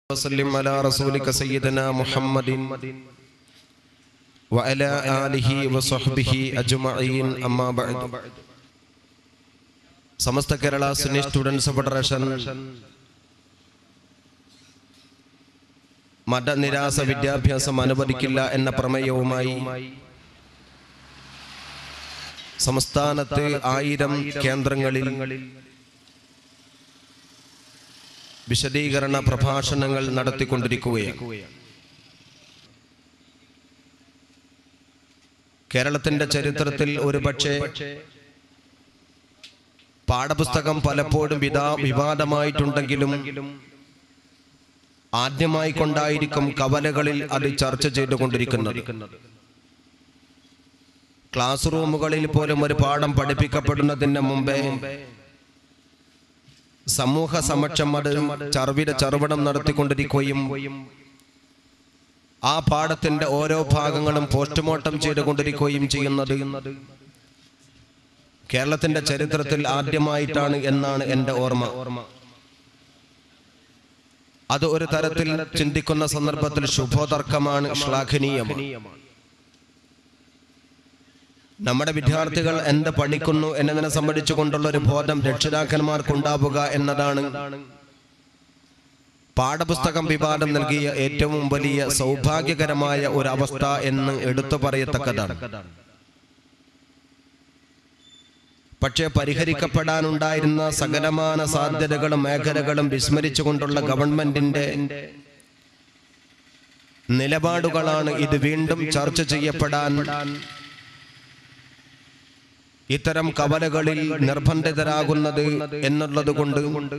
وسلم على رسولك سيدنا محمد وعلى آله وصحبه أجمعين أما بعد. Samastha Kerala Sunni students federation മതനിരാസ വിദ്യാഭ്യാസം അനുവദിക്കില്ല എന്ന പ്രമേയവുമായി സംസ്ഥാനത്ത് 1000 കേന്ദ്രങ്ങളിൽ വിശദീകരണ പ്രഭാഷണങ്ങൾ നടത്തിക്കൊണ്ടിരിക്കുകയാണ്. കേരളത്തിന്റെ ചരിത്രത്തിൽ ഒരുപക്ഷെ പാഠപുസ്തകം പലപ്പോഴും വിവാദമായിട്ടുണ്ടെങ്കിലും ആദ്യമായി കൊണ്ടായിരിക്കും കവലകളിൽ അത് ചർച്ച ചെയ്തുകൊണ്ടിരിക്കുന്നത്. ക്ലാസ് റൂമുകളിൽ പോലും ഒരു പാഠം പഠിപ്പിക്കപ്പെടുന്നതിന് മുമ്പേ സമൂഹ സമക്ഷം അത് ചർവിടം നടത്തിക്കൊണ്ടിരിക്കുകയും ആ പാഠത്തിന്റെ ഓരോ ഭാഗങ്ങളും പോസ്റ്റ്മോർട്ടം ചെയ്തുകൊണ്ടിരിക്കുകയും ചെയ്യുന്നത് കേരളത്തിന്റെ ചരിത്രത്തിൽ ആദ്യമായിട്ടാണ് എന്നാണ് എൻ്റെ ഓർമ്മ. അത് ഒരു തരത്തിൽ ചിന്തിക്കുന്ന സന്ദർഭത്തിൽ ശുഭോദർക്കമാണ്, ശ്ലാഘനീയമാണ്. നമ്മുടെ വിദ്യാർത്ഥികൾ എന്ത് പഠിക്കുന്നു എന്നതിനെ സംബന്ധിച്ചുകൊണ്ടുള്ള ഒരു ബോധം രക്ഷിതാക്കന്മാർക്കുണ്ടാവുക എന്നതാണ് പാഠപുസ്തകം വിവാദം നൽകിയ ഏറ്റവും വലിയ സൗഭാഗ്യകരമായ ഒരു അവസ്ഥ എന്ന് എടുത്തു പറയത്തക്കതാണ്. പക്ഷേ പരിഹരിക്കപ്പെടാനുണ്ടായിരുന്ന സകലമാന സാധ്യതകളും മേഖലകളും വിസ്മരിച്ചുകൊണ്ടുള്ള ഗവൺമെന്റിന്റെ നിലപാടുകളാണ് ഇത് വീണ്ടും ചർച്ച ചെയ്യപ്പെടാൻ ഇത്തരം കവലകളിൽ നിർബന്ധിതരാകുന്നത് എന്നുള്ളത് കൊണ്ട്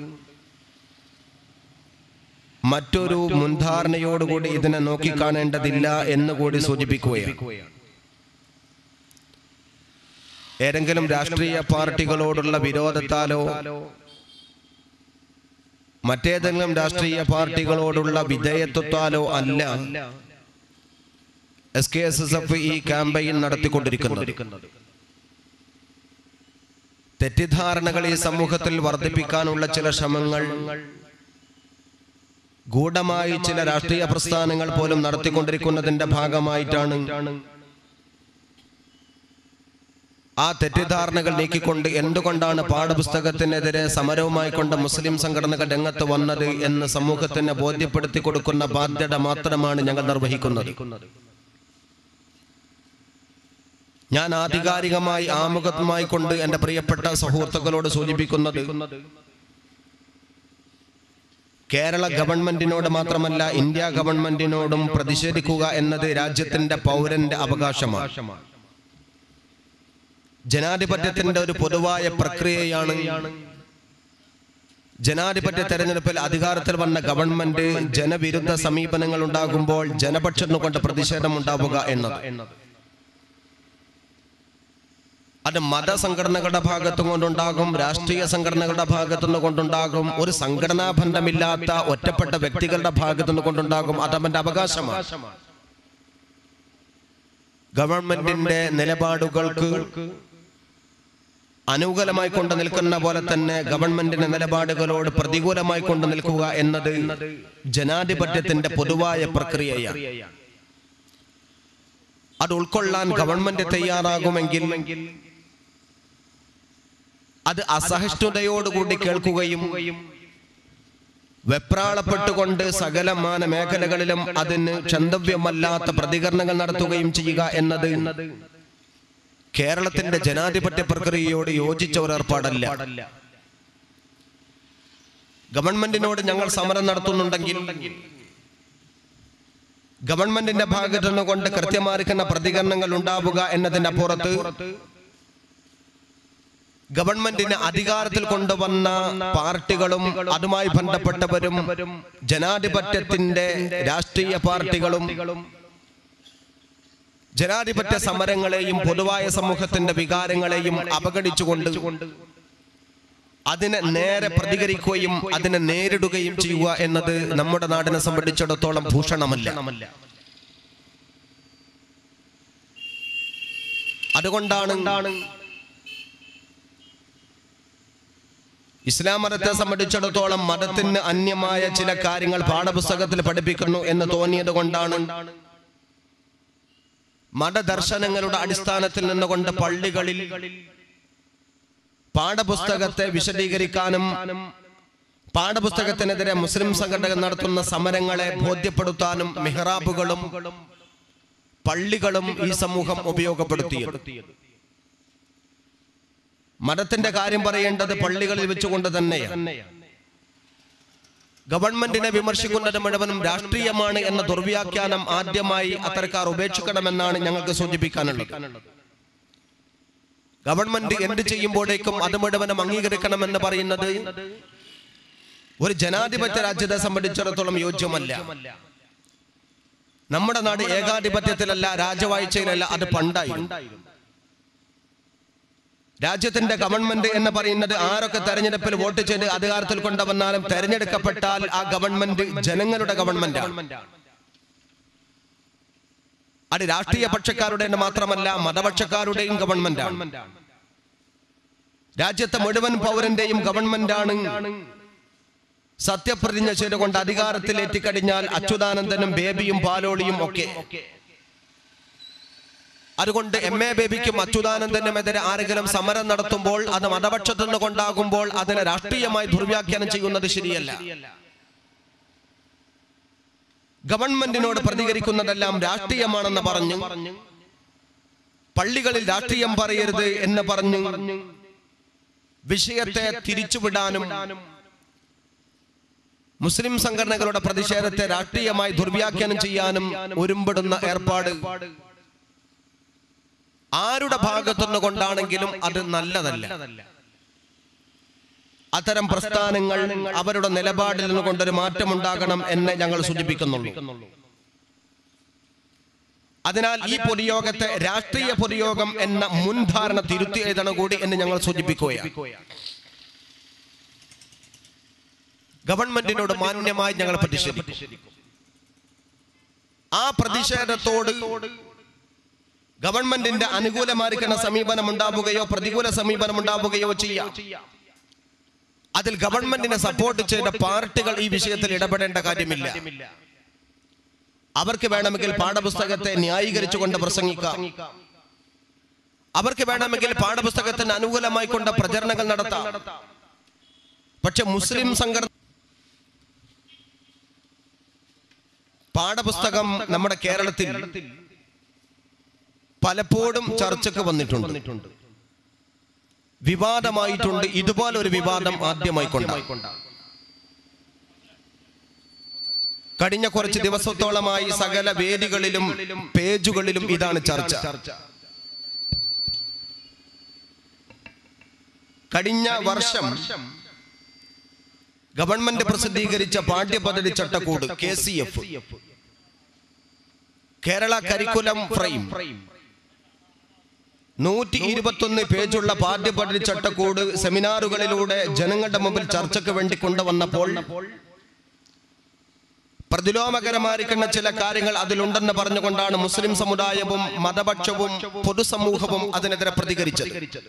മറ്റൊരു മുൻധാരണയോടുകൂടി ഇതിനെ നോക്കിക്കാണേണ്ടതില്ല എന്നുകൂടി സൂചിപ്പിക്കുകയാണ്. ഏതെങ്കിലും രാഷ്ട്രീയ പാർട്ടികളോടുള്ള വിരോധത്താലോ മറ്റേതെങ്കിലും രാഷ്ട്രീയ പാർട്ടികളോടുള്ള വിധേയത്വത്താലോ അല്ല SKSSF ഈ ക്യാമ്പയിൻ നടത്തിക്കൊണ്ടിരിക്കുന്നത്. തെറ്റിദ്ധാരണകൾ ഈ സമൂഹത്തിൽ വർദ്ധിപ്പിക്കാനുള്ള ചില ശ്രമങ്ങൾ ഗൂഢമായി ചില രാഷ്ട്രീയ പ്രസ്ഥാനങ്ങൾ പോലും നടത്തിക്കൊണ്ടിരിക്കുന്നതിന്റെ ഭാഗമായിട്ടാണ് ആ തെറ്റിദ്ധാരണകൾ നീക്കിക്കൊണ്ട് എന്തുകൊണ്ടാണ് പാഠപുസ്തകത്തിനെതിരെ സമരവുമായി കൊണ്ട് മുസ്ലിം സംഘടനകൾ രംഗത്ത് വന്നത് എന്ന് സമൂഹത്തിന് ബോധ്യപ്പെടുത്തി കൊടുക്കുന്ന ബാധ്യത മാത്രമാണ് ഞങ്ങൾ നിർവഹിക്കുന്നത്. ഞാൻ ആധികാരികമായി ആമുഖമായി കൊണ്ട് എൻ്റെ പ്രിയപ്പെട്ട സുഹൃത്തുക്കളോട് സൂചിപ്പിക്കുന്നത് കേരള ഗവൺമെന്റിനോട് മാത്രമല്ല ഇന്ത്യ ഗവൺമെന്റിനോടും പ്രതിഷേധിക്കുക എന്നത് രാജ്യത്തിന്റെ പൗരന്റെ അവകാശമാണ്. ജനാധിപത്യത്തിന്റെ ഒരു പൊതുവായ പ്രക്രിയയാണ്. ജനാധിപത്യ തെരഞ്ഞെടുപ്പിൽ അധികാരത്തിൽ വന്ന ഗവൺമെന്റ് ജനവിരുദ്ധ സമീപനങ്ങൾ ഉണ്ടാകുമ്പോൾ ജനപക്ഷത്തിനു കൊണ്ട് പ്രതിഷേധം ഉണ്ടാവുക എന്നത്. അത് മതസംഘടനകളുടെ ഭാഗത്തും കൊണ്ടുണ്ടാകും, രാഷ്ട്രീയ സംഘടനകളുടെ ഭാഗത്തുനിന്ന് കൊണ്ടുണ്ടാകും, ഒരു സംഘടനാ ബന്ധമില്ലാത്ത ഒറ്റപ്പെട്ട വ്യക്തികളുടെ ഭാഗത്തുനിന്ന് കൊണ്ടുണ്ടാകും. അതവന്റെ അവകാശമാണ്. ഗവൺമെന്റിന്റെ നിലപാടുകൾക്ക് അനുകൂലമായി കൊണ്ട് നിൽക്കുന്ന പോലെ തന്നെ ഗവൺമെന്റിന്റെ നിലപാടുകളോട് പ്രതികൂലമായി കൊണ്ട് നിൽക്കുക എന്നത് ജനാധിപത്യത്തിന്റെ പൊതുവായ പ്രക്രിയയാണ്. അത് ഉൾക്കൊള്ളാൻ ഗവൺമെന്റ് തയ്യാറാകുമെങ്കിൽ അത് അസഹിഷ്ണുതയോടുകൂടി കേൾക്കുകയും വെപ്രാളപ്പെട്ടുകൊണ്ട് സകലമാന മേഖലകളിലും അതിന് ക്ഷന്തവ്യമല്ലാത്ത പ്രതികരണങ്ങൾ നടത്തുകയും ചെയ്യുക എന്നത് കേരളത്തിന്റെ ജനാധിപത്യ പ്രക്രിയയോട് യോജിച്ച ഒരു ഏർപ്പാടല്ല. ഗവൺമെന്റിനോട് ഞങ്ങൾ സമരം നടത്തുന്നുണ്ടെങ്കിൽ ഗവൺമെന്റിന്റെ ഭാഗത്തു നിന്നുകൊണ്ട് കൃത്യമായിരിക്കുന്ന പ്രതികരണങ്ങൾ ഉണ്ടാവുക എന്നതിന്റെ അപ്പുറത്ത് ഗവൺമെന്റിന് അധികാരത്തിൽ കൊണ്ടുവന്ന പാർട്ടികളും അതുമായി ബന്ധപ്പെട്ടവരും ജനാധിപത്യത്തിന്റെ രാഷ്ട്രീയ പാർട്ടികളും ജനാധിപത്യ സമരങ്ങളെയും പൊതുവായ സമൂഹത്തിന്റെ വികാരങ്ങളെയും അവഗണിച്ചുകൊണ്ട് അതിനെ നേരെ പ്രതികരിക്കുകയും അതിനെ നേരിടുകയും ചെയ്യുക എന്നത് നമ്മുടെ നാടിനെ സംബന്ധിച്ചിടത്തോളം ഭൂഷണമല്ല. അതുകൊണ്ടാണ് ഇസ്ലാം മതത്തെ സംബന്ധിച്ചിടത്തോളം മതത്തിന് അന്യമായ ചില കാര്യങ്ങൾ പാഠപുസ്തകത്തിൽ പഠിപ്പിക്കുന്നു എന്ന് തോന്നിയത് കൊണ്ടാണ് മതദർശനങ്ങളുടെ അടിസ്ഥാനത്തിൽ നിന്നുകൊണ്ട് പള്ളികളിൽ പാഠപുസ്തകത്തെ വിശദീകരിക്കാനും പാഠപുസ്തകത്തിനെതിരെ മുസ്ലിം സംഘടനകൾ നടത്തുന്ന സമരങ്ങളെ ബോധ്യപ്പെടുത്താനും മിഹ്റാബുകളും പള്ളികളും ഈ സമൂഹം ഉപയോഗപ്പെടുത്തിയത്. മതത്തിന്റെ കാര്യം പറയേണ്ടത് പള്ളികളിൽ വെച്ചുകൊണ്ട് തന്നെയാണ്. ഗവൺമെന്റിനെ വിമർശിക്കുന്നത് മുഴുവനും രാഷ്ട്രീയമാണ് എന്ന ദുർവ്യാഖ്യാനം ആദ്യമായി അത്തരക്കാർ ഉപേക്ഷിക്കണമെന്നാണ് ഞങ്ങൾക്ക് സൂചിപ്പിക്കാനുള്ളത്. ഗവൺമെന്റ് എന്ത് ചെയ്യുമ്പോഴേക്കും അത് മുഴുവനും അംഗീകരിക്കണമെന്ന് പറയുന്നത് ഒരു ജനാധിപത്യ രാജ്യത്തെ സംബന്ധിച്ചിടത്തോളം യോജ്യമല്ല. നമ്മുടെ നാട് ഏകാധിപത്യത്തിലല്ല, രാജവാഴ്ചയിലല്ല, അത് പണ്ടായി. രാജ്യത്തിന്റെ ഗവൺമെന്റ് എന്ന് പറയുന്നത് ആരൊക്കെ തെരഞ്ഞെടുപ്പിൽ വോട്ട് ചെയ്ത് അധികാരത്തിൽ കൊണ്ടുവന്നാലും തെരഞ്ഞെടുക്കപ്പെട്ടാൽ ആ ഗവൺമെന്റ് ജനങ്ങളുടെ ഗവൺമെന്റാണ്. അത് രാഷ്ട്രീയ പക്ഷക്കാരുടെ മാത്രമല്ല, മതപക്ഷക്കാരുടെയും ഗവൺമെന്റാണ്. രാജ്യത്തെ മുഴുവൻ പൗരന്റെയും ഗവൺമെന്റാണ്. സത്യപ്രതിജ്ഞ ചെയ്തുകൊണ്ട് അധികാരത്തിൽ എത്തിക്കഴിഞ്ഞാൽ അച്യുതാനന്ദനും ബേബിയും പാലോളിയും ഒക്കെ. അതുകൊണ്ട് MA ബേബിക്കും അച്യുതാനന്ദനുമെതിരെ ആരെങ്കിലും സമരം നടത്തുമ്പോൾ അത് മതപക്ഷത്തു നിന്ന് കൊണ്ടാകുമ്പോൾ അതിനെ രാഷ്ട്രീയമായി ദുർവ്യാഖ്യാനം ചെയ്യുന്നത് ശരിയല്ല. ഗവൺമെന്റിനോട് പ്രതികരിക്കുന്നതെല്ലാം രാഷ്ട്രീയമാണെന്ന് പറഞ്ഞു, പള്ളികളിൽ രാഷ്ട്രീയം പറയരുത് എന്ന് പറഞ്ഞു വിഷയത്തെ തിരിച്ചുവിടാനും മുസ്ലിം സംഘടനകളുടെ പ്രതിഷേധത്തെ രാഷ്ട്രീയമായി ദുർവ്യാഖ്യാനം ചെയ്യാനും ഒരുമ്പെടുന്ന ഏർപ്പാട് ആരുടെ ഭാഗത്തുനിന്ന് കൊണ്ടാണെങ്കിലും അത് നല്ലതല്ല. അത്തരം പ്രസ്ഥാനങ്ങൾ അവരുടെ നിലപാടിൽ നിന്നുകൊണ്ടൊരു മാറ്റമുണ്ടാകണം എന്ന് ഞങ്ങൾ സൂചിപ്പിക്കുന്നുള്ളൂ. അതിനാൽ ഈ പൊതുയോഗത്തെ രാഷ്ട്രീയ പൊതുയോഗം എന്ന മുൻധാരണ തിരുത്തി എഴുതണം കൂടി എന്ന് ഞങ്ങൾ സൂചിപ്പിക്കുകയാണ്. ഗവൺമെന്റിനോട് മാന്യമായി ഞങ്ങൾ പ്രതിഷേധിക്കും. ആ പ്രതിഷേധത്തോട് ഗവൺമെന്റിന്റെ അനുകൂലമായിരിക്കുന്ന സമീപനം ഉണ്ടാവുകയോ പ്രതികൂല സമീപനം ഉണ്ടാവുകയോ ചെയ്യാം. അതിൽ ഗവൺമെന്റിനെ സപ്പോർട്ട് ചെയ്ത പാർട്ടികൾ ഈ വിഷയത്തിൽ ഇടപെടേണ്ട കാര്യമില്ല. അവർക്ക് വേണമെങ്കിൽ പാഠപുസ്തകത്തെ ന്യായീകരിച്ചുകൊണ്ട് പ്രസംഗിക്കാം. അവർക്ക് വേണമെങ്കിൽ പാഠപുസ്തകത്തിന് അനുകൂലമായി കൊണ്ട് പ്രചരണങ്ങൾ നടത്താം. പക്ഷെ മുസ്ലിം സംഘടന പാഠപുസ്തകം നമ്മുടെ കേരളത്തിൽ പലപ്പോഴും ചർച്ചയ്ക്ക് വന്നിട്ടുണ്ട്, വിവാദമായിട്ടുണ്ട്. ഇതുപോലെ ഒരു വിവാദം ആദ്യമായി കൊണ്ടാണ്. കഴിഞ്ഞ കുറച്ച് ദിവസത്തോളമായി സകല വേദികളിലും പേജുകളിലും ഇതാണ് ചർച്ച. കഴിഞ്ഞ വർഷം ഗവൺമെന്റ് പ്രസിദ്ധീകരിച്ച പാഠ്യപദ്ധതി ചട്ടക്കൂട് KCF, കേരള കരിക്കുലം ഫ്രെയിം, 121 പേജുള്ള പാഠ്യപദ്ധതി ചട്ടക്കൂട് സെമിനാറുകളിലൂടെ ജനങ്ങളുടെ മുമ്പിൽ ചർച്ചയ്ക്ക് വേണ്ടി കൊണ്ടുവന്നപ്പോൾ പ്രതിലോമകരമായിരിക്കുന്ന ചില കാര്യങ്ങൾ അതിലുണ്ടെന്ന് പറഞ്ഞുകൊണ്ടാണ് മുസ്ലിം സമുദായവും മതപക്ഷവും പൊതുസമൂഹവും അതിനെതിരെ പ്രതികരിച്ചത്.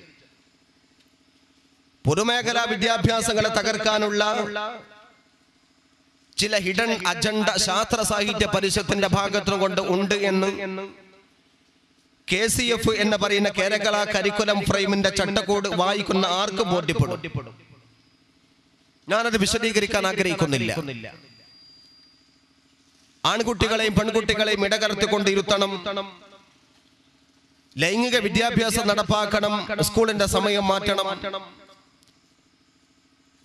പൊതുമേഖലാ വിദ്യാഭ്യാസങ്ങളെ തകർക്കാനുള്ള ചില ഹിഡൻ അജണ്ട ശാസ്ത്ര സാഹിത്യ പരിഷത്തിന്റെ ഭാഗത്തുകൊണ്ട് ഉണ്ട് എന്ന് KCF എന്ന് പറയുന്ന കേരള കരിക്കുലം ഫ്രെയിമിന്റെ ചട്ടക്കൂട് വായിക്കുന്ന ആർക്കും ബോധ്യപ്പെടും. ഞാനത് വിശദീകരിക്കാൻ ആഗ്രഹിക്കുന്നില്ല. ആൺകുട്ടികളെയും പെൺകുട്ടികളെയും ഇടകലർത്തിക്കൊണ്ട് ഇരുത്തണം, ലൈംഗിക വിദ്യാഭ്യാസം നടപ്പാക്കണം, സ്കൂളിന്റെ സമയം മാറ്റണം,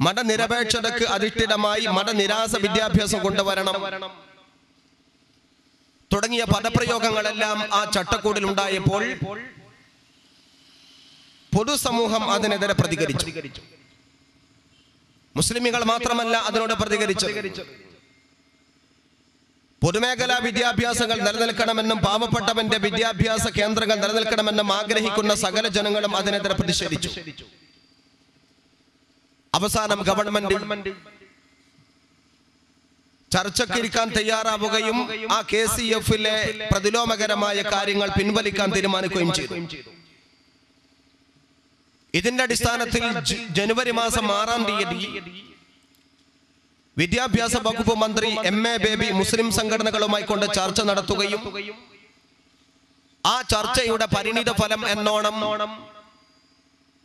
മതനിരപേക്ഷതയ്ക്ക് അധിഷ്ഠിതമായി മതനിരാസ വിദ്യാഭ്യാസം കൊണ്ടുവരണം തുടങ്ങിയ പദപ്രയോഗങ്ങളെല്ലാം ആ ചട്ടക്കൂടിൽ ഉണ്ടായപ്പോൾ പൊതുസമൂഹം അതിനെതിരെ പ്രതികരിച്ചു. മുസ്ലിമുകൾ മാത്രമല്ല അതിനോട് പ്രതികരിച്ചത്. പൊതുമേഖലാ വിദ്യാഭ്യാസങ്ങൾ നിലനിൽക്കണമെന്നും പാവപ്പെട്ടവന്റെ വിദ്യാഭ്യാസ കേന്ദ്രങ്ങൾ നിലനിൽക്കണമെന്നും ആഗ്രഹിക്കുന്ന സകല ജനങ്ങളും അതിനെതിരെ പ്രതിഷേധിച്ചു. അവസാനം ഗവൺമെന്റ് ചർച്ചയ്ക്കിരിക്കാൻ തയ്യാറാവുകയും ആ KCF-ലെ പ്രതിലോമകരമായ കാര്യങ്ങൾ പിൻവലിക്കാൻ തീരുമാനിക്കുകയും ചെയ്തു. ഇതിന്റെ അടിസ്ഥാനത്തിൽ ജനുവരി മാസം 6-ാം തീയതി വിദ്യാഭ്യാസ വകുപ്പ് മന്ത്രി MA ബേബി മുസ്ലിം സംഘടനകളുമായി കൊണ്ട് ചർച്ച നടത്തുകയും ആ ചർച്ചയുടെ പരിണിത ഫലം എന്നോണം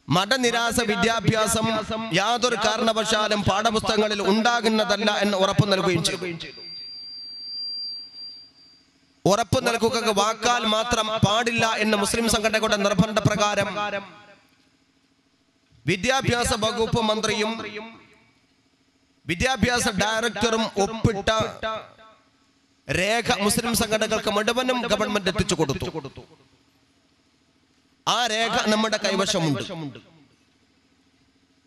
മതനിരാസ വിദ്യാഭ്യാസം യാതൊരു കാരണവശാലും പാഠപുസ്തകങ്ങളിൽ ഉണ്ടാകുന്നതല്ല എന്ന് ഉറപ്പു നൽകുകയും ചെയ്തു. ഉറപ്പു നൽകുക വാക്കാൽ മാത്രം പാടില്ല എന്ന് മുസ്ലിം സംഘടനകളുടെ നിർബന്ധ പ്രകാരം വിദ്യാഭ്യാസ വകുപ്പ് മന്ത്രിയും വിദ്യാഭ്യാസ ഡയറക്ടറും ഒപ്പിട്ട രേഖ മുസ്ലിം സംഘടനകൾക്ക് മുഴുവനും ഗവൺമെന്റ് എത്തിച്ചു കൊടുത്തു. ആ രേഖ നമ്മുടെ കൈവശമുണ്ട്.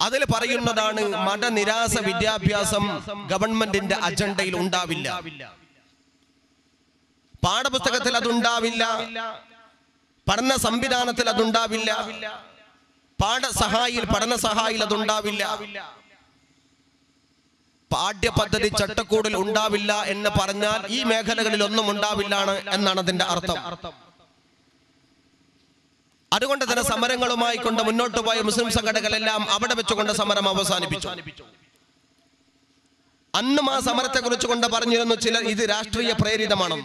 അതിൽ പറയുന്നതാണ് മതനിരാസ വിദ്യാഭ്യാസം ഗവൺമെന്റിന്റെ അജണ്ടയിൽ ഉണ്ടാവില്ല, പാഠപുസ്തകത്തിൽ അതുണ്ടാവില്ല, പഠന സംവിധാനത്തിൽ അതുണ്ടാവില്ല, പഠന സഹായിയിൽ അതുണ്ടാവില്ല, പാഠ്യപദ്ധതി ചട്ടക്കൂടിൽ ഉണ്ടാവില്ല എന്ന് പറഞ്ഞാൽ ഈ മേഖലകളിൽ ഒന്നും ഉണ്ടാവില്ല എന്നാണ് അതിന്റെ അർത്ഥം. അതുകൊണ്ട് തന്നെ സമരങ്ങളുമായി കൊണ്ട് മുന്നോട്ട് പോയ മുസ്ലിം സംഘടനകളെല്ലാം അവിടെ വെച്ചുകൊണ്ട് സമരം അവസാനിപ്പിച്ചു. അന്നും ആ സമരത്തെ കുറിച്ച് കൊണ്ട് പറഞ്ഞിരുന്നു ചിലർ ഇത് രാഷ്ട്രീയ പ്രേരിതമാണ്.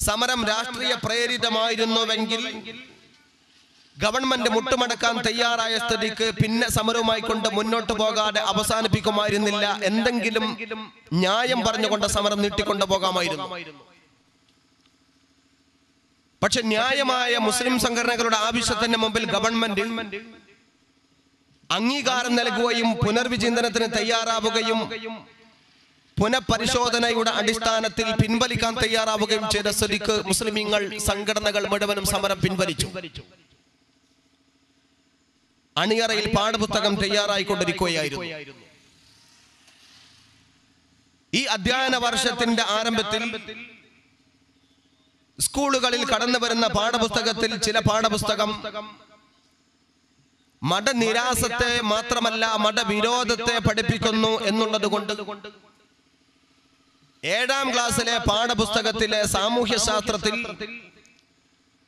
സമരം രാഷ്ട്രീയ പ്രേരിതമായിരുന്നുവെങ്കിൽ ഗവൺമെന്റ് മുട്ടുമടക്കാൻ തയ്യാറായ സ്ഥിതിക്ക് പിന്നെ സമരവുമായി കൊണ്ട് മുന്നോട്ട് പോകാതെ അവസാനിപ്പിക്കുമായിരുന്നില്ല, എന്തെങ്കിലും ന്യായം പറഞ്ഞുകൊണ്ട് സമരം നീട്ടിക്കൊണ്ടു പോകാമായിരുന്നു. പക്ഷെ ന്യായമായ മുസ്ലിം സംഘടനകളുടെ ആവശ്യത്തിന് മുമ്പിൽ ഗവൺമെന്റ് അംഗീകാരം നൽകുകയും പുനർവിചിന്തനത്തിന് തയ്യാറാവുകയും പുനഃപരിശോധനയുടെ അടിസ്ഥാനത്തിൽ പിൻവലിക്കാൻ തയ്യാറാവുകയും ചെയ്ത സ്ഥിതിക്ക് മുസ്ലിമീങ്ങൾ സംഘടനകൾ മുഴുവനും സമരം പിൻവലിച്ചു. അണിയറയിൽ പാഠപുസ്തകം തയ്യാറായിക്കൊണ്ടിരിക്കുകയായിരുന്നു. ഈ അധ്യയന വർഷത്തിന്റെ ആരംഭത്തിൽ സ്കൂളുകളിൽ കടന്നു വരുന്ന പാഠപുസ്തകത്തിൽ ചില പാഠപുസ്തകം മതനിരാസത്തെ മാത്രമല്ല മതവിരോധത്തെ പഠിപ്പിക്കുന്നു എന്നുള്ളത് കൊണ്ട് 7-ാം ക്ലാസ്സിലെ പാഠപുസ്തകത്തിലെ സാമൂഹ്യശാസ്ത്രത്തിൽ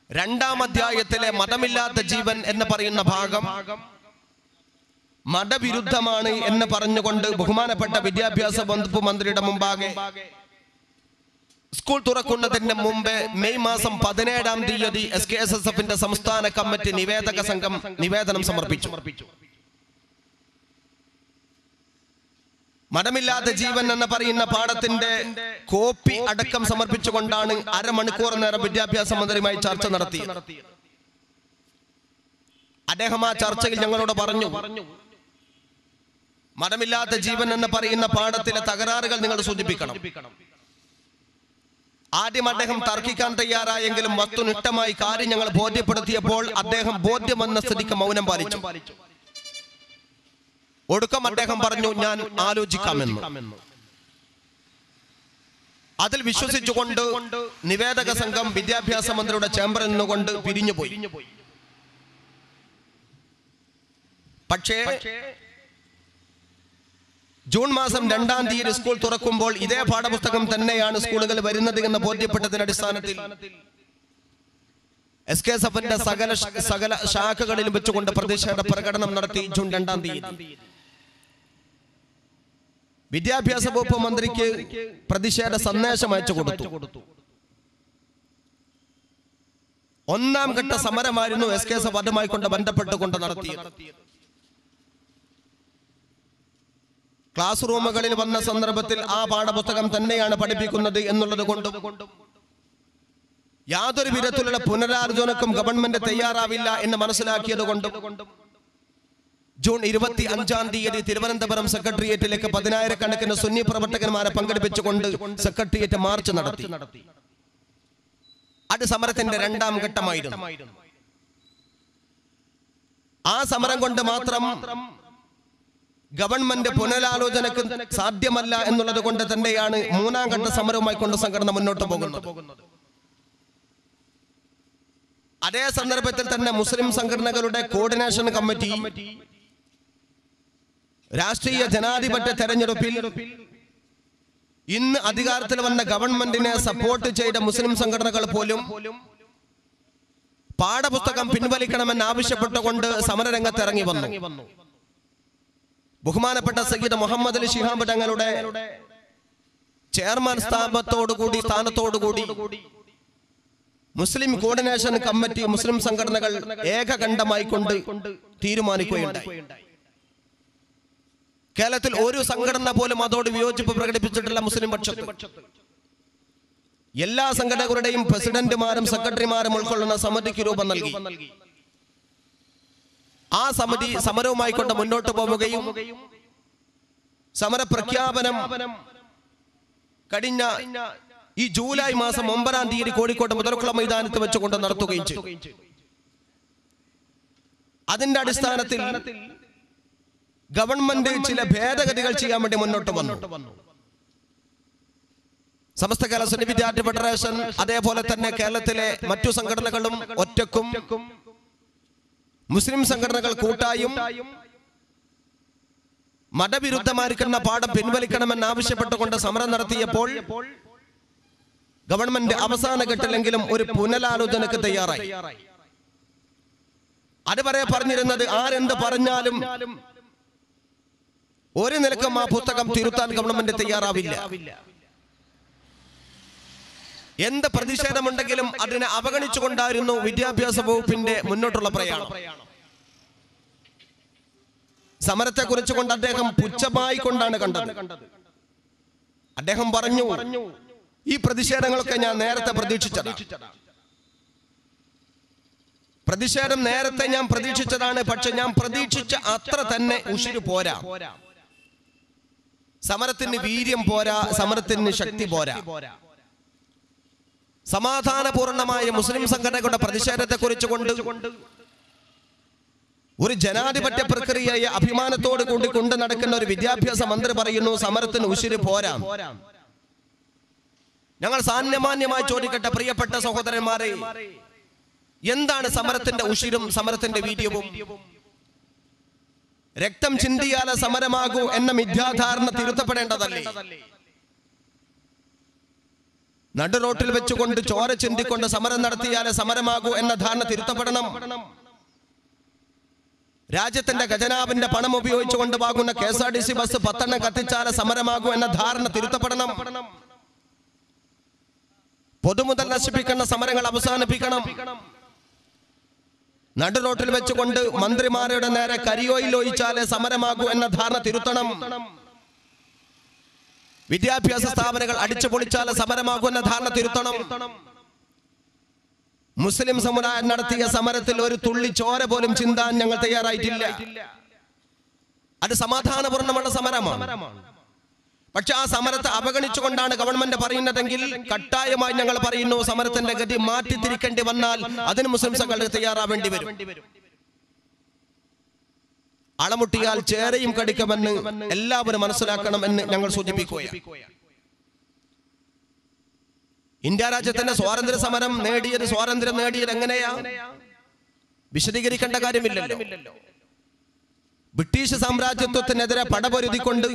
2-ാം അധ്യായത്തിലെ മതമില്ലാത്ത ജീവൻ എന്ന് പറയുന്ന ഭാഗം മതവിരുദ്ധമാണ് എന്ന് പറഞ്ഞുകൊണ്ട് ബഹുമാനപ്പെട്ട വിദ്യാഭ്യാസ വകുപ്പ് മന്ത്രിയുടെ മുമ്പാകെ സ്കൂൾ തുറക്കുന്നതിന് മുമ്പ് മെയ് മാസം 17-ാം തീയതി SKSSFന്റെ സംസ്ഥാന കമ്മിറ്റി നിവേദക സംഘം നിവേദനം സമർപ്പിച്ചു. മതമില്ലാത്ത ജീവൻ എന്ന് പറയുന്ന പാഠത്തിന്റെ കോപ്പി അടക്കം സമർപ്പിച്ചുകൊണ്ടാണ് അരമണിക്കൂർ നേരം വിദ്യാഭ്യാസ മന്ത്രിയുമായി ചർച്ച നടത്തിയത്. അദ്ദേഹം ആ ചർച്ചയിൽ ഞങ്ങളോട് പറഞ്ഞു, മതമില്ലാത്ത ജീവൻ എന്ന് പറയുന്ന പാഠത്തിലെ തകരാറുകൾ നിങ്ങൾ സൂചിപ്പിക്കണം. ആദ്യം അദ്ദേഹം തർക്കിക്കാൻ തയ്യാറായെങ്കിലും വസ്തുനിഷ്ഠമായി കാര്യം ഞങ്ങൾ ബോധ്യപ്പെടുത്തിയപ്പോൾ അദ്ദേഹം ബോധ്യമെന്ന സ്ഥിതിക്ക് മൗനം പാലിച്ചു. ഒടുക്കം അദ്ദേഹം പറഞ്ഞു, ഞാൻ ആലോചിക്കാമെന്ന്. അതിൽ വിശ്വസിച്ചുകൊണ്ട് നിവേദക സംഘം വിദ്യാഭ്യാസ മന്ത്രിയുടെ ചേംബറിൽ നിന്നുകൊണ്ട് പിരിഞ്ഞുപോയി. പക്ഷേ ജൂൺ മാസം 2-ാം തീയതി സ്കൂൾ തുറക്കുമ്പോൾ ഇതേ പാഠപുസ്തകം തന്നെയാണ് സ്കൂളുകൾ വരുന്നത് എന്ന ബോധ്യപ്പെട്ടതിന്റെ അടിസ്ഥാനത്തിൽ SKSFന്റെ സകല ശാഖകളിലും വെച്ചുകൊണ്ട് പ്രതിഷേധ പ്രകടനം നടത്തി. ജൂൺ 2-ാം തീയതി വിദ്യാഭ്യാസ വകുപ്പ് മന്ത്രിക്ക് പ്രതിഷേധ സന്ദേശം അയച്ചു കൊടുത്തു. 1-ാം ഘട്ട സമരമായിരുന്നു SKSF അതുമായി കൊണ്ട് ബന്ധപ്പെട്ടുകൊണ്ട് നടത്തിയത്. ക്ലാസ് റൂമുകളിൽ വന്ന സന്ദർഭത്തിൽ ആ പാഠപുസ്തകം തന്നെയാണ് പഠിപ്പിക്കുന്നത് എന്നുള്ളത് കൊണ്ടും യാതൊരു വിധത്തിലുള്ള പുനരാലോചനക്കും ഗവൺമെന്റ് തയ്യാറാവില്ല എന്ന് മനസ്സിലാക്കിയത് കൊണ്ടും ജൂൺ 25-ാം തീയതി തിരുവനന്തപുരം സെക്രട്ടേറിയറ്റിലേക്ക് 10,000-കണക്കിന് സുന്നി പ്രവർത്തകന്മാരെ പങ്കെടുപ്പിച്ചുകൊണ്ട് സെക്രട്ടേറിയറ്റ് മാർച്ച് നടത്തി. അത് സമരത്തിന്റെ 2-ാം ഘട്ടമായിരുന്നു. ആ സമരം കൊണ്ട് മാത്രം ഗവൺമെന്റ് പുനരാലോചനക്ക് സാധ്യമല്ല എന്നുള്ളത് കൊണ്ട് തന്നെയാണ് 3-ാം ഘട്ട സമരവുമായി കൊണ്ട് സംഘടന മുന്നോട്ട് പോകുന്നത്. അതേ സന്ദർഭത്തിൽ തന്നെ മുസ്ലിം സംഘടനകളുടെ കോർഡിനേഷൻ കമ്മിറ്റി രാഷ്ട്രീയ ജനാധിപത്യ തെരഞ്ഞെടുപ്പിൽ ഇന്ന് അധികാരത്തിൽ വന്ന ഗവൺമെന്റിനെ സപ്പോർട്ട് ചെയ്ത മുസ്ലിം സംഘടനകൾ പോലും പാഠപുസ്തകം പിൻവലിക്കണമെന്ന് ആവശ്യപ്പെട്ടുകൊണ്ട് സമരരംഗത്ത് ഇറങ്ങി വന്നു. ബഹുമാനപ്പെട്ട സയ്യിദ് മുഹമ്മദ് അലി ശിഹാബ് തങ്ങളുടെ ചെയർമാൻ സ്ഥാനത്തോടുകൂടി മുസ്ലിം കോർഡിനേഷൻ കമ്മിറ്റി മുസ്ലിം സംഘടനകൾ ഏകകണ്ഠമായി കൊണ്ട് തീരുമാനിക്കുകയുണ്ടായി. കേരളത്തിൽ ഒരു സംഘടന പോലും അതോട് വിയോജിപ്പ് പ്രകടിപ്പിച്ചിട്ടില്ല. മുസ്ലിം പക്ഷത്ത് എല്ലാ സംഘടനകളുടെയും പ്രസിഡന്റുമാരും സെക്രട്ടറിമാരും ഉൾക്കൊള്ളുന്ന സമിതിക്ക് രൂപം നൽകി. ആ സമിതി സമരവുമായി കൊണ്ട് മുന്നോട്ട് പോവുകയും സമര പ്രഖ്യാപനം കഴിഞ്ഞ ഈ ജൂലൈ മാസം 9-ാം തീയതി കോഴിക്കോട് മുതലക്കുളം മൈതാനത്ത് വെച്ചുകൊണ്ട് നടത്തുകയും ചെയ്തു. അതിന്റെ അടിസ്ഥാനത്തിൽ ഗവൺമെന്റ് ചില ഭേദഗതികൾ ചെയ്യാൻ വേണ്ടി മുന്നോട്ട് വന്നു. സമസ്ത കേരള സുന്നി വിദ്യാർത്ഥി ഫെഡറേഷൻ അതേപോലെ തന്നെ കേരളത്തിലെ മറ്റു സംഘടനകളും ഒറ്റക്കും മുസ്ലിം സംഘടനകൾ കൂട്ടായും മതവിരുദ്ധമായിരിക്കുന്ന പാഠം പിൻവലിക്കണമെന്ന് ആവശ്യപ്പെട്ടുകൊണ്ട് സമരം നടത്തിയപ്പോൾ ഗവൺമെന്റ് അവസാന ഘട്ടത്തിലെങ്കിലും ഒരു പുനരാലോചനക്ക് തയ്യാറായി. അതുവരെ പറഞ്ഞിരുന്നത് ആരെന്ത് പറഞ്ഞാലും ഒരു നിലക്കും ആ പുസ്തകം തിരുത്താൻ ഗവൺമെന്റ് തയ്യാറാവില്ല. എന്ത് പ്രതിഷേധമുണ്ടെങ്കിലും അതിനെ അവഗണിച്ചുകൊണ്ടായിരുന്നു വിദ്യാഭ്യാസ വകുപ്പിന്റെ മുന്നോട്ടുള്ള പ്രയാണം. സമരത്തെ കുറിച്ചുകൊണ്ട് അദ്ദേഹം പുച്ഛമായി കൊണ്ടാണ് കണ്ടത്. അദ്ദേഹം പറഞ്ഞു, ഈ പ്രതിഷേധങ്ങളൊക്കെ ഞാൻ നേരത്തെ പ്രതിഷേധം നേരത്തെ ഞാൻ പ്രതീക്ഷിച്ചതാണ്. പക്ഷെ ഞാൻ പ്രതീക്ഷിച്ച അത്ര തന്നെ ഉശിര് പോരാ, സമരത്തിന് വീര്യം പോരാ, സമരത്തിന് ശക്തി പോരാ. സമാധാനപൂർണമായ മുസ്ലിം സംഘടനകളുടെ പ്രതിഷേധത്തെ കുറിച്ചുകൊണ്ട് ഒരു ജനാധിപത്യ പ്രക്രിയയെ അഭിമാനത്തോട് കൂടി കൊണ്ട് നടക്കുന്ന ഒരു വിദ്യാഭ്യാസ മന്ത്രി പറയുന്നു സമരത്തിന് ഉശിര് പോരാ. ഞങ്ങൾ സാമാന്യമായി ചോദിക്കട്ടെ പ്രിയപ്പെട്ട സഹോദരന്മാരെ, എന്താണ് സമരത്തിന്റെ ഉശിരും സമരത്തിന്റെ വീര്യവും? രക്തം ചിന്തിയാലെ സമരമാകൂ എന്ന മിഥ്യാധാരണ തിരുത്തപ്പെടേണ്ടതല്ലേ? നടുറോട്ടിൽ വെച്ചുകൊണ്ട് ചോര ചിന്തിക്കൊണ്ട് സമരം നടത്തിയാലെ സമരമാകൂ എന്ന ധാരണ തിരുത്തപ്പെടണം. രാജ്യത്തിന്റെ ഖജനാവിന്റെ പണം ഉപയോഗിച്ചുകൊണ്ട് വാങ്ങുന്ന KSRTC ബസ് 10 കത്തിച്ചാലെ സമരമാകൂ എന്ന ധാരണ തിരുത്തപ്പെടണം. പൊതുമുതൽ നശിപ്പിക്കുന്ന സമരങ്ങൾ അവസാനിപ്പിക്കണം. നടുറോട്ടിൽ വെച്ചുകൊണ്ട് മന്ത്രിമാരുടെ നേരെ കരിയോയിൽ ഒഴിച്ചാലെ സമരമാകൂ എന്ന ധാരണ തിരുത്തണം. വിദ്യാഭ്യാസ സ്ഥാപനങ്ങൾ അടിച്ചു പൊളിച്ചാലെ സമരമാകൂ എന്ന ധാരണ തിരുത്തണം. മുസ്ലിം സമുദായം നടത്തിയ സമരത്തിൽ ഒരു തുള്ളി ചോര പോലും ചിന്താൻ ഞങ്ങൾ തയ്യാറായിട്ടില്ല. അത് സമാധാനപൂർണ്ണമുള്ള സമരമാണ്. പക്ഷെ ആ സമരത്തെ അവഗണിച്ചുകൊണ്ടാണ് ഗവൺമെന്റ് പറയുന്നതെങ്കിൽ കട്ടായമായി ഞങ്ങൾ പറയുന്നു സമരത്തിന്റെ ഗതി മാറ്റിത്തിരിക്കേണ്ടി വന്നാൽ അതിന് മുസ്ലിം സംഘടന തയ്യാറാവേണ്ടി വരും. അളമുട്ടിയാൽ ചേരയും കടിക്കുമെന്ന് എല്ലാവരും മനസ്സിലാക്കണം എന്ന് ഞങ്ങൾ സൂചിപ്പിക്കുകയാണ്. ഇന്ത്യ രാജ്യത്തിന്റെ സ്വാതന്ത്ര്യം നേടിയത് എങ്ങനെയാ വിശദീകരിക്കേണ്ട കാര്യമില്ലല്ലോ. ബ്രിട്ടീഷ് സാമ്രാജ്യത്വത്തിനെതിരെ പടപൊരുതിക്കൊണ്ട്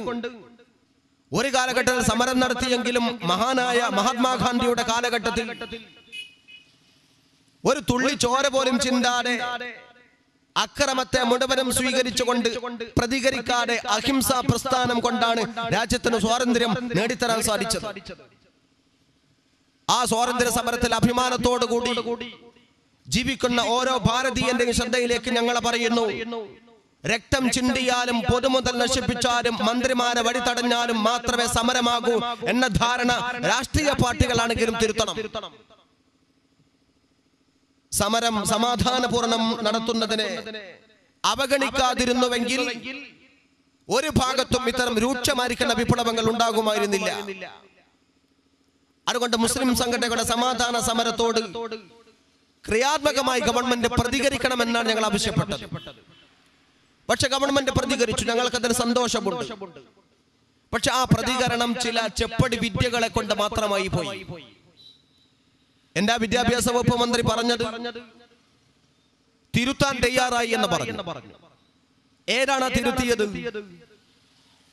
ഒരു കാലഘട്ടത്തിൽ സമരം നടത്തിയെങ്കിലും മഹാനായ മഹാത്മാഗാന്ധിയുടെ കാലഘട്ടത്തിൽ ഒരു തുള്ളി ചോര പോലും ചിന്താതെ അക്രമത്തെ മുഴുവനും സ്വീകരിച്ചുകൊണ്ട് പ്രതികരിക്കാതെ അഹിംസാ പ്രസ്ഥാനം കൊണ്ടാണ് രാജ്യത്തിന് സ്വാതന്ത്ര്യം നേടിത്തരാൻ സാധിച്ചത്. ആ സ്വാതന്ത്ര്യ സമരത്തിൽ അഭിമാനത്തോടുകൂടി ജീവിക്കുന്ന ഓരോ ഭാരതീയന്റെയും ശ്രദ്ധയിലേക്ക് ഞങ്ങൾ പറയുന്നു, രക്തം ചിന്തിയാലും പൊതുമുതൽ നശിപ്പിച്ചാലും മന്ത്രിമാരെ വഴിതടഞ്ഞാലും മാത്രമേ സമരമാകൂ എന്ന ധാരണ രാഷ്ട്രീയ പാർട്ടികളാണെങ്കിലും തിരുത്തണം. സമരം സമാധാനപൂർണ്ണം നടത്തുന്നതിനെ അവഗണിക്കാതിരുന്നുവെങ്കിൽ ഒരു ഭാഗത്തും ഇത്തരം രൂക്ഷമായിരിക്കുന്ന വിപ്ലവങ്ങൾ ഉണ്ടാകുമായിരുന്നില്ല. അതുകൊണ്ട് മുസ്ലിം സംഘടനകളുടെ സമാധാന സമരത്തോട് ക്രിയാത്മകമായി ഗവൺമെന്റ് പ്രതികരിക്കണമെന്നാണ് ഞങ്ങൾ ആവശ്യപ്പെട്ടത്. പക്ഷെ ഗവൺമെന്റ് പ്രതികരിച്ചു, ഞങ്ങൾക്കതിന് സന്തോഷമുണ്ട്. പക്ഷെ ആ പ്രതികരണം ചില ചെപ്പടി വിദ്യകളെ കൊണ്ട് മാത്രമായി പോയി. എന്താ വിദ്യാഭ്യാസ വകുപ്പ് മന്ത്രി പറഞ്ഞത്? തിരുത്താൻ തയ്യാറായി എന്ന് പറഞ്ഞു. ഏതാണ് തിരുത്തിയത്?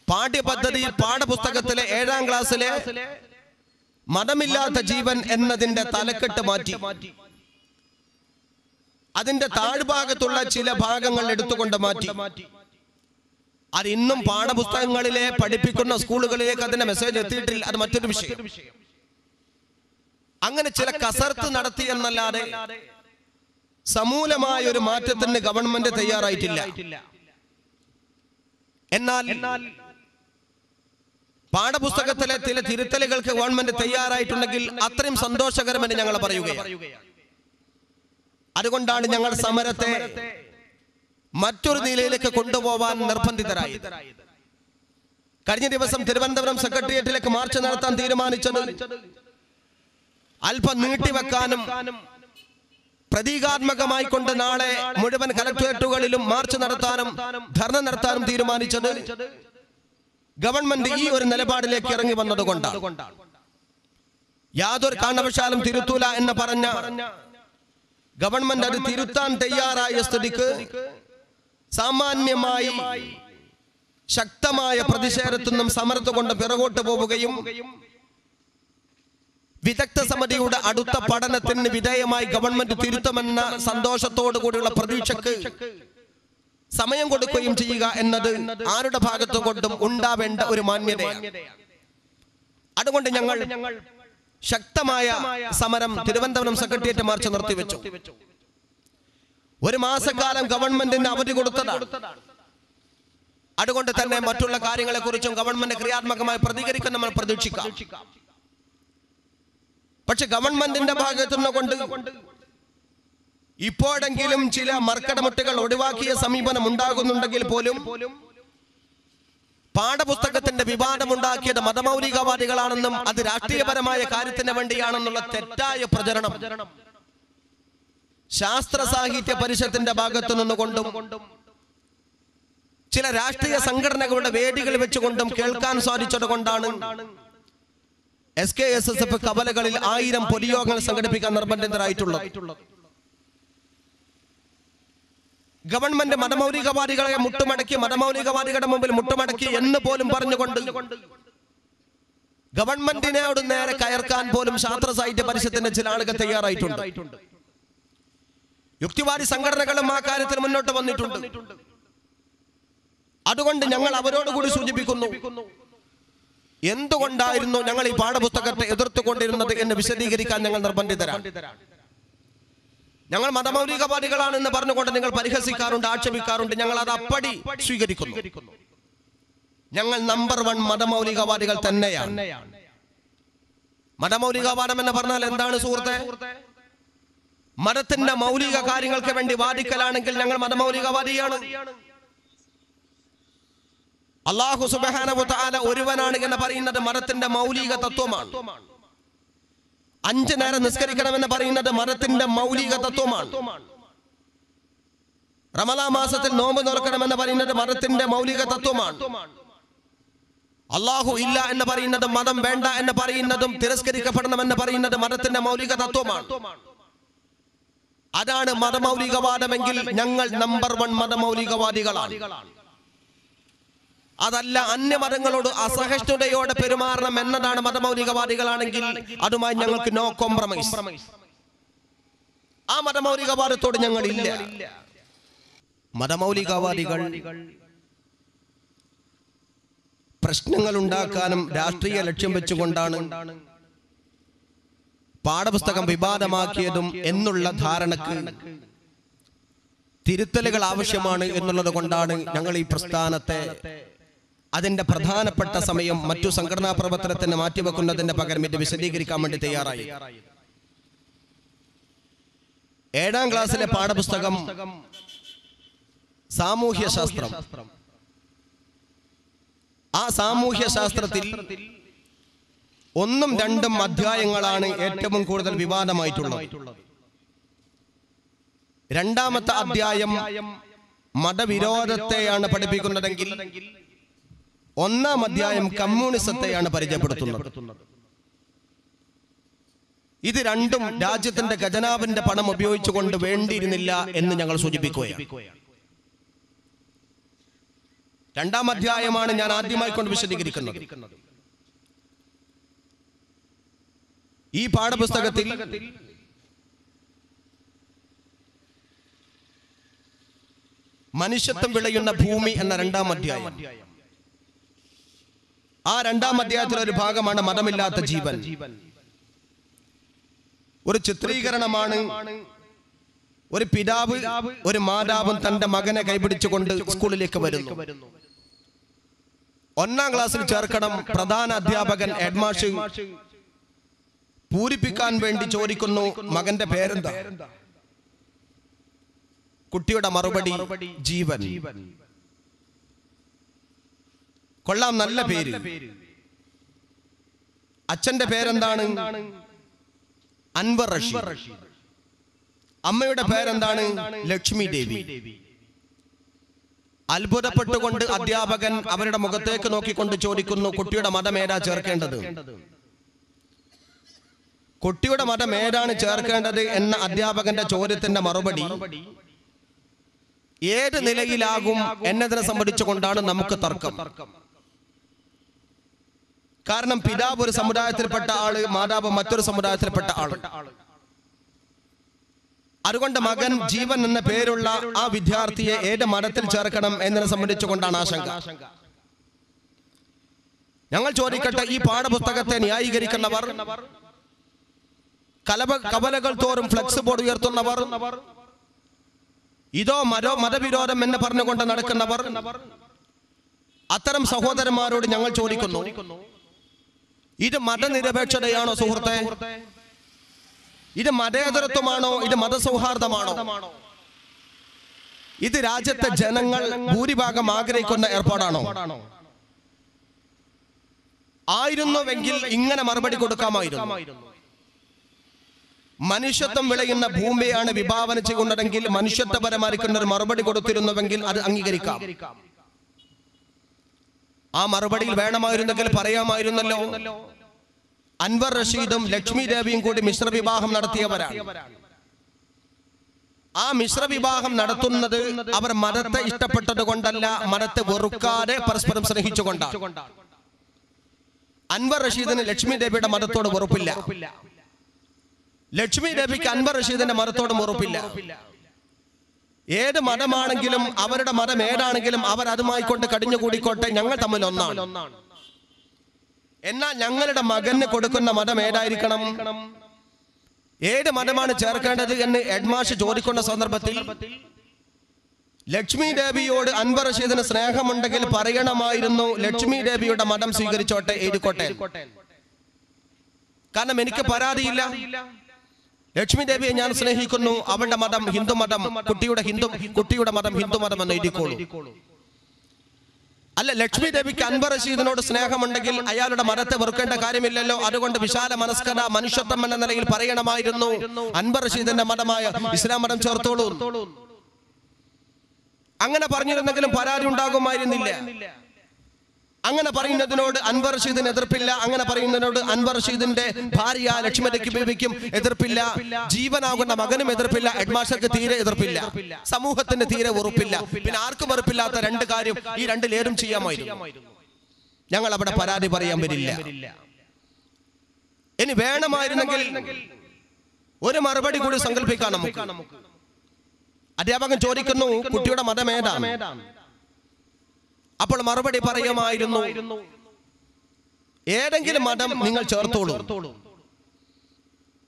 പാഠ്യപദ്ധതിയിൽ പാഠപുസ്തകത്തിലെ 7ാം ക്ലാസ്സിലെ മതമില്ലാത്ത ജീവൻ എന്നതിന്റെ തലക്കെട്ട് മാറ്റി അതിന്റെ താഴ്ഭാഗത്തുള്ള ചില ഭാഗങ്ങൾ എടുത്തുകൊണ്ട് മാറ്റി. അത് ഇന്നും പാഠപുസ്തകങ്ങളിലെ പഠിപ്പിക്കുന്ന സ്കൂളുകളിലേക്ക് അതിന്റെ മെസ്സേജ് എത്തിയിട്ടില്ല, അത് മറ്റൊരു വിഷയം. അങ്ങനെ ചില കസർത്ത് നടത്തി എന്നല്ലാതെ സമൂലമായ ഒരു മാറ്റത്തിന് ഗവൺമെന്റ് തയ്യാറായിട്ടില്ല. എന്നാൽ പാഠപുസ്തകത്തിലെ ചില തിരുത്തലുകൾക്ക് ഗവൺമെന്റ് തയ്യാറായിട്ടുണ്ടെങ്കിൽ അത്രയും സന്തോഷകരമെന്ന് ഞങ്ങൾ പറയുകയാണ്. അതുകൊണ്ടാണ് ഞങ്ങൾ സമരത്തെ മറ്റൊരു നിലയിലേക്ക് കൊണ്ടുപോകാൻ നിർബന്ധിതരായി. കഴിഞ്ഞ ദിവസം തിരുവനന്തപുരം സെക്രട്ടേറിയറ്റിലേക്ക് മാർച്ച് നടത്താൻ തീരുമാനിച്ചത് അല്പം നീട്ടിവെക്കാനും പ്രതീകാത്മകമായി കൊണ്ട് നാളെ മുഴുവൻ കലക്ടറേറ്റുകളിലും മാർച്ച് നടത്താനും ധർണ നടത്താനും തീരുമാനിച്ചത് ഗവൺമെന്റ് ഈ ഒരു നിലപാടിലേക്ക് ഇറങ്ങി വന്നതുകൊണ്ടാണ്. യാതൊരു കാരണവശാലും തിരുത്തൂല എന്ന് പറഞ്ഞ ഗവൺമെന്റ് അത് തിരുത്താൻ തയ്യാറായ സ്ഥിതിക്ക് സാമാന്യമായി ശക്തമായ പ്രതിഷേധത്തിനും സമരത്തുകൊണ്ട് പിറകോട്ട് പോവുകയും വിദഗ്ധ സമിതിയുടെ അടുത്ത പഠനത്തിന് വിധേയമായി ഗവൺമെന്റ് തിരുത്തുമെന്ന സന്തോഷത്തോടു കൂടിയുള്ള പ്രതീക്ഷക്ക് സമയം കൊടുക്കുകയും ചെയ്യുക എന്നത് ആരുടെ ഭാഗത്തു കൊണ്ടും ഉണ്ടാവേണ്ട ഒരു മാന്യതയാണ്. അതുകൊണ്ട് ഞങ്ങൾ ശക്തമായ സമരം തിരുവനന്തപുരം സെക്രട്ടേറിയറ്റ് മാർച്ച് നിർത്തിവെച്ചു. ഒരു മാസക്കാലം ഗവൺമെന്റിന് അവധി കൊടുത്തതാണ്. അതുകൊണ്ട് തന്നെ മറ്റുള്ള കാര്യങ്ങളെ കുറിച്ചും ഗവൺമെന്റ് ക്രിയാത്മകമായി പ്രതികരിക്കാൻ നമ്മൾ പ്രതീക്ഷിക്കാം. പക്ഷെ ഗവൺമെന്റിന്റെ ഭാഗത്തുനിന്ന് കൊണ്ട് ഇപ്പോഴെങ്കിലും ചില മർക്കടമുട്ടുകൾ ഒഴിവാക്കിയ സമീപനം ഉണ്ടാകുന്നുണ്ടെങ്കിൽ പോലും പാഠപുസ്തകത്തിന്റെ വിവാദമുണ്ടാക്കിയത് മതമൗലികവാദികളാണെന്നും അത് രാഷ്ട്രീയപരമായ കാര്യത്തിന് വേണ്ടിയാണെന്നുള്ള തെറ്റായ പ്രചരണം ശാസ്ത്ര സാഹിത്യ പരിഷത്തിന്റെ ഭാഗത്തു നിന്നുകൊണ്ടും ചില രാഷ്ട്രീയ സംഘടനകളുടെ വേദികൾ വെച്ചുകൊണ്ടും കേൾക്കാൻ സാധിച്ചത് കൊണ്ടാണ് SKSSF കവലകളിൽ 1000 പൊതുയോഗങ്ങൾ സംഘടിപ്പിക്കാൻ നിർബന്ധിതരായിട്ടുള്ളത്. ഗവൺമെന്റ് മതമൗലികവാദികളെ മുട്ടുമടക്കി, മതമൗലികവാദികളുടെ മുമ്പിൽ മുട്ടുമടക്കി എന്ന് പോലും പറഞ്ഞുകൊണ്ട് ഗവൺമെന്റിനോട് നേരെ കയർക്കാൻ പോലും ശാസ്ത്ര സാഹിത്യ പരിഷത്തിന്റെ ചില ആളുകൾ തയ്യാറായിട്ടുണ്ട്. യുക്തിവാദി സംഘടനകളും ആ കാര്യത്തിൽ മുന്നോട്ട് വന്നിട്ടുണ്ട്. അതുകൊണ്ട് ഞങ്ങൾ അവരോടുകൂടി സൂചിപ്പിക്കുന്നു, എന്തുകൊണ്ടായിരുന്നു ഞങ്ങൾ ഈ പാഠപുസ്തകത്തെ എതിർത്തുകൊണ്ടിരുന്നത് എന്ന് വിശദീകരിക്കാൻ ഞങ്ങൾ നിർബന്ധിതരാണ്. ഞങ്ങൾ മതമൗലികവാദികളാണെന്ന് പറഞ്ഞുകൊണ്ട് നിങ്ങൾ പരിഹസിക്കാറുണ്ട്, ആക്ഷേപിക്കാറുണ്ട്. ഞങ്ങൾ അത് അപ്പടി സ്വീകരിക്കുന്നു. ഞങ്ങൾ നമ്പർ 1 മതമൗലികവാദികൾ തന്നെയാണ്. മതമൗലികവാദം എന്ന് പറഞ്ഞാൽ എന്താണ് സുഹൃത്തെ? മതത്തിന്റെ മൗലിക കാര്യങ്ങൾക്ക് വേണ്ടി വാദിക്കലാണെങ്കിൽ ഞങ്ങൾ മതമൗലികവാദിയാണ്. അല്ലാഹു സുബ്ഹാനഹു വ തആല ഒരുവനാണ് എന്ന് പറയുന്നത് മതത്തിന്റെ മൗലിക തത്വമാണ്. 5 നേരം നിസ്കരിക്കണമെന്ന് പറയുന്നത് മതത്തിന്റെ മൗലിക തത്വമാണ്. റമളാൻ മാസത്തിൽ നോമ്പ് നോൽക്കണമെന്ന് പറയുന്നത് മതത്തിന്റെ മൗലിക തത്വമാണ്. അല്ലാഹു ഇല്ല എന്ന് പറയുന്നതും മതം വേണ്ട എന്ന് പറയുന്നതും തിരസ്കരിക്കപ്പെടണമെന്ന് പറയുന്നത് മതത്തിന്റെ മൗലിക തത്വമാണ്. അതാണ് മതമൗലികവാദമെങ്കിൽ ഞങ്ങൾ നമ്പർ 1 മതമൗലികവാദികളാണ്. അതല്ല അന്യമതങ്ങളോട് അസഹിഷ്ണുതയോടെ പെരുമാറണം എന്നതാണ് മതമൗലികവാദികളാണെങ്കിൽ അതുമായി ഞങ്ങൾക്ക് നോ കോംപ്രമൈസ്. ആ മതമൗലികവാദത്തോട് ഞങ്ങൾ ഇല്ല. മതമൗലികവാദികൾ പ്രശ്നങ്ങൾ ഉണ്ടാക്കാനും രാഷ്ട്രീയ ലക്ഷ്യം വെച്ചുകൊണ്ടാണ് പാഠപുസ്തകം വിവാദമാക്കിയതും എന്നുള്ള ധാരണക്ക് തിരുത്തലുകൾ ആവശ്യമാണ് എന്നുള്ളത് കൊണ്ടാണ് ഞങ്ങൾ ഈ പ്രസ്ഥാനത്തെ അതിന്റെ പ്രധാനപ്പെട്ട സമയം മറ്റു സംഘടനാ പ്രവർത്തനത്തിന് മാറ്റിവെക്കുന്നതിന്റെ പകരം ഇത് വിശദീകരിക്കാൻ വേണ്ടി തയ്യാറായി. 7ാം ക്ലാസ്സിലെ പാഠപുസ്തകം സാമൂഹ്യ ശാസ്ത്രം. ആ സാമൂഹ്യ ശാസ്ത്രത്തിൽ 1ഉം 2ഉം അധ്യായങ്ങളാണ് ഏറ്റവും കൂടുതൽ വിവാദമായിട്ടുള്ളത്. 2ാമത്തെ അധ്യായം മതവിരോധത്തെയാണ് പഠിപ്പിക്കുന്നതെങ്കിൽ 1ാം അധ്യായം കമ്മ്യൂണിസത്തെയാണ് പരിചയപ്പെടുത്തുന്നത്. ഇത് രണ്ടും രാജ്യത്തിന്റെ ഖജനാവിന്റെ പണം ഉപയോഗിച്ചുകൊണ്ട് വേണ്ടിയിരുന്നില്ല എന്ന് ഞങ്ങൾ സൂചിപ്പിക്കുകയാണ്. 2ാം അധ്യായമാണ് ഞാൻ ആദ്യമായി കൊണ്ട് വിശദീകരിക്കുന്നത്. ഈ പാഠപുസ്തകത്തിൽ മനുഷ്യത്വം വിളയുന്ന ഭൂമി എന്ന 2-ാം അധ്യായം. ആ 2-ാം അധ്യായത്തിലെ ഒരു ഭാഗമാണ് മതമില്ലാത്ത ജീവൻ. ഒരു ചിത്രീകരണമാണ്. ഒരു പിതാവ് ഒരു മാതാവും തന്റെ മകനെ കൈപിടിച്ചുകൊണ്ട് സ്കൂളിലേക്ക് വരുന്നു. 1-ാം ക്ലാസ്സിൽ ചേർക്കണം. പ്രധാന അധ്യാപകൻ ഹെഡ്മാഷ് പൂരിപ്പിക്കാൻ വേണ്ടി ചോദിക്കുന്നു, മകന്റെ പേരെന്താ? കുട്ടിയുടെ മറുപടി ജീവൻ. കൊള്ളാം, നല്ല പേര്. അച്ഛന്റെ പേരെന്താണ്? അൻവർ റഷീദ്. അമ്മയുടെ പേരെന്താണ്? ലക്ഷ്മി ദേവി. അത്ഭുതപ്പെട്ടുകൊണ്ട് അധ്യാപകൻ അവരുടെ മുഖത്തേക്ക് നോക്കിക്കൊണ്ട് ചോദിക്കുന്നു, കുട്ടിയുടെ മതം ഏതാ ചേർക്കേണ്ടത്? കുട്ടിയുടെ മതം ഏതാണ് ചേർക്കേണ്ടത് എന്ന അധ്യാപകന്റെ ചോദ്യത്തിന്റെ മറുപടി ഏത് നിലയിലാകും എന്നതിനെ സംബന്ധിച്ചുകൊണ്ടാണ് നമുക്ക് തർക്കം. കാരണം പിതാവ് ഒരു സമുദായത്തിൽപ്പെട്ട ആള്, മാതാവ് മറ്റൊരു സമുദായത്തിൽപ്പെട്ട ആള്. അതുകൊണ്ട് മകൻ ജീവൻ എന്ന പേരുള്ള ആ വിദ്യാർത്ഥിയെ ഏത് മതത്തിൽ ചേർക്കണം എന്നതിനെ സംബന്ധിച്ചുകൊണ്ടാണ് ആശങ്ക. ഞങ്ങൾ ചോദിക്കട്ടെ, ഈ പാഠപുസ്തകത്തെ ന്യായീകരിക്കുന്നവർ, കവലകൾ തോറും ഫ്ലെക്സ് ബോർഡ് ഉയർത്തുന്നവർ, ഇതോ മതവിരോധം എന്ന് പറഞ്ഞുകൊണ്ട് നടക്കുന്നവർ, അത്തരം സഹോദരന്മാരോട് ഞങ്ങൾ ചോദിക്കുന്നു, ഇത് മതനിരപേക്ഷതയാണോ സുഹൃത്തെ? ഇത് മതേതരത്വമാണോ? ഇത് മതസൗഹാർദ്ദമാണോ? ഇത് രാജ്യത്തെ ജനങ്ങൾ ഭൂരിഭാഗം ആഗ്രഹിക്കുന്ന ഏർപ്പാടാണോ? ആയിരുന്നുവെങ്കിൽ ഇങ്ങനെ മറുപടി കൊടുക്കാമായിരുന്നു. മനുഷ്യത്വം വിളയുന്ന ഭൂമിയാണ് വിഭാവന ചെയ്യുന്നതെങ്കിൽ മനുഷ്യത്വപരമായിരിക്കുന്ന ഒരു മറുപടി കൊടുത്തിരുന്നുവെങ്കിൽ അത് അംഗീകരിക്കാം. ആ മറുപടിയിൽ വേണമായിരുന്നെങ്കിൽ പറയാമായിരുന്നല്ലോ, അൻവർ റഷീദും ലക്ഷ്മി ദേവിയും കൂടി മിശ്രവിവാഹം നടത്തിയവരാണ്. ആ മിശ്രവിവാഹം നടത്തുന്നത് അവർ മതത്തെ ഇഷ്ടപ്പെട്ടത് കൊണ്ടല്ല, മതത്തെ വെറുക്കാതെ പരസ്പരം സ്നേഹിച്ചുകൊണ്ടാണ്. അൻവർ റഷീദിന് ലക്ഷ്മി ദേവിയുടെ മതത്തോട് വെറുപ്പില്ല. ലക്ഷ്മി ദേവിക്ക് അൻവർ റഷീദിന്റെ മതത്തോടും വെറുപ്പില്ല. ഏത് മതമാണെങ്കിലും അവരുടെ മതം ഏതാണെങ്കിലും അവർ അതുമായി കൊണ്ട് കടിഞ്ഞുകൂടിക്കോട്ടെ, ഞങ്ങൾ തമ്മിൽ ഒന്നാണ്. എന്നാൽ ഞങ്ങളുടെ മകന് കൊടുക്കുന്ന മതം ഏതായിരിക്കണം? ഏത് മതമാണ് ചേർക്കേണ്ടത് എന്ന് ഹെഡ്മാഷ് ചോദിക്കുന്ന സന്ദർഭത്തിൽ ലക്ഷ്മി ദേവിയോട് അൻവർ റഷീദിന് സ്നേഹമുണ്ടെങ്കിൽ പറയണമായിരുന്നു, ലക്ഷ്മി ദേവിയുടെ മതം സ്വീകരിച്ചോട്ടെ, എഴുതിക്കോട്ടെ. കാരണം എനിക്ക് പരാതിയില്ല, ലക്ഷ്മി ദേവിയെ ഞാൻ സ്നേഹിക്കുന്നു, അവളുടെ മതം ഹിന്ദുമതം, കുട്ടിയുടെ മതം ഹിന്ദുമതം എന്ന് എഴുതിക്കോളൂ. അല്ല, ലക്ഷ്മി ദേവിക്ക് അൻവർ റഷീദിനോട് സ്നേഹമുണ്ടെങ്കിൽ അയാളുടെ മതത്തെ വെറുക്കേണ്ട കാര്യമില്ലല്ലോ. അതുകൊണ്ട് വിശാല മനസ്കത, മനുഷ്യത്വം എന്ന നിലയിൽ പറയണമായിരുന്നു, അൻവർ റഷീദിന്റെ മതമായ ഇസ്ലാം മതം ചേർത്തോളൂ. അങ്ങനെ പറഞ്ഞിരുന്നെങ്കിലും പരാതി ഉണ്ടാകുമായിരുന്നില്ല. അങ്ങനെ പറയുന്നതിനോട് അൻവർ റഷീദിന് എതിർപ്പില്ല. അങ്ങനെ പറയുന്നതിനോട് അൻവർ റഷീദിന്റെ ഭാര്യ ലക്ഷ്മി ദേവിക്കും എതിർപ്പില്ല. ജീവനാകുന്ന മകനും എതിർപ്പില്ല. ഹെഡ്മാസ്റ്റർക്ക് തീരെ എതിർപ്പില്ല. സമൂഹത്തിന് തീരെ വെറുപ്പില്ല. പിന്നെ ആർക്കും വെറുപ്പില്ലാത്ത രണ്ട് കാര്യം ഈ രണ്ടിലേറും ചെയ്യാമായിരുന്നു. ഞങ്ങൾ അവിടെ പരാതി പറയാൻ വരില്ല. ഇനി വേണമായിരുന്നെങ്കിൽ ഒരു മറുപടി കൂടി സങ്കല്പിക്കാം നമുക്ക്. അധ്യാപകൻ ചോദിക്കുന്നു, കുട്ടിയുടെ മതം ഏതാണ്? അപ്പോൾ മറുപടി പറയുമായിരുന്നു, ഏതെങ്കിലും മതം നിങ്ങൾ ചേർത്തോളൂ.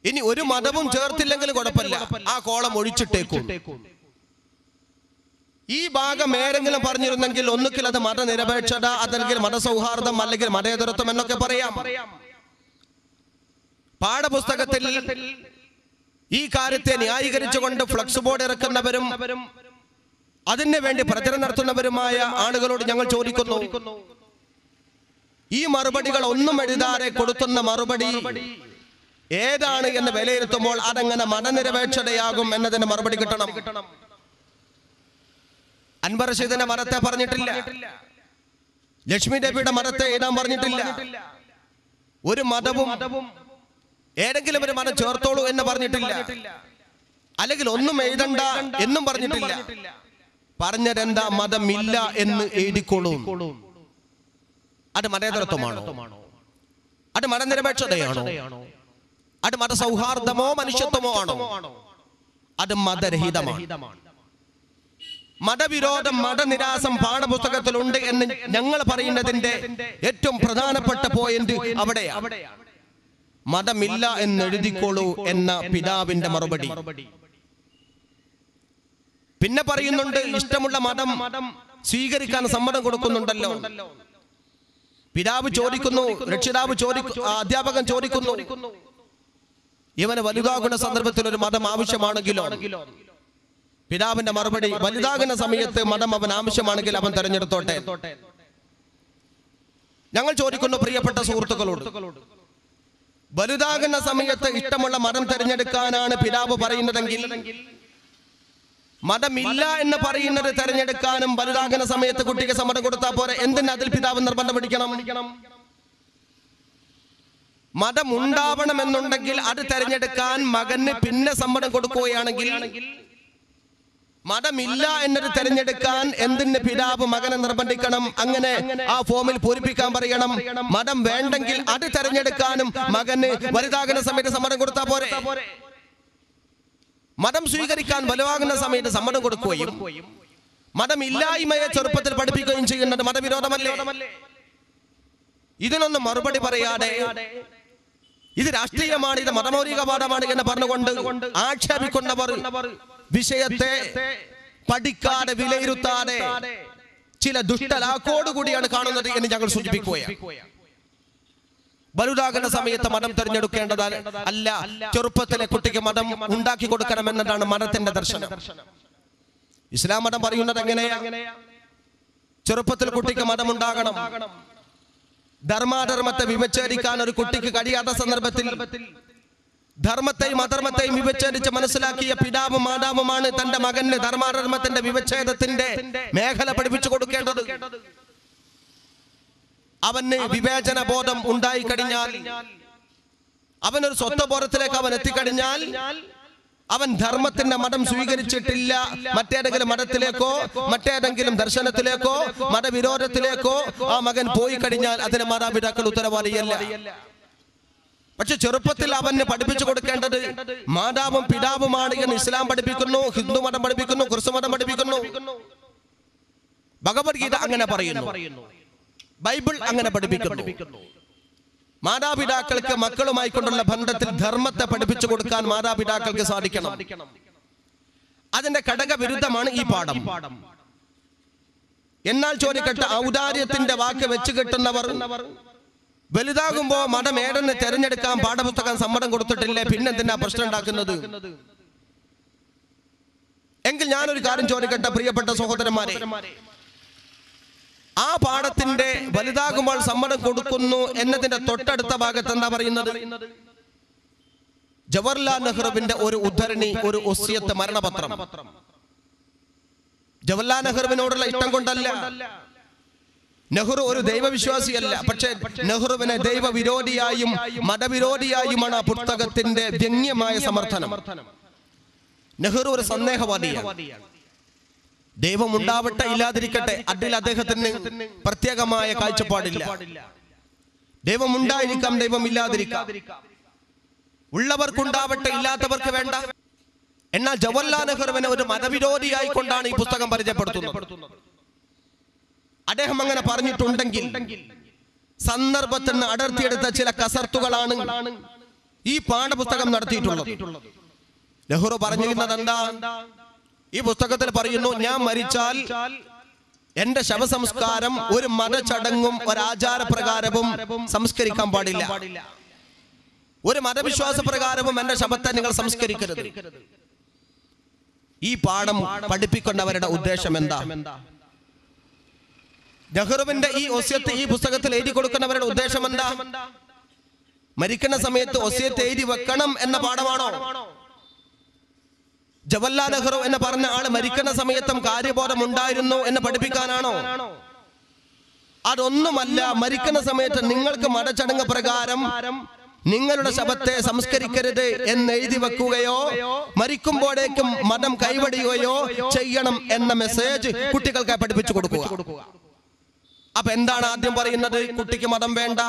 ഇനി ഒരു മതവും ചേർത്തില്ലെങ്കിൽ കുഴപ്പമില്ല, ആ കോളം ഒഴിച്ചിട്ടേക്കും. ഈ ഭാഗം ഏതെങ്കിലും പറഞ്ഞിരുന്നെങ്കിൽ ഒന്നുകിൽ അത് മതനിരപേക്ഷത, അല്ലെങ്കിൽ മതസൗഹാർദ്ദം, അല്ലെങ്കിൽ മതേതരത്വം എന്നൊക്കെ പറയാം. പാഠപുസ്തകത്തിൽ ഈ കാര്യത്തെ ന്യായീകരിച്ചുകൊണ്ട് ഫ്ലക്സ് ബോർഡ് ഇറക്കുന്നവരും അതിനു വേണ്ടി പ്രചരണം നടത്തുന്നവരുമായ ആളുകളോട് ഞങ്ങൾ ചോദിക്കുന്നു, ഈ മറുപടികൾ ഒന്നും എഴുതാതെ കൊടുക്കുന്ന മറുപടി ഏതാണ് എന്ന് വിലയിരുത്തുമ്പോൾ അതെങ്ങനെ മതനിരപേക്ഷതയാകും എന്നതിന് മറുപടി കിട്ടണം. അൻവർ റഷീദിന്റെ മതത്തെ പറഞ്ഞിട്ടില്ല, ലക്ഷ്മി ദേവിയുടെ മതത്തെ എഴുതാൻ പറഞ്ഞിട്ടില്ല. ഒരു മതവും ഏതെങ്കിലും ഒരു മതം ചേർത്തോളൂ എന്ന് പറഞ്ഞിട്ടില്ല, അല്ലെങ്കിൽ ഒന്നും എഴുതണ്ട എന്നും പറഞ്ഞിട്ടില്ല. പറഞ്ഞതെന്താ? മതമില്ല എന്ന് എഴുതിക്കോളൂ. അത് മതേതരത്വമാണോ? അത് മതനിരപേക്ഷതയാണോ? അത് മതസൗഹാർദ്ദമോ മനുഷ്യത്വമോ ആണോ? അത് മതരഹിതമാണ്. മതവിരോധം, മതനിരാസം പാഠപുസ്തകത്തിലുണ്ട് എന്ന് ഞങ്ങൾ പറയുന്നതിന്റെ ഏറ്റവും പ്രധാനപ്പെട്ട പോയിന്റ് അവിടെയാണ്. മതമില്ല എന്ന് എഴുതിക്കോളൂ എന്ന പിതാവിന്റെ മറുപടി. പിന്നെ പറയുന്നുണ്ട് ഇഷ്ടമുള്ള മതം സ്വീകരിക്കാൻ സമ്മതം കൊടുക്കുന്നുണ്ടല്ലോ. പിതാവ് ചോദിക്കുന്നു, രക്ഷിതാവ് അധ്യാപകൻ ചോദിക്കുന്നു, ഇവന് വലുതാകുന്ന സന്ദർഭത്തിൽ ഒരു മതം ആവശ്യമാണെങ്കിലോ? പിതാവിന്റെ മറുപടി, വലുതാകുന്ന സമയത്ത് മതം അവൻ ആവശ്യമാണെങ്കിൽ അവൻ തെരഞ്ഞെടുത്തോട്ടെ. ഞങ്ങൾ ചോദിക്കുന്നു പ്രിയപ്പെട്ട സുഹൃത്തുക്കളോട്, വലുതാകുന്ന സമയത്ത് ഇഷ്ടമുള്ള മതം തെരഞ്ഞെടുക്കാനാണ് പിതാവ് പറയുന്നതെങ്കിൽ മതമില്ല എന്ന് പറയുന്നത് തെരഞ്ഞെടുക്കാനും വലുതാകുന്ന സമയത്ത് കുട്ടിക്ക് സമ്മതം കൊടുത്താൽ പോരെ? എന്തിന് അതിൽ പിതാവ് നിർബന്ധം പിടിക്കണം? മതം ഉണ്ടാവണമെന്നുണ്ടെങ്കിൽ അത് തെരഞ്ഞെടുക്കാൻ മകന് പിന്നെ സമ്മതം കൊടുക്കുകയാണെങ്കിൽ, മതമില്ല എന്നത് തെരഞ്ഞെടുക്കാൻ എന്തിന് പിതാവ് മകനെ നിർബന്ധിക്കണം? അങ്ങനെ ആ ഫോമിൽ പൂരിപ്പിക്കാൻ പറയണം. മതം വേണ്ടെങ്കിൽ അത് തെരഞ്ഞെടുക്കാനും മകന് വലുതാകുന്ന സമയത്ത് സമ്മതം കൊടുത്താൽ പോരെ? മതം സ്വീകരിക്കാൻ വലുതാകുന്ന സമയത്ത് സമ്മതം കൊടുക്കുകയും മതമില്ലായ്മയെ ചെറുപ്പത്തിൽ പഠിപ്പിക്കുകയും ചെയ്യുന്നത് മതവിരോധമല്ലേ? ഇതിനൊന്നും മറുപടി പറയാതെ ഇത് രാഷ്ട്രീയമാണ്, ഇത് മതമൗലികവാദമാണ് എന്ന് പറഞ്ഞുകൊണ്ട് ആക്ഷേപിക്കുന്നവർ വിഷയത്തെ പഠിക്കാതെ വിലയിരുത്താതെ ചില ദുഷ്ടലാക്കോടുകൂടിയാണ് കാണുന്നത് എന്ന് ഞങ്ങൾ സൂചിപ്പിക്കുകയാണ്. വലുതാകുന്ന സമയത്ത് മതം തിരഞ്ഞെടുക്കേണ്ടത് അല്ല, ചെറുപ്പത്തിലെ കുട്ടിക്ക് മതം ഉണ്ടാക്കി കൊടുക്കണമെന്നതാണ് മതത്തിന്റെ ദർശനം. ഇസ്ലാം മതം പറയുന്നത് എങ്ങനെയാ? ചെറുപ്പത്തിൽ കുട്ടിക്ക് മതം ഉണ്ടാകണം. ധർമാധർമ്മത്തെ വിവച്ഛേദിക്കാൻ ഒരു കുട്ടിക്ക് കഴിയാത്ത സന്ദർഭത്തിൽ ധർമ്മത്തെയും അധർമ്മത്തെയും വിവച്ഛേദിച്ച് മനസ്സിലാക്കിയ പിതാവും മാതാവുമാണ് തന്റെ മകന് ധർമാധർമ്മത്തിന്റെ വിവച്ഛേദത്തിന്റെ മേഖല പഠിപ്പിച്ചു കൊടുക്കേണ്ടത്. അവന് വിവേചന ബോധം ഉണ്ടായി കഴിഞ്ഞാൽ, അവനൊരു സ്വത്വബോധത്തിലേക്ക് അവൻ എത്തിക്കഴിഞ്ഞാൽ, അവൻ ധർമ്മത്തിന്റെ മതം സ്വീകരിച്ചിട്ടില്ല, മറ്റേതെങ്കിലും മതത്തിലേക്കോ മറ്റേതെങ്കിലും ദർശനത്തിലേക്കോ മതവിരോധത്തിലേക്കോ ആ മകൻ പോയി കഴിഞ്ഞാൽ അതിന് മാതാപിതാക്കൾ ഉത്തരവാദിയല്ല. പക്ഷെ ചെറുപ്പത്തിൽ അവന് പഠിപ്പിച്ചു കൊടുക്കേണ്ടത് മാതാവും പിതാവുമാണ് എന്ന് ഇസ്ലാം പഠിപ്പിക്കുന്നു, ഹിന്ദു മതം പഠിപ്പിക്കുന്നു, ക്രിസ്തു മതം പഠിപ്പിക്കുന്നു, ഭഗവത്ഗീത അങ്ങനെ പറയുന്നു, ബൈബിൾ അങ്ങനെ പഠിപ്പിക്കുന്നു. മാതാപിതാക്കൾക്ക് മക്കളുമായി കൊണ്ടുള്ള ബന്ധത്തിൽ ധർമ്മത്തെ പഠിപ്പിച്ചു കൊടുക്കാൻ മാതാപിതാക്കൾക്ക് സാധിക്കണം. അതിന്റെ ഘടകവിരുദ്ധമാണ് ഈ പാഠം. എന്നാൽ ചോദിക്കട്ടെ, ഔദാര്യത്തിന്റെ വാക്ക് വെച്ച് കെട്ടുന്നവർ വലുതാകുമ്പോ മതം ഏതെന്ന് തെരഞ്ഞെടുക്കാൻ പാഠപുസ്തകം സമ്മതം കൊടുത്തിട്ടില്ലേ, പിന്നെന്തിനാ പ്രശ്നം ഉണ്ടാക്കുന്നത്? എങ്കിൽ ഞാനൊരു കാര്യം ചോദിക്കട്ടെ പ്രിയപ്പെട്ട സഹോദരന്മാരെ, ആ പാഠത്തിന്റെ വലുതാകുമ്പോൾ സമ്മതം കൊടുക്കുന്നു എന്നതിന്റെ തൊട്ടടുത്ത ഭാഗത്ത് എന്താ പറയുന്നത്? ജവഹർലാൽ നെഹ്റുവിന്റെ ഒരു ഉദ്ധരണി, ഒരു ഒസിയത്ത് മരണപത്രം. ജവഹർലാൽ നെഹ്റുവിനോടുള്ള ഇഷ്ടം കൊണ്ടല്ല, നെഹ്റു ഒരു ദൈവവിശ്വാസിയല്ല, പക്ഷേ നെഹ്റുവിനെ ദൈവവിരോധിയായും മതവിരോധിയായുമാണ് ആ പുസ്തകത്തിന്റെ വ്യംഗ്യമായ സമർത്ഥനം. നെഹ്റു ഒരു സന്ദേഹവാദിയാണ്. ദൈവം ഉണ്ടാവട്ടെ ഇല്ലാതിരിക്കട്ടെ, അതിൽ അദ്ദേഹത്തിന് പ്രത്യേകമായ കാഴ്ചപ്പാടില്ല. ദൈവം ഉണ്ടായിരിക്കാം, ദൈവം ഇല്ലാതിരിക്കാം, ഉള്ളവർക്കുണ്ടാവട്ടെ ഇല്ലാത്തവർക്ക് വേണ്ട. എന്നാൽ ജവഹർലാൽ നെഹ്റുവിനെ ഒരു മതവിരോധിയായി കൊണ്ടാണ് ഈ പുസ്തകം പരിചയപ്പെടുത്തുന്നത്. അദ്ദേഹം അങ്ങനെ പറഞ്ഞിട്ടുണ്ടെങ്കിൽ സന്ദർഭത്തിന് അടർത്തിയെടുത്ത ചില കസർത്തുകളാണ് ഈ പാഠപുസ്തകം നടത്തിയിട്ടുള്ളത്. നെഹ്റു പറഞ്ഞിരുന്നത് എന്താ? ഈ പുസ്തകത്തിൽ പറയുന്നു, ഞാൻ മരിച്ചാൽ എന്റെ ശവസംസ്കാരം ഒരു മതചടങ്ങും ഒരാചാരപ്രകാരവും സംസ്കരിക്കാൻ പാടില്ല, ഒരു മതവിശ്വാസ പ്രകാരവും എന്റെ ശവത്തെ നിങ്ങൾ സംസ്കരിക്കരുത്. ഈ പാഠം പഠിപ്പിക്കുന്നവരുടെ ഉദ്ദേശം എന്താ? നെഹ്റുവിന്റെ ഈ ഒസ്യത്ത് ഈ പുസ്തകത്തിൽ എഴുതി കൊടുക്കുന്നവരുടെ ഉദ്ദേശം എന്താ? മരിക്കുന്ന സമയത്ത് ഒസ്യത്ത് എഴുതി വെക്കണം എന്ന പാഠമാണോ? ജവഹർലാൽ നെഹ്റു എന്ന് പറഞ്ഞ ആള് മരിക്കുന്ന സമയത്തും കാര്യബോധം ഉണ്ടായിരുന്നു എന്ന് പഠിപ്പിക്കാനാണോ? അതൊന്നുമല്ല. മരിക്കുന്ന സമയത്ത് നിങ്ങൾക്ക് മതചടങ്ങ് പ്രകാരം നിങ്ങളുടെ ശവത്തെ സംസ്കരിക്കരുത് എന്ന് എഴുതി വെക്കുകയോ മരിക്കുമ്പോഴേക്കും മതം കൈവടിയുകയോ ചെയ്യണം എന്ന മെസ്സേജ് കുട്ടികൾക്ക് പഠിപ്പിച്ചു കൊടുക്കുക. അപ്പൊ എന്താണ് ആദ്യം പറയുന്നത്? കുട്ടിക്ക് മതം വേണ്ട,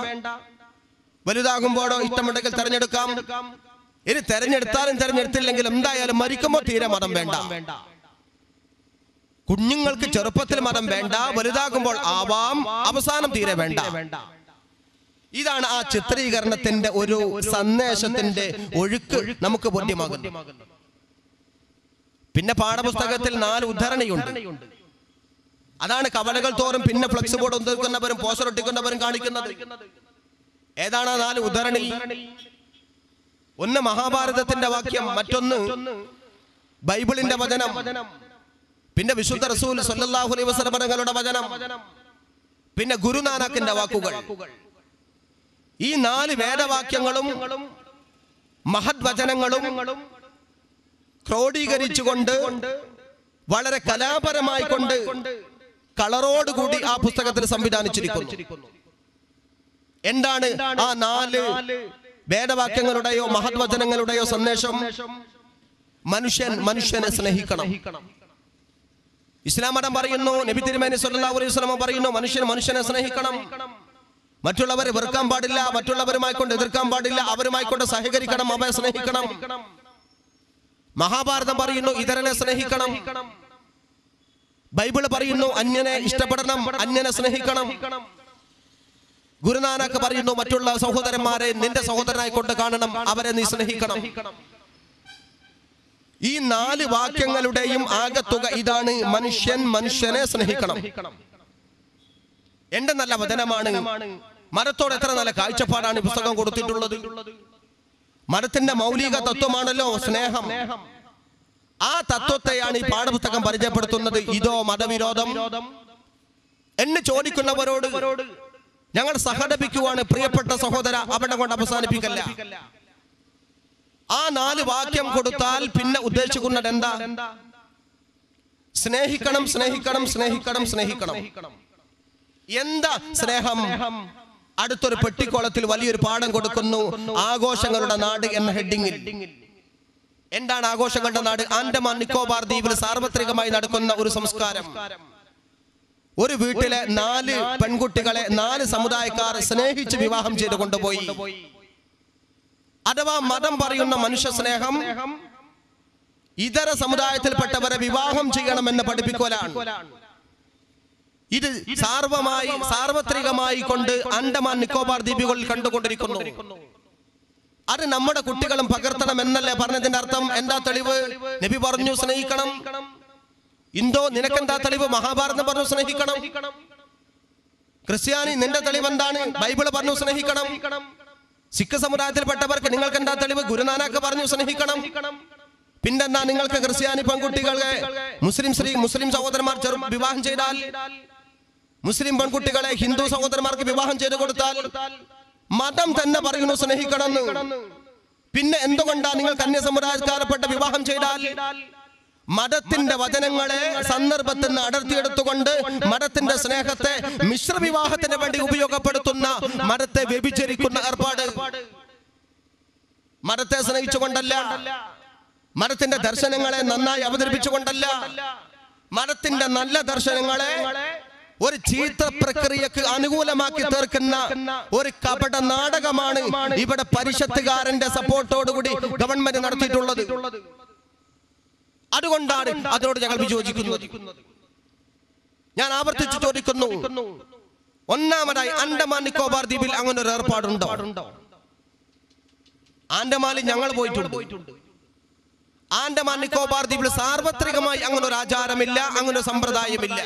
വലുതാകുമ്പോഴോ ഇഷ്ടമുണ്ടെങ്കിൽ തെരഞ്ഞെടുക്കാം. ഇനി തെരഞ്ഞെടുത്താലും തെരഞ്ഞെടുത്തില്ലെങ്കിലും എന്തായാലും മരിക്കുമ്പോൾ തീരെ മതം വേണ്ട. കുഞ്ഞുങ്ങൾക്ക് ചെറുപ്പത്തിൽ മതം വേണ്ട, വലുതാകുമ്പോൾ ആവാം, അവസാനം തീരെ വേണ്ട. ഇതാണ് ആ ചിത്രീകരണത്തിന്റെ ഒരു സന്ദേശത്തിന്റെ ഒഴുക്ക് നമുക്ക് ബോധ്യമാകുന്നത്. പിന്നെ പാഠപുസ്തകത്തിൽ 4 ഉദ്ധരണിയുണ്ട്. അതാണ് കവലകൾ തോറും പിന്നെ ഫ്ലക്സ് ബോർഡ് ഒന്നിക്കുന്നവരും പോസ്റ്റർ ഒട്ടിക്കുന്നവരും കാണിക്കുന്നത്. ഏതാണ് ആ 4 ഉദ്ധരണി? ഒന്ന് മഹാഭാരതത്തിന്റെ വാക്യം, മറ്റൊന്ന് ബൈബിളിന്റെ വചനം, പിന്നെ വിശുദ്ധ റസൂൽ സ്വല്ലല്ലാഹു അലൈഹി വസല്ലം തങ്ങളുടെ വചനം, പിന്നെ ഗുരുനാനക്കിന്റെ വാക്കുകൾ. ഈ 4 വേദവാക്യങ്ങളും മഹത് വചനങ്ങളും ക്രോഡീകരിച്ചുകൊണ്ട് വളരെ കലാപരമായി കൊണ്ട് കളറോടുകൂടി ആ പുസ്തകത്തിൽ സംവിധാനിച്ചിരിക്കുന്നു. എന്താണ് ആ 4 വേദവാക്യങ്ങളുടെയോ മഹത് വചനങ്ങളുടെയോ സന്ദേശം? മനുഷ്യനെ സ്നേഹിക്കണം. ഇസ്ലാം മതം പറയുന്നു, നബി തിരുമേനി സ്വല്ലല്ലാഹു അലൈഹി വസല്ലം പറയുന്നു, മനുഷ്യനെ സ്നേഹിക്കണം. മറ്റുള്ളവരെ വെറുക്കാൻ പാടില്ല, മറ്റുള്ളവരുമായി കൊണ്ട് എതിർക്കാൻ പാടില്ല, അവരുമായി കൊണ്ട് സഹകരിക്കണം, അവരെ സ്നേഹിക്കണം. മഹാഭാരതം പറയുന്നു ഇതരനെ സ്നേഹിക്കണം. ബൈബിൾ പറയുന്നു അന്യനെ ഇഷ്ടപ്പെടണം, അന്യനെ സ്നേഹിക്കണം. ഗുരുനാനക്ക് പറയുന്നു മറ്റുള്ള സഹോദരന്മാരെ നിന്റെ സഹോദരനായി കൊണ്ട് കാണണം, അവരെ നീ സ്നേഹിക്കണം. ഈ 4 വാക്യങ്ങളുടെയും ആകത്തുക ഇതാണ്, മനുഷ്യനെ സ്നേഹിക്കണം. എന്റെ നല്ല വചനമാണ്. മരത്തോട് എത്ര നല്ല കാഴ്ചപ്പാടാണ് ഈ പുസ്തകം കൊടുത്തിട്ടുള്ളത്. മരത്തിന്റെ മൗലിക തത്വമാണല്ലോ സ്നേഹം. ആ തത്വത്തെയാണ് ഈ പാഠപുസ്തകം പരിചയപ്പെടുത്തുന്നത്. ഇതോ മതവിരോധം എന്ന് ചോദിക്കുന്നവരോട് ഞങ്ങൾ സഹതപിക്കുവാണ്. പ്രിയപ്പെട്ട സഹോദര, അവിടെ കൊണ്ട് അവസാനിപ്പിക്കല്ല. ആ 4 വാക്യം കൊടുത്താൽ പിന്നെ ഉദ്ദേശിക്കുന്നത് എന്താ? സ്നേഹിക്കണം, സ്നേഹിക്കണം, സ്നേഹിക്കണം, സ്നേഹിക്കണം. എന്താ സ്നേഹം? അടുത്തൊരു പെട്ടിക്കോളത്തിൽ വലിയൊരു പാഠം കൊടുക്കുന്നു, ആഘോഷങ്ങളുടെ നാട് എന്ന ഹെഡിങ്ങിൽ. എന്താണ് ആഘോഷങ്ങളുടെ നാട്? ആൻഡമാൻ നിക്കോബാർ ദ്വീപിൽ സാർവത്രികമായി നടക്കുന്ന ഒരു സംസ്കാരം. ഒരു വീട്ടിലെ 4 പെൺകുട്ടികളെ 4 സമുദായക്കാർ സ്നേഹിച്ച് വിവാഹം ചെയ്ത് കൊണ്ടുപോയി. അഥവാ മതം പറയുന്ന മനുഷ്യ സ്നേഹം ഇതര സമുദായത്തിൽപ്പെട്ടവരെ വിവാഹം ചെയ്യണമെന്ന് പഠിപ്പിക്കലാണ്. ഇത് സാർവത്രികമായി കൊണ്ട് ആൻഡമാൻ നിക്കോബാർ ദ്വീപുകളിൽ കണ്ടുകൊണ്ടിരിക്കുന്നു. അത് നമ്മുടെ കുട്ടികളും പകർത്തണം എന്നല്ലേ പറഞ്ഞതിന്റെ അർത്ഥം? എന്താ തെളിവ്? നബി പറഞ്ഞു സ്നേഹിക്കണം. ഇന്തോ നിനക്കെന്താ തെളിവ്? മഹാഭാരതം പറഞ്ഞു സ്നേഹിക്കണം. ക്രിസ്ത്യാനി നിന്റെ തെളിവ് എന്താണ്? ബൈബിള് പറഞ്ഞു സ്നേഹിക്കണം. സിഖ് സമുദായത്തിൽപ്പെട്ടവർക്ക് നിങ്ങൾക്ക് എന്താ തെളിവ്? ഗുരുനാനക്ക് പറഞ്ഞു സ്നേഹിക്കണം. പിന്നെന്താ നിങ്ങൾക്ക് ക്രിസ്ത്യാനി പെൺകുട്ടികളെ മുസ്ലിം സഹോദരന്മാർ വിവാഹം ചെയ്താൽ, മുസ്ലിം പെൺകുട്ടികളെ ഹിന്ദു സഹോദരന്മാർക്ക് വിവാഹം ചെയ്തു കൊടുത്താൽ മതം തന്നെ പറയുന്നു സ്നേഹിക്കണമെന്ന്. പിന്നെ എന്തുകൊണ്ടാണ് നിങ്ങൾ കന്യാസമുദായക്കാരപ്പെട്ട വിവാഹം ചെയ്താൽ മതത്തിന്റെ വചനങ്ങളെ സന്ദർഭത്തിൽ നിന്ന് അടർത്തിയെടുത്തുകൊണ്ട് മതത്തിന്റെ സ്നേഹത്തെ മിശ്രവിവാഹത്തിന് വേണ്ടി ഉപയോഗപ്പെടുത്തുന്ന, മതത്തെ വ്യഭിചരിക്കുന്ന ഏർപ്പാട്? മതത്തെ സ്നേഹിച്ചുകൊണ്ടല്ല, മതത്തിന്റെ ദർശനങ്ങളെ നന്നായി അവതരിപ്പിച്ചുകൊണ്ടല്ല, മതത്തിന്റെ നല്ല ദർശനങ്ങളെ ഒരു ചീത്ത പ്രക്രിയക്ക് അനുകൂലമാക്കി തീർക്കുന്ന ഒരു കപട നാടകമാണ് ഇവിടെ പരിഷത്തുകാരന്റെ സപ്പോർട്ടോടുകൂടി ഗവൺമെന്റ് നടത്തിയിട്ടുള്ളത്. അതുകൊണ്ടാണ് അതിനോട് ഞങ്ങൾ വിയോജിക്കുന്നത്. ഞാൻ ആവർത്തിച്ചു ചോദിക്കുന്നു, ഒന്നാമതായി ആൻഡമാൻ നിക്കോബാർ ദ്വീപിൽ അങ്ങനെ ഒരു ഏർപ്പാടുണ്ടോ? ആൻഡമാനിൽ ഞങ്ങൾ പോയിട്ടുണ്ട്. ആൻഡമാൻ നിക്കോബാർ ദ്വീപിൽ സാർവത്രികമായി അങ്ങനെ ഒരു ആചാരമില്ല, അങ്ങനെ ഒരു സമ്പ്രദായമില്ല.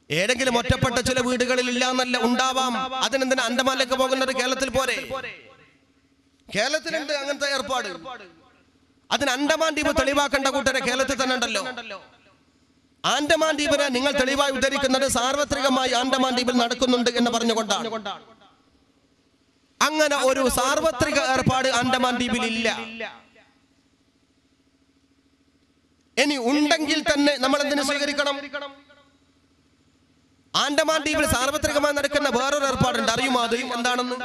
ഏതെങ്കിലും ഒറ്റപ്പെട്ട ചില വീടുകളിൽ ഇല്ല എന്നല്ല, ഉണ്ടാവാം. അതിനെന്തിനാ ആൻഡമാനിലേക്ക് പോകുന്നത്? കേരളത്തിൽ പോരെ? കേരളത്തിലുണ്ട് അങ്ങനത്തെ ഏർപ്പാട്. അതിന് ആൻഡമാൻ ദ്വീപ് തെളിവാക്കേണ്ട കൂട്ടരെ കേരളത്തിൽ തന്നെ ഉണ്ടല്ലോ. ആൻഡമാൻ ദ്വീപിനെ നിങ്ങൾ തെളിവായി ഉദ്ധരിക്കുന്നത് സാർവത്രികമായി ആൻഡമാൻ ദ്വീപിൽ നടക്കുന്നുണ്ട് എന്ന് പറഞ്ഞുകൊണ്ടാണ്. അങ്ങനെ ഒരു സാർവത്രിക ഏർപ്പാട് ആൻഡമാൻ ദ്വീപിൽ ഇല്ല. ഇനി ഉണ്ടെങ്കിൽ തന്നെ നമ്മൾ എന്തിനു സ്വീകരിക്കണം? ആൻഡമാൻ ദ്വീപിൽ സാർവത്രികമായി നടക്കുന്ന വേറൊരു ഏർപ്പാടുണ്ട്. അറിയുമോ അത് എന്താണെന്ന്?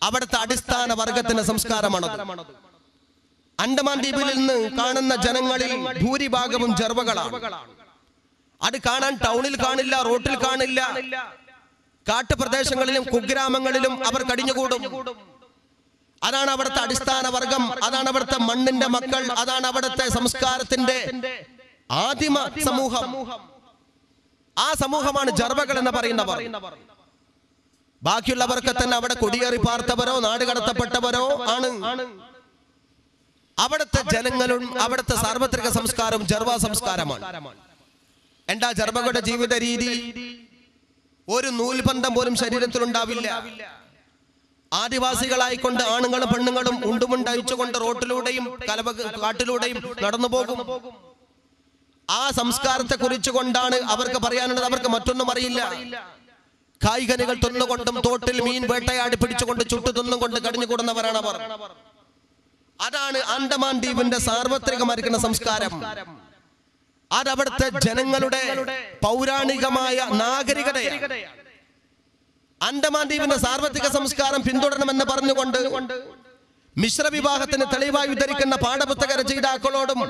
അവിടുത്തെ അടിസ്ഥാന വർഗത്തിന്റെ സംസ്കാരമാണത്. ആൻഡമാൻ ദ്വീപിൽ നിന്ന് കാണുന്ന ജനങ്ങളിൽ ഭൂരിഭാഗവും ജർവകളാണ്. അത് കാണാൻ ടൗണിൽ കാണില്ല, റോട്ടിൽ കാണില്ല. കാട്ടുപ്രദേശങ്ങളിലും കുഗ്രാമങ്ങളിലും അവർ കടിഞ്ഞുകൂടും. അതാണ് അവിടുത്തെ അടിസ്ഥാന വർഗം, അതാണ് അവിടുത്തെ മണ്ണിന്റെ മക്കൾ, അതാണ് അവിടുത്തെ സംസ്കാരത്തിന്റെ ആദിമ സമൂഹം. ആ സമൂഹമാണ് ജർബകൾ എന്ന് പറയുന്നവർ. ബാക്കിയുള്ളവർക്ക് തന്നെ അവിടെ കുടിയേറി പാർത്തവരോ നാട് കടത്തപ്പെട്ടവരോ ആണ്. അവിടുത്തെ ജനങ്ങളും അവിടുത്തെ സാർവത്രിക സംസ്കാരവും ജർവ സംസ്കാരമാണ്. എന്താ ജർബകളുടെ ജീവിത രീതി? ഒരു നൂൽബന്ധം പോലും ശരീരത്തിൽ ഉണ്ടാവില്ല. ആദിവാസികളായിക്കൊണ്ട് ആണുങ്ങളും പെണ്ണുങ്ങളും ഉണ്ടുമുണ്ടയച്ചുകൊണ്ട് റോട്ടിലൂടെയും കാട്ടിലൂടെയും നടന്നു പോകും. ആ സംസ്കാരത്തെ കുറിച്ച് കൊണ്ടാണ് അവർക്ക് പറയാനുള്ളത്. അവർക്ക് മറ്റൊന്നും അറിയില്ല. കായ്കനികൾ തിന്നുകൊണ്ടും തോട്ടിൽ മീൻ വേട്ടയാടി പിടിച്ചുകൊണ്ട് ചുട്ടു തിന്നുകൊണ്ട് കടിഞ്ഞുകൂടുന്നവരാണ് അവർ. അതാണ് ആൻഡമാൻ ദ്വീപിന്റെ സാർവത്രികമായിരിക്കുന്ന സംസ്കാരം. അതവിടുത്തെ ജനങ്ങളുടെ പൗരാണികമായ നാഗരികതയാണ്. ആൻഡമാൻ ദ്വീപിന്റെ സാർവത്രിക സംസ്കാരം പിന്തുടരണമെന്ന് പറഞ്ഞുകൊണ്ട് മിശ്ര വിവാഹത്തിന് തെളിവായി ഉദ്ധരിക്കുന്ന പാഠപുസ്തക രചയിതാക്കളോടും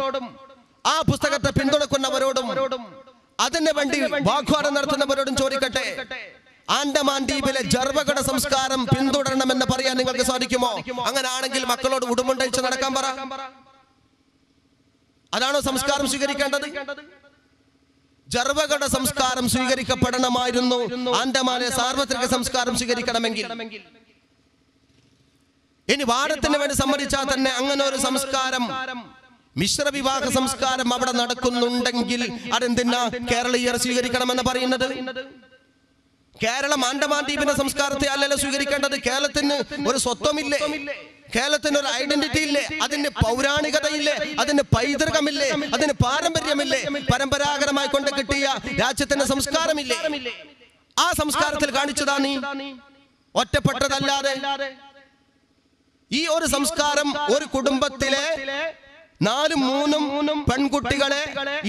ആ പുസ്തകത്തെ പിന്തുണക്കുന്നവരോടും അതിനു വേണ്ടി വാഗ്വാദം നടത്തുന്നവരോടും ചോദിക്കട്ടെ, ആൻഡമാൻ ദ്വീപിലെ ജർവകളുടെ സംസ്കാരം പിന്തുടരണമെന്ന് പറയാൻ നിങ്ങൾക്ക് സാധിക്കുമോ? അങ്ങനെയാണെങ്കിൽ മക്കളോട് ഉടുമുണ്ടയിച്ച് നടക്കാൻ പറ. അതാണോ സംസ്കാരം സ്വീകരിക്കേണ്ടത്? ജർവകളുടെ സംസ്കാരം സ്വീകരിക്കപ്പെടണമായിരുന്നു. ആൻഡമാനിലെ സാർവത്രിക സംസ്കാരം സ്വീകരിക്കണമെങ്കിൽ. ഇനി വാദത്തിന് വേണ്ടി സമ്മതിച്ചാൽ തന്നെ അങ്ങനെ ഒരു സംസ്കാരം, മിശ്ര വിവാഹ സംസ്കാരം അവിടെ നടക്കുന്നുണ്ടെങ്കിൽ അതെന്തിനാ കേരളീയർ സ്വീകരിക്കണമെന്ന് പറയുന്നത്? കേരളം ആൻഡമാൻ ദ്വീപിന്റെ സംസ്കാരത്തെ അല്ലല്ലോ സ്വീകരിക്കേണ്ടത്. കേരളത്തിന് ഒരു സ്വത്വമില്ലേ? കേരളത്തിന് ഒരു ഐഡന്റിറ്റി ഇല്ലേ? അതിന് പൗരാണികതയില്ലേ? അതിന് പൈതൃകമില്ലേ? അതിന് പാരമ്പര്യമില്ലേ? പരമ്പരാഗതമായി കൊണ്ട് കിട്ടിയ രാജ്യത്തിന്റെ സംസ്കാരമില്ലേ? ആ സംസ്കാരത്തിൽ കാണിച്ചതാ നീ. ഒറ്റപ്പെട്ടതല്ലാതെ ഈ ഒരു സംസ്കാരം ഒരു കുടുംബത്തിലെ 4-3 പെൺകുട്ടികളെ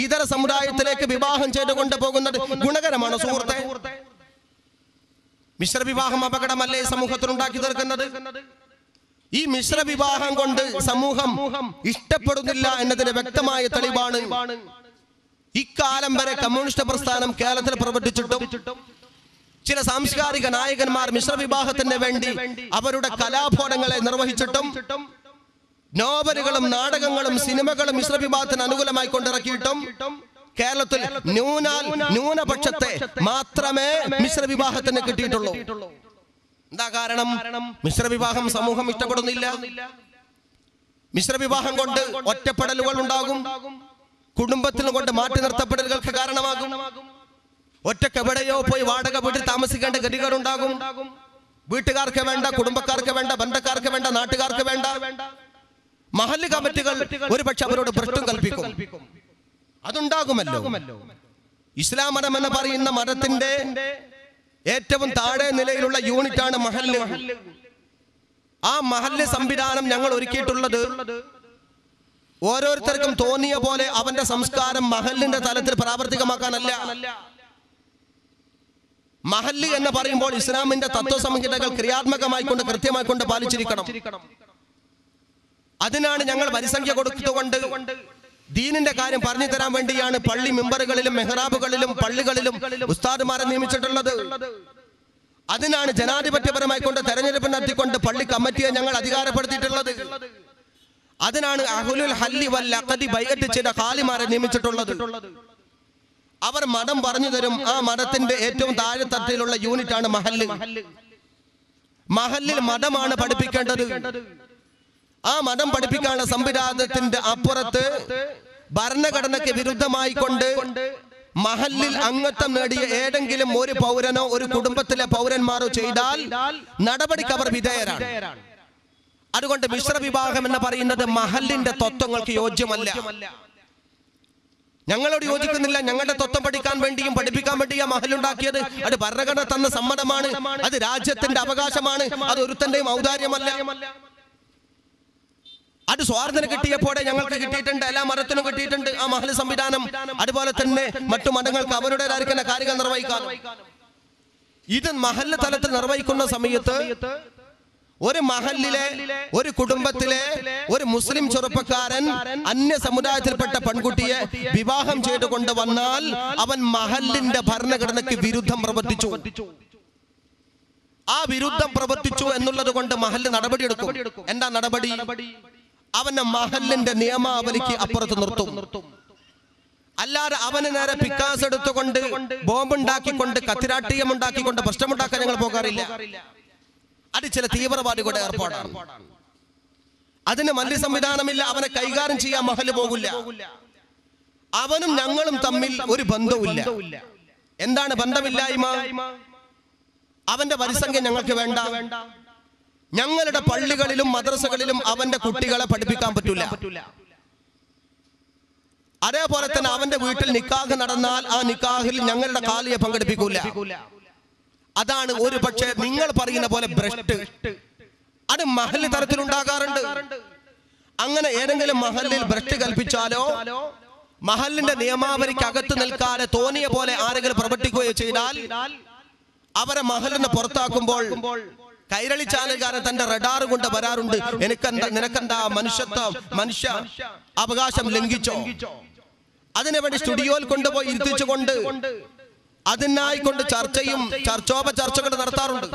ഇതര സമുദായത്തിലേക്ക് വിവാഹം ചെയ്തു കൊണ്ടുപോകുന്നത് ഗുണകരമാണോ സുഹൃത്തെ? മിശ്ര വിവാഹം അപകടമല്ലേ സമൂഹത്തിൽ ഉണ്ടാക്കി തീർക്കുന്നത്? ഈ മിശ്ര വിവാഹം കൊണ്ട് സമൂഹം ഇഷ്ടപ്പെടുന്നില്ല എന്നതിന് വ്യക്തമായ തെളിവാണ് ഇക്കാലം വരെ കമ്മ്യൂണിസ്റ്റ് പ്രസ്ഥാനം കേരളത്തിൽ പ്രവർത്തിച്ചിട്ടും ചില സാംസ്കാരിക നായകന്മാർ മിശ്ര വിവാഹത്തിന് വേണ്ടി അവരുടെ കലാഭോടങ്ങളെ നിർവഹിച്ചിട്ടും നോവലുകളും നാടകങ്ങളും സിനിമകളും മിശ്ര വിവാഹത്തിന് അനുകൂലമായി കൊണ്ടിറക്കിയിട്ടും കേരളത്തിൽ ന്യൂനപക്ഷത്തെ മാത്രമേ മിശ്ര വിവാഹത്തിന് കിട്ടിയിട്ടുള്ളൂ. എന്താ കാരണം? മിശ്ര വിവാഹം സമൂഹം ഇഷ്ടപ്പെടുന്നില്ല. മിശ്ര വിവാഹം കൊണ്ട് ഒറ്റപ്പെടലുകൾ ഉണ്ടാകും. കുടുംബത്തിൽ കൊണ്ട് മാറ്റി നിർത്തപ്പെടലുകൾക്ക് കാരണമാകും. ഒറ്റക്ക് എവിടെയോ പോയി വാടക വീട്ടിൽ താമസിക്കേണ്ട ഗതികൾ ഉണ്ടാകും. വീട്ടുകാർക്ക് വേണ്ട, കുടുംബക്കാർക്ക് വേണ്ട, ബന്ധക്കാർക്ക് വേണ്ട, നാട്ടുകാർക്ക് വേണ്ട. മഹല്ല് കമ്മിറ്റികൾ ഒരുപക്ഷെ അവരോട് ഭ്രഷ്ടും കൽപ്പിക്കും. അതുണ്ടാകുമല്ലോ. ഇസ്ലാം മതം എന്ന് പറയുന്ന മതത്തിന്റെ ഏറ്റവും താഴെ നിലയിലുള്ള യൂണിറ്റാണ് മഹല്ല്. ആ മഹല്ല് സംവിധാനം ഞങ്ങൾ ഒരുക്കിയിട്ടുള്ളത് ഓരോരുത്തർക്കും തോന്നിയ പോലെ അവന്റെ സംസ്കാരം മഹല്ലിന്റെ തലത്തിൽ പ്രാവർത്തികമാക്കാനല്ല. മഹല്ല് എന്ന് പറയുമ്പോൾ ഇസ്ലാമിന്റെ തത്വസംഹിതകൾ ക്രിയാത്മകമായി കൊണ്ട് കൃത്യമായി കൊണ്ട് പാലിച്ചിരിക്കണം. അതിനാണ് ഞങ്ങൾ പരിസംഖ്യ കൊടുത്തുകൊണ്ട് ദീനിന്റെ കാര്യം പറഞ്ഞു തരാൻ വേണ്ടിയാണ് പള്ളി മെമ്പറുകളിലും മെഹ്റാബുകളിലും പള്ളികളിലും ഉസ്താദുമാരെ നിയമിച്ചിട്ടുള്ളത്. അതിനാണ് ജനാധിപത്യപരമായി കൊണ്ട് തെരഞ്ഞെടുപ്പ് നടത്തിക്കൊണ്ട് പള്ളി കമ്മിറ്റിയെ ഞങ്ങൾ അധികാരപ്പെടുത്തിയിട്ടുള്ളത്. അതിനാണ് അഹ്ലുൽ ഹല്ലി വൽ അഖദി ബൈഅത്ത് ചെയ്ത ഖാലിമാരെ നിയമിച്ചിട്ടുള്ളത്. അവർ മതം പറഞ്ഞു തരും. ആ മതത്തിന്റെ ഏറ്റവും താഴെത്തട്ടിലുള്ള യൂണിറ്റാണ് മഹല്ല്. മഹല്ലിൽ മതമാണ് പഠിപ്പിക്കേണ്ടത്. ആ മതം പഠിപ്പിക്കാനുള്ള സംവിധാനത്തിന്റെ അപ്പുറത്ത് ഭരണഘടനയ്ക്ക് വിരുദ്ധമായി കൊണ്ട് മഹല്ലിൽ അംഗത്വം നേടിയ ഏതെങ്കിലും ഒരു പൗരനോ ഒരു കുടുംബത്തിലെ പൗരന്മാരോ ചെയ്താൽ നടപടിക്ക് അവർ വിധേയരാണ്. അതുകൊണ്ട് മിശ്ര വിവാഹം എന്ന് പറയുന്നത് മഹല്ലിന്റെ തത്വങ്ങൾക്ക് യോജ്യമല്ല. ഞങ്ങളോട് യോജിക്കുന്നില്ല. ഞങ്ങളുടെ തത്വം പഠിക്കാൻ വേണ്ടിയും പഠിപ്പിക്കാൻ വേണ്ടിയും മഹല്ലുണ്ടാക്കിയത്. അത് ഭരണഘടന തന്ന സമ്മതമാണ്. അത് രാജ്യത്തിന്റെ അവകാശമാണ്. അത് ഒരുത്തന്റെയും ഔദാര്യമല്ല. അത് സ്വാതന്ത്ര്യം കിട്ടിയപ്പോഴേ ഞങ്ങൾക്ക് കിട്ടിയിട്ടുണ്ട്. എല്ലാ മതത്തിനും കിട്ടിയിട്ടുണ്ട് ആ മഹല്ല് സംവിധാനം. അതുപോലെ തന്നെ മറ്റു മതങ്ങൾക്ക് അവരുടേതായിരിക്കുന്ന കാര്യങ്ങൾ നിർവഹിക്കാൻ. ഇത് മഹല്ല് തലത്തിൽ നിർവഹിക്കുന്ന സമയത്ത് ഒരു മഹല്ലിലെ ഒരു കുടുംബത്തിലെ ഒരു മുസ്ലിം ചെറുപ്പക്കാരൻ അന്യ സമുദായത്തിൽപ്പെട്ട പെൺകുട്ടിയെ വിവാഹം ചെയ്തു കൊണ്ടുവന്നാൽ അവൻ മഹല്ലിന്റെ ഭരണഘടനയ്ക്ക് വിരുദ്ധം പ്രവർത്തിച്ചു. ആ വിരുദ്ധം പ്രവർത്തിച്ചു എന്നുള്ളത് കൊണ്ട് മഹല്ല് നടപടിയെടുക്കും. എന്താ നടപടി? അവനെ മഹല്ലിന്റെ നിയമാവലിക്ക് അപ്പുറത്ത് നിർത്തും. അല്ലാതെ അവന് നേരെ പിക്കാസ് എടുത്തുകൊണ്ട് ബോംബുണ്ടാക്കിക്കൊണ്ട് കത്തിരാട്ടിയം ഉണ്ടാക്കിക്കൊണ്ട് പ്രശ്നമുണ്ടാക്കാൻ ഞങ്ങൾ പോകാറില്ല. അത് ചില തീവ്രവാദികളുടെ ഏർപ്പാടാണ്. അതിന് മല്ലി സംവിധാനമില്ല. അവനെ കൈകാര്യം ചെയ്യാൻ മഹല് പോകില്ല. അവനും ഞങ്ങളും തമ്മിൽ ഒരു ബന്ധവുമില്ല. എന്താണ് ബന്ധമില്ലായ്മ? അവന്റെ പരിസംഖ്യ ഞങ്ങൾക്ക് വേണ്ട. ഞങ്ങളുടെ പള്ളികളിലും മദ്രസകളിലും അവന്റെ കുട്ടികളെ പഠിപ്പിക്കാൻ പറ്റൂല. അതേപോലെ തന്നെ അവന്റെ വീട്ടിൽ നിക്കാഹ് നടന്നാൽ ആ നിക്കാഹിൽ ഞങ്ങളുടെ കാലിയെ പങ്കെടുപ്പിക്കൂല. അതാണ് ഒരു പക്ഷേ നിങ്ങൾ പറയുന്ന പോലെ ഭ്രഷ്ട്. അത് മഹല്ല് തരത്തിലുണ്ടാകാറുണ്ട്. അങ്ങനെ ഏതെങ്കിലും മഹല്ലിൽ ഭ്രഷ്ട് കൽപ്പിച്ചാലോ മഹല്ലിന്റെ നിയമാവലിക്ക് അകത്ത് നിൽക്കാതെ തോന്നിയ പോലെ ആരെങ്കിലും പ്രവർത്തിക്കുകയോ ചെയ്താൽ അവരെ മഹല്ലിനെ പുറത്താക്കുമ്പോൾ കൈരളി ചാനൽക്കാരൻ തന്റെ റഡാർ കൊണ്ട് വരാറുണ്ട്. നിനക്കെന്താ മനുഷ്യ അവകാശം ലംഘിച്ചോ? അതിനുവേണ്ടി സ്റ്റുഡിയോയിൽ കൊണ്ടുപോയി ഇരുത്തിച്ചുകൊണ്ട് അതിനായിക്കൊണ്ട് ചർച്ചകൾ നടത്താറുണ്ട്.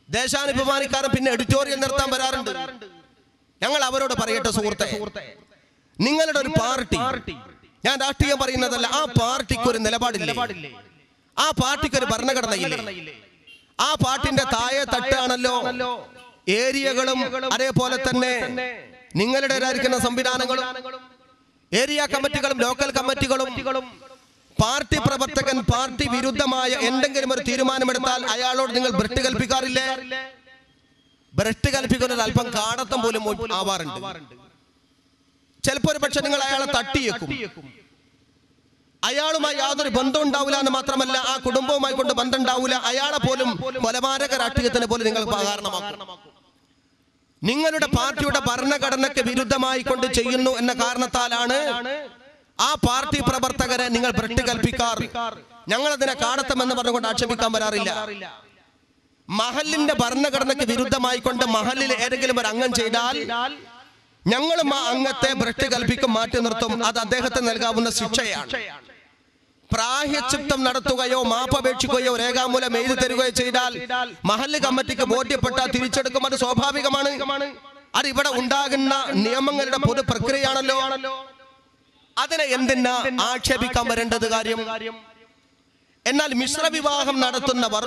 ദേശാഭിമാനിക്കാരൻ പിന്നെ എഡിറ്റോറിയൽ നിർത്താൻ വരാറുണ്ട്. ഞങ്ങൾ അവരോട് പറയട്ടെ, സുഹൃത്തെ, നിങ്ങളുടെ ഒരു പാർട്ടി, ഞാൻ രാഷ്ട്രീയം പറയുന്നതല്ല, ആ പാർട്ടിക്ക് ഒരു നിലപാടില്ലേ? ആ പാർട്ടിക്ക് ഒരു ഭരണഘടനയില്ലേ? ആ പാർട്ടിന്റെ താഴെ തട്ടാണല്ലോ ഏരിയകളും അതേപോലെ തന്നെ നിങ്ങളുടേതായിരിക്കുന്ന സംവിധാനങ്ങളും ഏരിയ കമ്മിറ്റികളും ലോക്കൽ കമ്മിറ്റികളും. പാർട്ടി പ്രവർത്തകൻ പാർട്ടി വിരുദ്ധമായ എന്തെങ്കിലും ഒരു തീരുമാനമെടുത്താൽ അയാളോട് നിങ്ങൾ ഭ്രഷ്ട് കൽപ്പിക്കാറില്ലേ? ഭ്രഷ്ട് കൽപ്പിക്കുന്നത് അല്പം കാടത്തം പോലും ആവാറുണ്ട്. ചിലപ്പോൾ ഒരു പക്ഷെ നിങ്ങൾ അയാളെ തട്ടിയേക്കും. അയാളുമായി യാതൊരു ബന്ധം ഉണ്ടാവില്ല എന്ന് മാത്രമല്ല, ആ കുടുംബവുമായി കൊണ്ട് ബന്ധം ഉണ്ടാവില്ല. അയാളെ പോലും കൊലപാതക രാഷ്ട്രീയത്തിന് പോലും നിങ്ങൾ കാരണമാക്കും. നിങ്ങളുടെ പാർട്ടിയുടെ ഭരണഘടനയ്ക്ക് വിരുദ്ധമായി കൊണ്ട് ചെയ്യുന്നു എന്ന കാരണത്താലാണ് ആ പാർട്ടി പ്രവർത്തകരെ നിങ്ങൾ ഭ്രഷ്ട് കൽപ്പിക്കാറ്. ഞങ്ങൾ അതിനെ കാടത്തം എന്ന് പറഞ്ഞുകൊണ്ട് ആക്ഷേപിക്കാൻ വരാറില്ല. മഹല്ലിന്റെ ഭരണഘടനയ്ക്ക് വിരുദ്ധമായി കൊണ്ട് മഹല്ലിൽ ഏതെങ്കിലും ഒരു അംഗം ചെയ്താൽ ഞങ്ങളും ആ അംഗത്തെ ഭ്രഷ്ട് കൽപ്പിക്കും, മാറ്റി നിർത്തും. അത് അദ്ദേഹത്തിന് നൽകാവുന്ന ശിക്ഷയാണ്. പ്രായശ്ചിത്തം നടത്തുകയോ മാപ്പപേക്ഷിക്കുകയോ രേഖാമൂലം എഴുതി തരികയോ ചെയ്താൽ മഹല്ല് കമ്മിറ്റിക്ക് ബോധ്യപ്പെട്ടാൽ തിരിച്ചെടുക്കും. അത് സ്വാഭാവികമാണ്. അത് ഇവിടെ ഉണ്ടാകുന്ന നിയമങ്ങളുടെ പൊതു പ്രക്രിയയാണല്ലോ. അതിനെ എന്തിനാ ആക്ഷേപിക്കാൻ വരേണ്ടത് കാര്യം? എന്നാൽ മിശ്ര വിവാഹം നടത്തുന്നവർ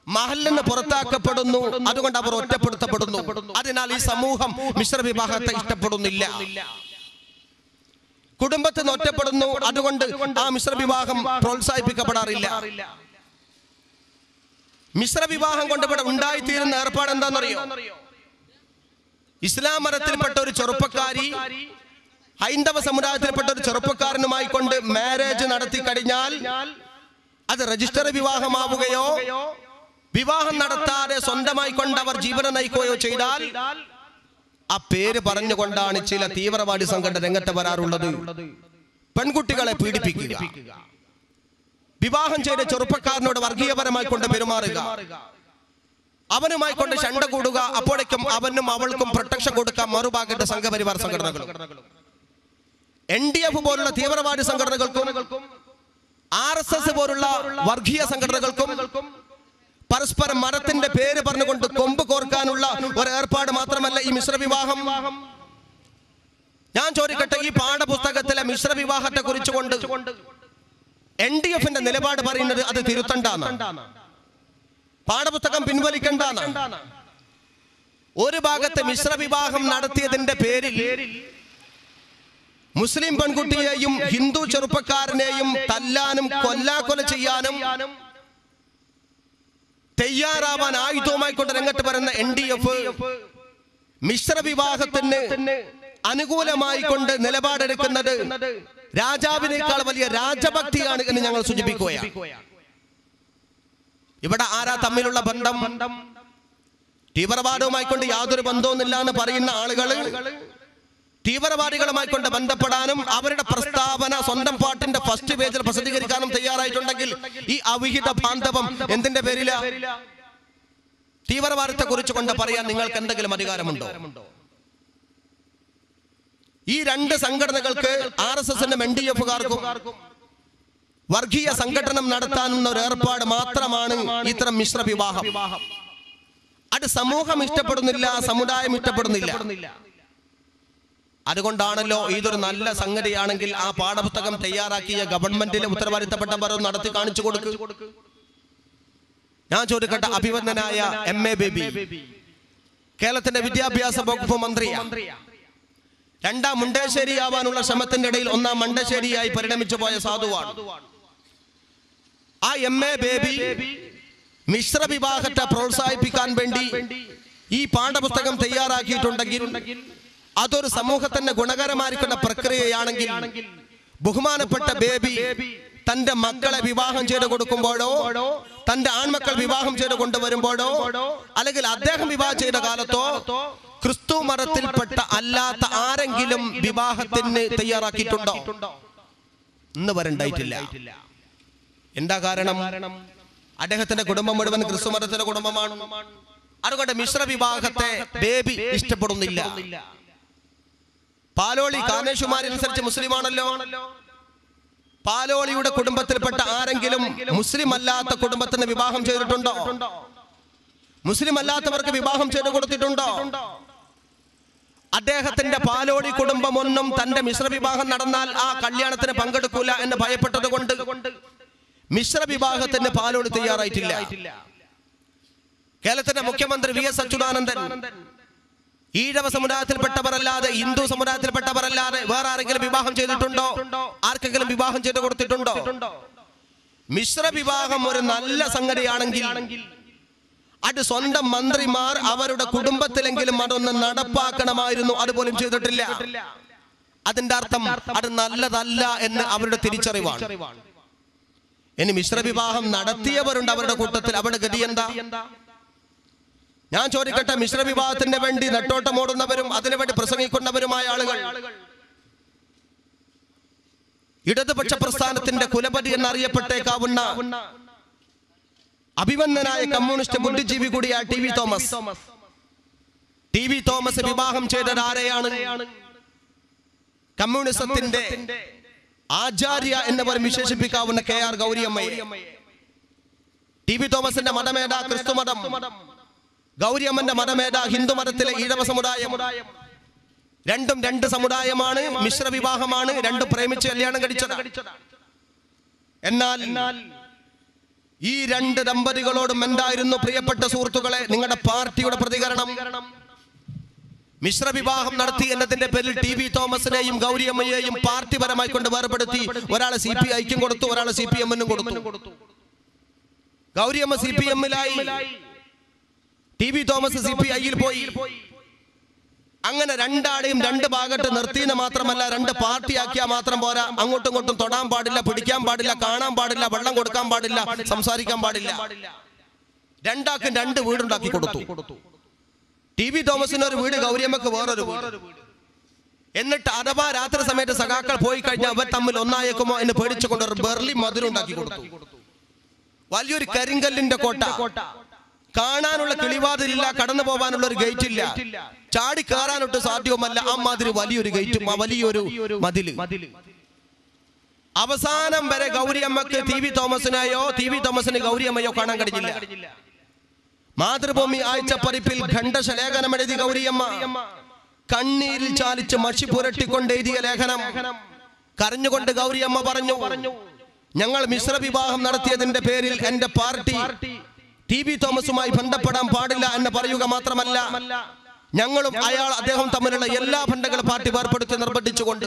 മഹല്ലിന് പുറത്താക്കപ്പെടുന്നു, അതുകൊണ്ട് അവർ ഒറ്റപ്പെടുത്തപ്പെടുന്നു. അതിനാൽ ഈ സമൂഹം മിശ്ര വിവാഹത്തെ ഇഷ്ടപ്പെടുന്നില്ല. കുടുംബത്തിൽ നിന്ന് ഒറ്റപ്പെടുന്നു, അതുകൊണ്ട് ആ മിശ്ര വിവാഹം പ്രോത്സാഹിപ്പിക്കപ്പെടാറില്ല. മിശ്ര വിവാഹം കൊണ്ട് ഇവിടെ ഉണ്ടായിത്തീരുന്ന ഏർപ്പാട് എന്താണെന്നറിയോ? ഇസ്ലാം മതത്തിൽപ്പെട്ട ഒരു ചെറുപ്പക്കാരി ഹൈന്ദവ സമുദായത്തിൽപ്പെട്ട ഒരു ചെറുപ്പക്കാരനുമായി കൊണ്ട് മാരേജ് നടത്തി കഴിഞ്ഞാൽ അത് രജിസ്റ്റർ വിവാഹമാവുകയോ വിവാഹം നടത്താതെ സ്വന്തമായി കൊണ്ട് അവർ ജീവനം നയിക്കുകയോ ചെയ്താൽ ആ പേര് പറഞ്ഞുകൊണ്ടാണ് ചില തീവ്രവാദി സംഘടന രംഗത്ത് വരാറുള്ളത്. പെൺകുട്ടികളെ പീഡിപ്പിക്കുക, വിവാഹം ചെയ്ത ചെറുപ്പക്കാരനോട് വർഗീയപരമായി കൊണ്ട് പെരുമാറുക, അവനുമായി കൊണ്ട് ശണ്ട കൂടുക. അപ്പോഴേക്കും അവനും അവൾക്കും പ്രൊട്ടക്ഷൻ കൊടുക്കാൻ മറുഭാഗത്തെ സംഘപരിവാർ സംഘടനകൾ, NDF പോലുള്ള തീവ്രവാദി സംഘടനകൾക്കും RSS പോലുള്ള വർഗീയ സംഘടനകൾക്കും പരസ്പരം മതത്തിന്റെ പേര് പറഞ്ഞുകൊണ്ട് കൊമ്പ് കോർക്കാനുള്ള ഒരു ഏർപ്പാട് മാത്രമല്ല ഈ മിശ്ര വിവാഹം. ഞാൻ ചോദിക്കട്ടെ, ഈ പാഠപുസ്തകത്തിലെ മിശ്ര വിവാഹത്തെ കുറിച്ചുകൊണ്ട് NDFന്റെ നിലപാട് പറയുന്നത് അത് തിരുത്തണ്ടാണ്, പാഠപുസ്തകം പിൻവലിക്കണ്ടാണ്. ഒരു ഭാഗത്ത് മിശ്ര വിവാഹം നടത്തിയതിന്റെ പേരിൽ മുസ്ലിം പെൺകുട്ടിയെയും ഹിന്ദു ചെറുപ്പക്കാരനെയും തല്ലാനും കൊല്ലാക്കൊല ചെയ്യാനും തയ്യാറാവാൻ ആയുധവുമായി കൊണ്ട് രംഗത്ത് വരുന്ന NDF മിശ്ര വിവാഹത്തിന് അനുകൂലമായി കൊണ്ട് നിലപാടെടുക്കുന്നത് രാജാവിനേക്കാൾ വലിയ രാജഭക്തിയാണ് എന്ന് ഞങ്ങൾ സൂചിപ്പിക്കുകയാണ്. ഇവിടെ ആരാ തമ്മിലുള്ള ബന്ധം? തീവ്രവാദവുമായി കൊണ്ട് യാതൊരു ബന്ധവുമില്ല എന്ന് പറയുന്ന ആളുകൾ തീവ്രവാദികളുമായി കൊണ്ട് ബന്ധപ്പെടാനും അവരുടെ പ്രസ്താവന സ്വന്തം പാട്ടിന്റെ ഫസ്റ്റ് പേജിൽ പ്രസിദ്ധീകരിക്കാനും തയ്യാറായിട്ടുണ്ടെങ്കിൽ ഈ അവിഹിത ബാന്ധവം എന്തിന്റെ പേരില? തീവ്രവാദത്തെ കുറിച്ച് കൊണ്ട് പറയാൻ നിങ്ങൾക്ക് എന്തെങ്കിലും അധികാരമുണ്ടോ? ഈ രണ്ട് സംഘടനകൾക്ക് RSSന്റെ NDFകാർക്കും വർഗീയ സംഘടനം നടത്താനുള്ള ഒരു ഏർപ്പാട് മാത്രമാണ് ഇത്തരം മിശ്ര വിവാഹം. അത് സമൂഹം ഇഷ്ടപ്പെടുന്നില്ല, സമുദായം ഇഷ്ടപ്പെടുന്നില്ല. അതുകൊണ്ടാണല്ലോ ഇതൊരു നല്ല സംഗതിയാണെങ്കിൽ ആ പാഠപുസ്തകം തയ്യാറാക്കിയ ഗവൺമെന്റിലെ ഉത്തരവാദിത്തപ്പെട്ടവർ നടത്തി കാണിച്ചു കൊടുക്കും. ഞാൻ ചോദിക്കട്ടെ, അഭിവന്ദനായ MA ബേബി കേരളത്തിന്റെ വിദ്യാഭ്യാസ വകുപ്പ് മന്ത്രിയാണ്. രണ്ടാം മുണ്ടശ്ശേരി ആവാനുള്ള ശ്രമത്തിന്റെ ഇടയിൽ ഒന്നാം മണ്ടശ്ശേരിയായി പരിണമിച്ചു പോയ സാധുവാണ്. ആ MA ബേബി മിശ്ര വിവാഹത്തെ പ്രോത്സാഹിപ്പിക്കാൻ വേണ്ടി ഈ പാഠപുസ്തകം തയ്യാറാക്കിയിട്ടുണ്ടെങ്കിൽ അതൊരു സമൂഹത്തിന്റെ ഗുണകരമായിരിക്കുന്ന പ്രക്രിയയാണെങ്കിൽ ബഹുമാനപ്പെട്ട ബേബി തന്റെ മക്കളെ വിവാഹം ചെയ്ത് കൊടുക്കുമ്പോഴോ തന്റെ ആൺമക്കൾ വിവാഹം ചെയ്ത് കൊണ്ടുവരുമ്പോഴോ അല്ലെങ്കിൽ അദ്ദേഹം വിവാഹം ചെയ്ത കാലത്തോ ക്രിസ്തു മതത്തിൽപ്പെട്ട അല്ലാത്ത ആരെങ്കിലും വിവാഹത്തിന് തയ്യാറാക്കിയിട്ടുണ്ടോ? ഇന്ന് വരെ ഉണ്ടായിട്ടില്ല. എന്താ കാരണം? അദ്ദേഹത്തിന്റെ കുടുംബം മുഴുവൻ ക്രിസ്തു മതത്തിന്റെ കുടുംബമാണ്. അതുകൊണ്ട് മിശ്ര വിവാഹത്തെ ബേബി ഇഷ്ടപ്പെടുന്നില്ല. പാലോളി കാനേഷുമാരനുസരിച്ച് മുസ്ലിമാണല്ലോ. പാലോളിയുടെ കുടുംബത്തിൽപ്പെട്ട ആരെങ്കിലും മുസ്ലിം അല്ലാത്ത കുടുംബത്തിന് വിവാഹം ചെയ്തിട്ടുണ്ടോ? മുസ്ലിം അല്ലാത്തവർക്ക് വിവാഹം ചെയ്ത് കൊടുത്തിട്ടുണ്ടോ? അദ്ദേഹത്തിന്റെ പാലോളി കുടുംബം ഒന്നും തന്റെ മിശ്ര വിവാഹം നടന്നാൽ ആ കല്യാണത്തിന് പങ്കെടുക്കൂല എന്ന് ഭയപ്പെട്ടത് കൊണ്ട് മിശ്ര വിവാഹത്തിന് പാലോളി തയ്യാറായിട്ടില്ല. കേരളത്തിന്റെ മുഖ്യമന്ത്രി VS അച്യുതാനന്ദൻ ഈഴവ സമുദായത്തിൽപ്പെട്ടവരല്ലാതെ ഹിന്ദു സമുദായത്തിൽപ്പെട്ടവരല്ലാതെ വേറെ ആരെങ്കിലും വിവാഹം ചെയ്തിട്ടുണ്ടോ? ആർക്കെങ്കിലും വിവാഹം ചെയ്ത് കൊടുത്തിട്ടുണ്ടോ? മിശ്ര വിവാഹം ഒരു നല്ല സംഗതിയാണെങ്കിൽ അത് സ്വന്തം മന്ത്രിമാർ അവരുടെ കുടുംബത്തിലെങ്കിലും അതൊന്ന് നടപ്പാക്കണമായിരുന്നു. അതുപോലും ചെയ്തിട്ടില്ല. അതിന്റെ അർത്ഥം അത് നല്ലതല്ല എന്ന് അവരുടെ തിരിച്ചറിവാണ്. ഇനി മിശ്ര വിവാഹം നടത്തിയവരുണ്ട് അവരുടെ കൂട്ടത്തിൽ, അവരുടെ ഗതി എന്താ? ഞാൻ ചോദിക്കട്ടെ, മിശ്ര വിവാഹത്തിന് വേണ്ടി നെട്ടോട്ടമോടുന്നവരും അതിനുവേണ്ടി പ്രസംഗിക്കുന്നവരുമായ ആളുകൾ ഇടതുപക്ഷ പ്രസ്ഥാനത്തിന്റെ കുലപതി എന്നറിയപ്പെട്ടേക്കാവുന്ന അഭിവന്ദനായ കമ്മ്യൂണിസ്റ്റ് ബുദ്ധിജീവി കൂടിയായ ടി വി തോമസ് വിവാഹം ചെയ്തത് ആരെയാണ്? കമ്മ്യൂണിസത്തിന്റെ ആചാര്യ എന്നവർ വിശേഷിപ്പിക്കാവുന്ന KR ഗൗരിയമ്മയെ. ടി വി തോമസിന്റെ മതമേതാ ക്രിസ്തു മതം, ഗൗരിയമ്മന്റെ മതമേതാ ഹിന്ദു മതത്തിലെ ഈഴവ സമുദായം. രണ്ടും രണ്ട് സമുദായമാണ്, മിശ്ര വിവാഹമാണ്, രണ്ടും പ്രേമിച്ച് കല്യാണം കഴിച്ചത്. എന്നാൽ ഈ രണ്ട് ദമ്പതികളോടും എന്തായിരുന്നു പ്രിയപ്പെട്ട സുഹൃത്തുക്കളെ നിങ്ങളുടെ പാർട്ടിയുടെ പ്രതികരണം? മിശ്ര വിവാഹം നടത്തി എന്നതിന്റെ പേരിൽ ടി വി തോമസിനെയും ഗൗരിയമ്മയെയും പാർട്ടിപരമായി കൊണ്ട് വേർപെടുത്തി. ഒരാളെ CPIക്കും കൊടുത്തു, ഒരാളെ CPM-നും കൊടുത്തു. ഗൗരിയമ്മ CPM-ലായി, ടി വി തോമസ് CPI-ൽ പോയി. അങ്ങനെ രണ്ടാളെയും രണ്ട് ഭാഗത്ത് നിർത്തിയെന്ന് മാത്രമല്ല, രണ്ട് പാർട്ടിയാക്കിയാൽ മാത്രം പോരാ, അങ്ങോട്ടും ഇങ്ങോട്ടും തൊടാൻ പാടില്ല, പിടിക്കാൻ പാടില്ല, കാണാൻ പാടില്ല, വെള്ളം കൊടുക്കാൻ പാടില്ല, സംസാരിക്കാൻ പാടില്ല. രണ്ടാക്കും രണ്ട് വീടുണ്ടാക്കി കൊടുത്തു. ടി വി തോമസിന് ഒരു വീട്, ഗൗരിയമ്മക്ക് വേറൊരു വീട്. എന്നിട്ട് അഥവാ രാത്രി സമയത്ത് സഖാക്കൾ പോയി കഴിഞ്ഞാൽ അവർ തമ്മിൽ ഒന്നായേക്കുമോ എന്ന് പേടിച്ചുകൊണ്ട് ഒരു ബെർലിൻ മതിൽ ഉണ്ടാക്കി കൊടുത്തു. വലിയൊരു കരിങ്കല്ലിന്റെ കോട്ട, കാണാനുള്ള കിളിവാതിലില്ല, കടന്നു പോകാനുള്ള ഒരു ഗേറ്റ് ഇല്ല, ചാടി കയറാനൊട്ട് സാധ്യവുമല്ല. ആ മാതിരി വലിയൊരു ഗേറ്റും വലിയൊരു മതില്. അവസാനം വരെ ഗൗരിയമ്മക്ക് ടി വി തോമസിനെയോ ടി വി തോമസിന് ഗൗരിയമ്മയോ കാണാൻ കഴിഞ്ഞില്ല. മാതൃഭൂമി ആഴ്ചപ്പതിപ്പിൽ ഖണ്ഡശലേഖനം എഴുതി ഗൗരിയമ്മ കണ്ണീരിൽ ചാലിച്ച് മഷി പുരട്ടിക്കൊണ്ട് എഴുതിയ ലേഖനം. കരഞ്ഞുകൊണ്ട് ഗൗരിയമ്മ പറഞ്ഞു, ഞങ്ങൾ മിശ്ര വിവാഹം നടത്തിയതിന്റെ പേരിൽ എന്റെ പാർട്ടി ടി വി തോമസുമായി ബന്ധപ്പെടാൻ പാടില്ല എന്ന് പറയുക മാത്രമല്ല, ഞങ്ങളും അദ്ദേഹം തമ്മിലുള്ള എല്ലാ ബന്ധങ്ങളും പാർട്ടി വേർപ്പെടുത്തി നിർബന്ധിച്ചുകൊണ്ട്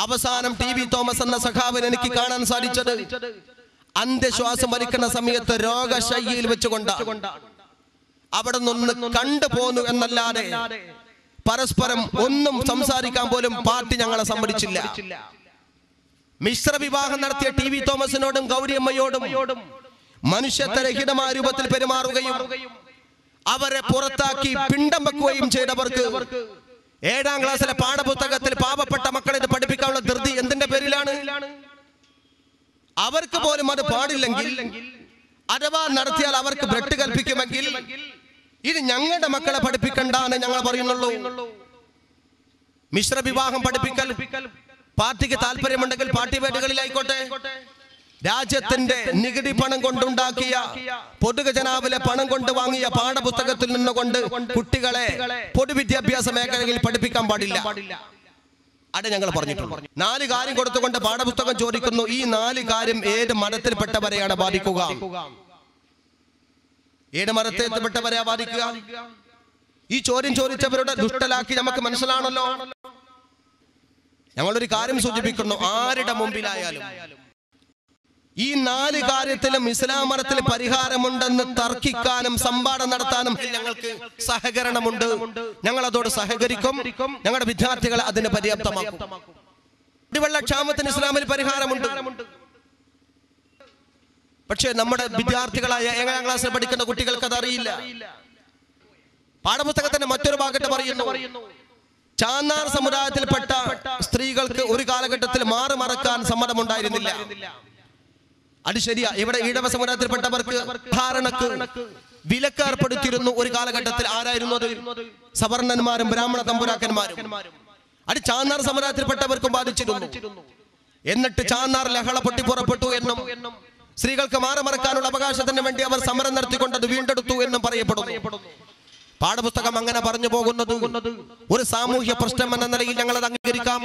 അവസാനം ടി വി തോമസ് എന്ന സഖാവിനെ എനിക്ക് കാണാൻ സാധിച്ചത് അന്ത്യശ്വാസം വലിക്കുന്ന സമയത്ത് രോഗശയ്യയിൽ വെച്ചുകൊണ്ട് അവിടെ നിന്ന് കണ്ടുപോന്നു എന്നല്ലാതെ പരസ്പരം ഒന്നും സംസാരിക്കാൻ പോലും പാർട്ടി ഞങ്ങളെ സമ്മതിച്ചില്ല. മിശ്ര വിവാഹം നടത്തിയ ടി വി തോമസിനോടും ഗൗരിയമ്മയോടും മനുഷ്യത്വരഹിതമായ രൂപത്തിൽ പെരുമാറുകയും അവരെ പുറത്താക്കി പിണ്ടം വെക്കുകയും ചെയ്തവർക്ക് 7ാം ക്ലാസ്സിലെ പാഠപുസ്തകത്തിൽ പാവപ്പെട്ട മക്കളെ ഇത് പഠിപ്പിക്കാനുള്ള ധൃതി എന്തിന്റെ പേരിലാണ്? അവർക്ക് പോലും അത് പാടില്ലെങ്കിൽ, അഥവാ നടത്തിയാൽ അവർക്ക് ബ്രെഡ് കൽപ്പിക്കുമെങ്കിൽ ഇത് ഞങ്ങളുടെ മക്കളെ പഠിപ്പിക്കണ്ട എന്ന് ഞങ്ങൾ പറയുന്നുള്ളൂ. മിശ്ര വിവാഹം പഠിപ്പിക്കൽ പാർട്ടിക്ക് താല്പര്യമുണ്ടെങ്കിൽ പാർട്ടി വേദികളിലായിക്കോട്ടെ, രാജ്യത്തിന്റെ നികുതി പണം കൊണ്ടുണ്ടാക്കിയ പൊതുഖജനാവിലെ പണം കൊണ്ട് വാങ്ങിയ പാഠപുസ്തകത്തിൽ നിന്നുകൊണ്ട് കുട്ടികളെ പൊതുവിദ്യാഭ്യാസ മേഖലയിൽ പഠിപ്പിക്കാൻ പാടില്ല. അത് ഞങ്ങൾ പറഞ്ഞിട്ടുണ്ട്. 4 കാര്യം കൊടുത്തുകൊണ്ട് പാഠപുസ്തകം ചോദിക്കുന്നു. ഈ 4 കാര്യം ഏത് മതത്തിൽപ്പെട്ടവരെയാണ് ബാധിക്കുക? ഏത് മതത്തിൽപ്പെട്ടവരെയാ ബാധിക്കുക? ഈ ചോദ്യം ചോദിച്ചവരുടെ ദുഷ്ടലാക്കി നമുക്ക് മനസ്സിലാണല്ലോ. ഞങ്ങളൊരു കാര്യം സൂചിപ്പിക്കുന്നു, ആരുടെ മുമ്പിലായാലും ഈ 4 കാര്യത്തിലും ഇസ്ലാം മതത്തിൽ പരിഹാരമുണ്ടെന്ന് തർക്കിക്കാനും സംവാദം നടത്താനും ഞങ്ങൾക്ക് സഹകരണമുണ്ട്. ഞങ്ങൾ അതോട് സഹകരിക്കും. ഞങ്ങളുടെ വിദ്യാർത്ഥികളെ അതിന് പര്യാപ്തമാക്കും. കുടിവെള്ളക്ഷാമത്തിന് ഇസ്ലാമിൽ പരിഹാരമുണ്ട്. പക്ഷേ നമ്മുടെ വിദ്യാർത്ഥികളായ 7ാം ക്ലാസ്സിൽ പഠിക്കുന്ന കുട്ടികൾക്ക് അത് അറിയില്ല. പാഠപുസ്തകത്തിന്റെ മറ്റൊരു ഭാഗത്ത് പറയുന്നു, ചാന്നാർ സമുദായത്തിൽപ്പെട്ട സ്ത്രീകൾക്ക് ഒരു കാലഘട്ടത്തിൽ മാറുമറക്കാൻ സമ്മതമുണ്ടായിരുന്നില്ല. അത് ശരിയാ. ഇവിടെ ഈഴവ സമുദായത്തിൽപ്പെട്ടവർക്ക് ധാരണക്ക് വിലക്ക് ഏർപ്പെടുത്തിയിരുന്നു ഒരു കാലഘട്ടത്തിൽ. ആരായിരുന്നു അത്? സവർണന്മാരും ബ്രാഹ്മണ തമ്പുരാക്കന്മാരും. അത് ചാന്നാർ സമുദായത്തിൽപ്പെട്ടവർക്കും ബാധിച്ചിരുന്നു. എന്നിട്ട് ചാന്നാർ ലഹള പൊട്ടിപ്പുറപ്പെട്ടു എന്നും സ്ത്രീകൾക്ക് മാറുമറക്കാനുള്ള അവകാശത്തിന് വേണ്ടി അവർ സമരം നടത്തിക്കൊണ്ടത് വീണ്ടെടുത്തു എന്നും പറയപ്പെടുന്നു. പാഠപുസ്തകം അങ്ങനെ പറഞ്ഞു പോകുന്നത് ഒരു സാമൂഹ്യ പ്രശ്നം എന്ന നിലയിൽ ഞങ്ങൾ അത് അംഗീകരിക്കാം.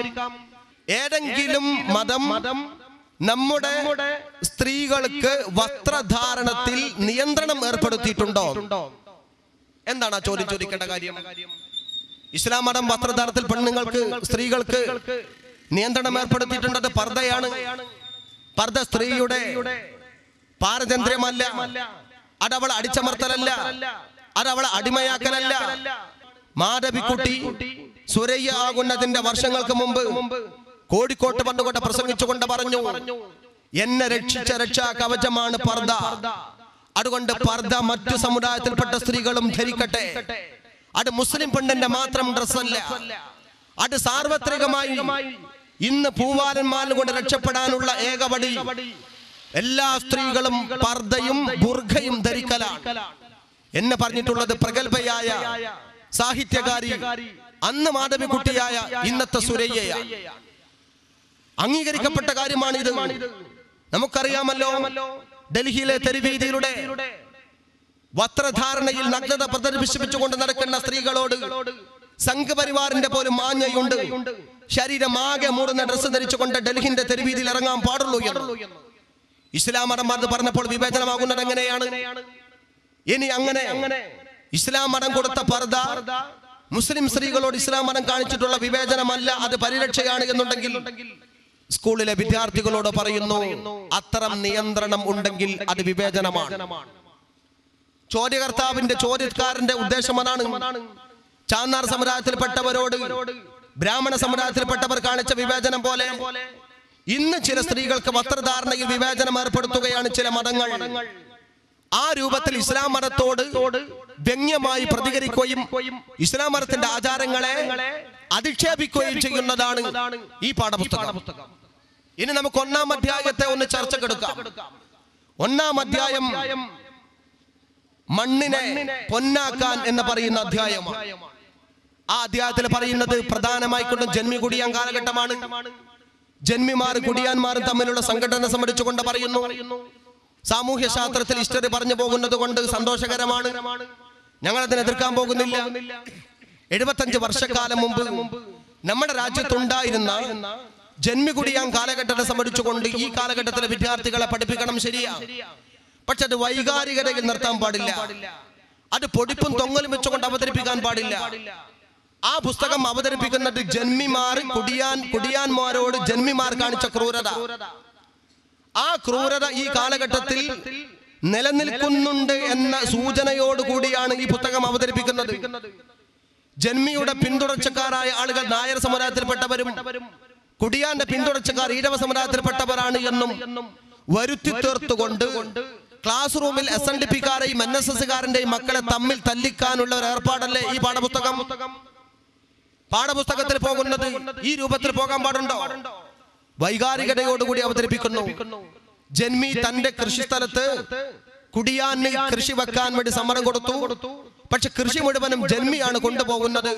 ഏതെങ്കിലും മതം നമ്മുടെ സ്ത്രീകൾക്ക് വസ്ത്രധാരണത്തിൽ നിയന്ത്രണം ഏർപ്പെടുത്തിയിട്ടുണ്ടോ? എന്താണ് ആ ചോദ്യം ചോദിക്കേണ്ട കാര്യം? ഇസ്ലാം മതം വസ്ത്രധാരണത്തിൽ പെണ്ണുങ്ങൾക്ക് സ്ത്രീകൾക്ക് നിയന്ത്രണം ഏർപ്പെടുത്തിയിട്ടുണ്ടത് പർദ്ദയാണ്. പർദ്ദ സ്ത്രീയുടെ പാരതന്ത്ര്യമല്ല. അതവൾ അടിച്ചമർത്തലല്ല. അതവൾ അടിമയാക്കലല്ല. മാധവിക്കുട്ടി സുരയ്യ ആകുന്നതിന്റെ വർഷങ്ങൾക്ക് മുമ്പ് കോഴിക്കോട്ട് വന്നുകൊണ്ട് പ്രസംഗിച്ചുകൊണ്ട് പറഞ്ഞു, എന്നെ രക്ഷിച്ച രക്ഷാ കവചമാണ് പർദ്ദ. അതുകൊണ്ട് പർദ്ദ മറ്റു സമുദായത്തിൽപ്പെട്ട സ്ത്രീകളും ധരിക്കട്ടെ. അത് മുസ്ലിം പെണ്ണിന്റെ മാത്രം ഡ്രസ്സല്ല. അത് സാർവത്രികമായി ഇന്ന് പൂവാലന്മാരിൽ കൊണ്ട് രക്ഷപ്പെടാനുള്ള ഏകവടി എല്ലാ സ്ത്രീകളും പർദ്ദയും ബുർഖയും ധരിക്കലാണ് എന്ന് പറഞ്ഞിട്ടുള്ളത് പ്രഗത്ഭയായ സാഹിത്യകാരി, അന്ന് മാധവിക്കുട്ടിയായ ഇന്നത്തെ സുരയ്യയാണ്. അംഗീകരിക്കപ്പെട്ട കാര്യമാണിത്. നമുക്കറിയാമല്ലോ, ഡൽഹിയിലെ തെരുവീതിയിലൂടെ വസ്ത്രധാരണയിൽ നഗ്നത പ്രദർശിപ്പിച്ചുകൊണ്ട് നടക്കുന്ന സ്ത്രീകളോട് സംഘപരിവാറിന്റെ പോലും മാഞ്ഞയുണ്ട്. ശരീരമാകെ മൂടുന്ന ഡ്രസ്സ് ധരിച്ചുകൊണ്ട് ഡൽഹിന്റെ തെരുവീതിയിൽ ഇറങ്ങാൻ പാടുള്ളൂ എന്ന് ഇസ്ലാം മതം അത് പറഞ്ഞപ്പോൾ വിവേചനമാകുന്നത് എങ്ങനെയാണ്? ഇനി അങ്ങനെ ഇസ്ലാം മതം കൊടുത്ത പർദ്ദ മുസ്ലിം സ്ത്രീകളോട് ഇസ്ലാം മതം കാണിച്ചിട്ടുള്ള വിവേചനമല്ല, അത് പരിരക്ഷയാണ് എന്നുണ്ടെങ്കിൽ സ്കൂളിലെ വിദ്യാർത്ഥികളോട് പറയുന്നു, അത്തരം നിയന്ത്രണം ഉണ്ടെങ്കിൽ അത് വിവേചനമാണ്. ചോദ്യകർത്താവിന്റെ ചോദ്യക്കാരന്റെ ഉദ്ദേശം അതാണ്. ചാന്നാർ സമുദായത്തിൽപ്പെട്ടവരോട് ബ്രാഹ്മണ സമുദായത്തിൽപ്പെട്ടവർ കാണിച്ച വിവേചനം പോലെ ഇന്ന് ചില സ്ത്രീകൾക്ക് വസ്ത്രധാരണയിൽ വിവേചനം ഏർപ്പെടുത്തുകയാണ് ചില മതങ്ങൾ. ആ രൂപത്തിൽ ഇസ്ലാം മതത്തോട് വ്യംഗ്യമായി പ്രതികരിക്കുകയും ഇസ്ലാം മതത്തിന്റെ ആചാരങ്ങളെ അധിക്ഷേപിക്കുകയും ചെയ്യുന്നതാണ് ഈ പാഠപുസ്തകം. ഇനി നമുക്ക് 1-ാം അധ്യായത്തെ ഒന്ന് ചർച്ചക്കെടുക്കാം. 1-ാം അധ്യായം മണ്ണിനെ പൊന്നാക്കാൻ എന്ന് പറയുന്ന അധ്യായമാണ്. ആ അധ്യായത്തിൽ പറയുന്നത് പ്രധാനമായിക്കൊണ്ടും ജന്മി കുടിയാൻ കാലഘട്ടമാണ്. ജന്മിമാരും കുടിയാന്മാരും തമ്മിലുള്ള സംഘടന സംബന്ധിച്ചുകൊണ്ട് പറയുന്നു. സാമൂഹ്യ ശാസ്ത്രത്തിൽ ഹിസ്റ്ററി പറഞ്ഞു പോകുന്നത് കൊണ്ട് സന്തോഷകരമാണ്. ഞങ്ങൾ അതിനെ എതിർക്കാൻ പോകുന്നില്ല. 75 വർഷക്കാലം മുമ്പ് നമ്മുടെ രാജ്യത്തുണ്ടായിരുന്ന ജന്മി കുടിയാൻ കാലഘട്ടത്തെ സംബന്ധിച്ചുകൊണ്ട് ഈ കാലഘട്ടത്തിലെ വിദ്യാർത്ഥികളെ പഠിപ്പിക്കണം, ശരിയാണ്. പക്ഷെ അത് വൈകാരികതയിൽ നിർത്താൻ പാടില്ല. അത് പൊടിപ്പും തൊങ്ങലും വെച്ചുകൊണ്ട് അവതരിപ്പിക്കാൻ പാടില്ല. ആ പുസ്തകം അവതരിപ്പിക്കുന്നത് ജന്മിമാർ കുടിയാന്മാരോട് ജന്മിമാർ കാണിച്ച ക്രൂരത. ആ ക്രൂരത ഈ കാലഘട്ടത്തിൽ നിലനിൽക്കുന്നുണ്ട് എന്ന സൂചനയോടുകൂടിയാണ് ഈ പുസ്തകം അവതരിപ്പിക്കുന്നത്. ജന്മിയുടെ പിന്തുടർച്ചക്കാരായ ആളുകൾ നായർ സമുദായത്തിൽപ്പെട്ടവരും കുടിയാന്റെ പിന്തുടർച്ചക്കാർ ഈഴവ സമുദായത്തിൽപ്പെട്ടവരാണ് എന്നും വരുത്തി തീർത്തുകൊണ്ട് ക്ലാസ് റൂമിൽ SNDP-കാരെയും NSS-കാരന്റെയും മക്കളെ തമ്മിൽ തല്ലിക്കാനുള്ള ഒരു ഏർപ്പാടല്ലേ ഈ പാഠപുസ്തകം? പാഠപുസ്തകത്തിൽ പോകുന്നത് ഈ രൂപത്തിൽ പോകാൻ പാടുണ്ടോ? വൈകാരികതയോടുകൂടി അവതരിപ്പിക്കുന്നു. ജന്മി തന്റെ കൃഷിസ്ഥലത്ത് കുടിയാന് കൃഷി വെക്കാൻ വേണ്ടി സമരം കൊടുത്തു. പക്ഷെ കൃഷി മുഴുവനും ജന്മിയാണ് കൊണ്ടുപോകുന്നത്.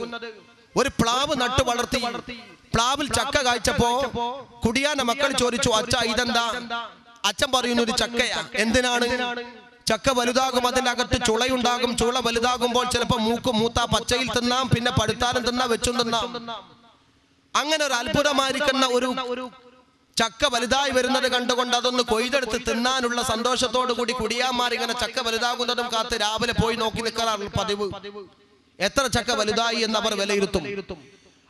ഒരു പ്ലാവ് നട്ടു വളർത്തി പ്ലാവിൽ ചക്ക കായ്ച്ചപ്പോ കുടിയാന്റെ മക്കൾ ചോദിച്ചു, അച്ഛ ഇതെന്താ? അച്ഛൻ പറയുന്നു, ഒരു ചക്കയാ. എന്തിനാണ്? ചക്ക വലുതാകും, അതിന്റെ അകത്ത് ചുളയുണ്ടാകും. ചുള വലുതാകുമ്പോൾ ചിലപ്പോ മൂത്ത പച്ചയിൽ തിന്നാം, പിന്നെ പഴുത്താലും തിന്നാം, വെച്ചും തിന്നാം. അങ്ങനെ ഒരു അത്ഭുതമായിരിക്കുന്ന ഒരു ചക്ക വലുതായി വരുന്നത് കണ്ടുകൊണ്ട് അതൊന്ന് കൊയ്തെടുത്ത് തിന്നാനുള്ള സന്തോഷത്തോടു കൂടി കുടിയാന്മാർ ഇങ്ങനെ ചക്ക വലുതാകുന്നതും കാത്ത് രാവിലെ പോയി നോക്കി നിൽക്കാറാണ് പതിവ്. എത്ര ചക്ക വലുതായി എന്ന് അവർ വിലയിരുത്തും.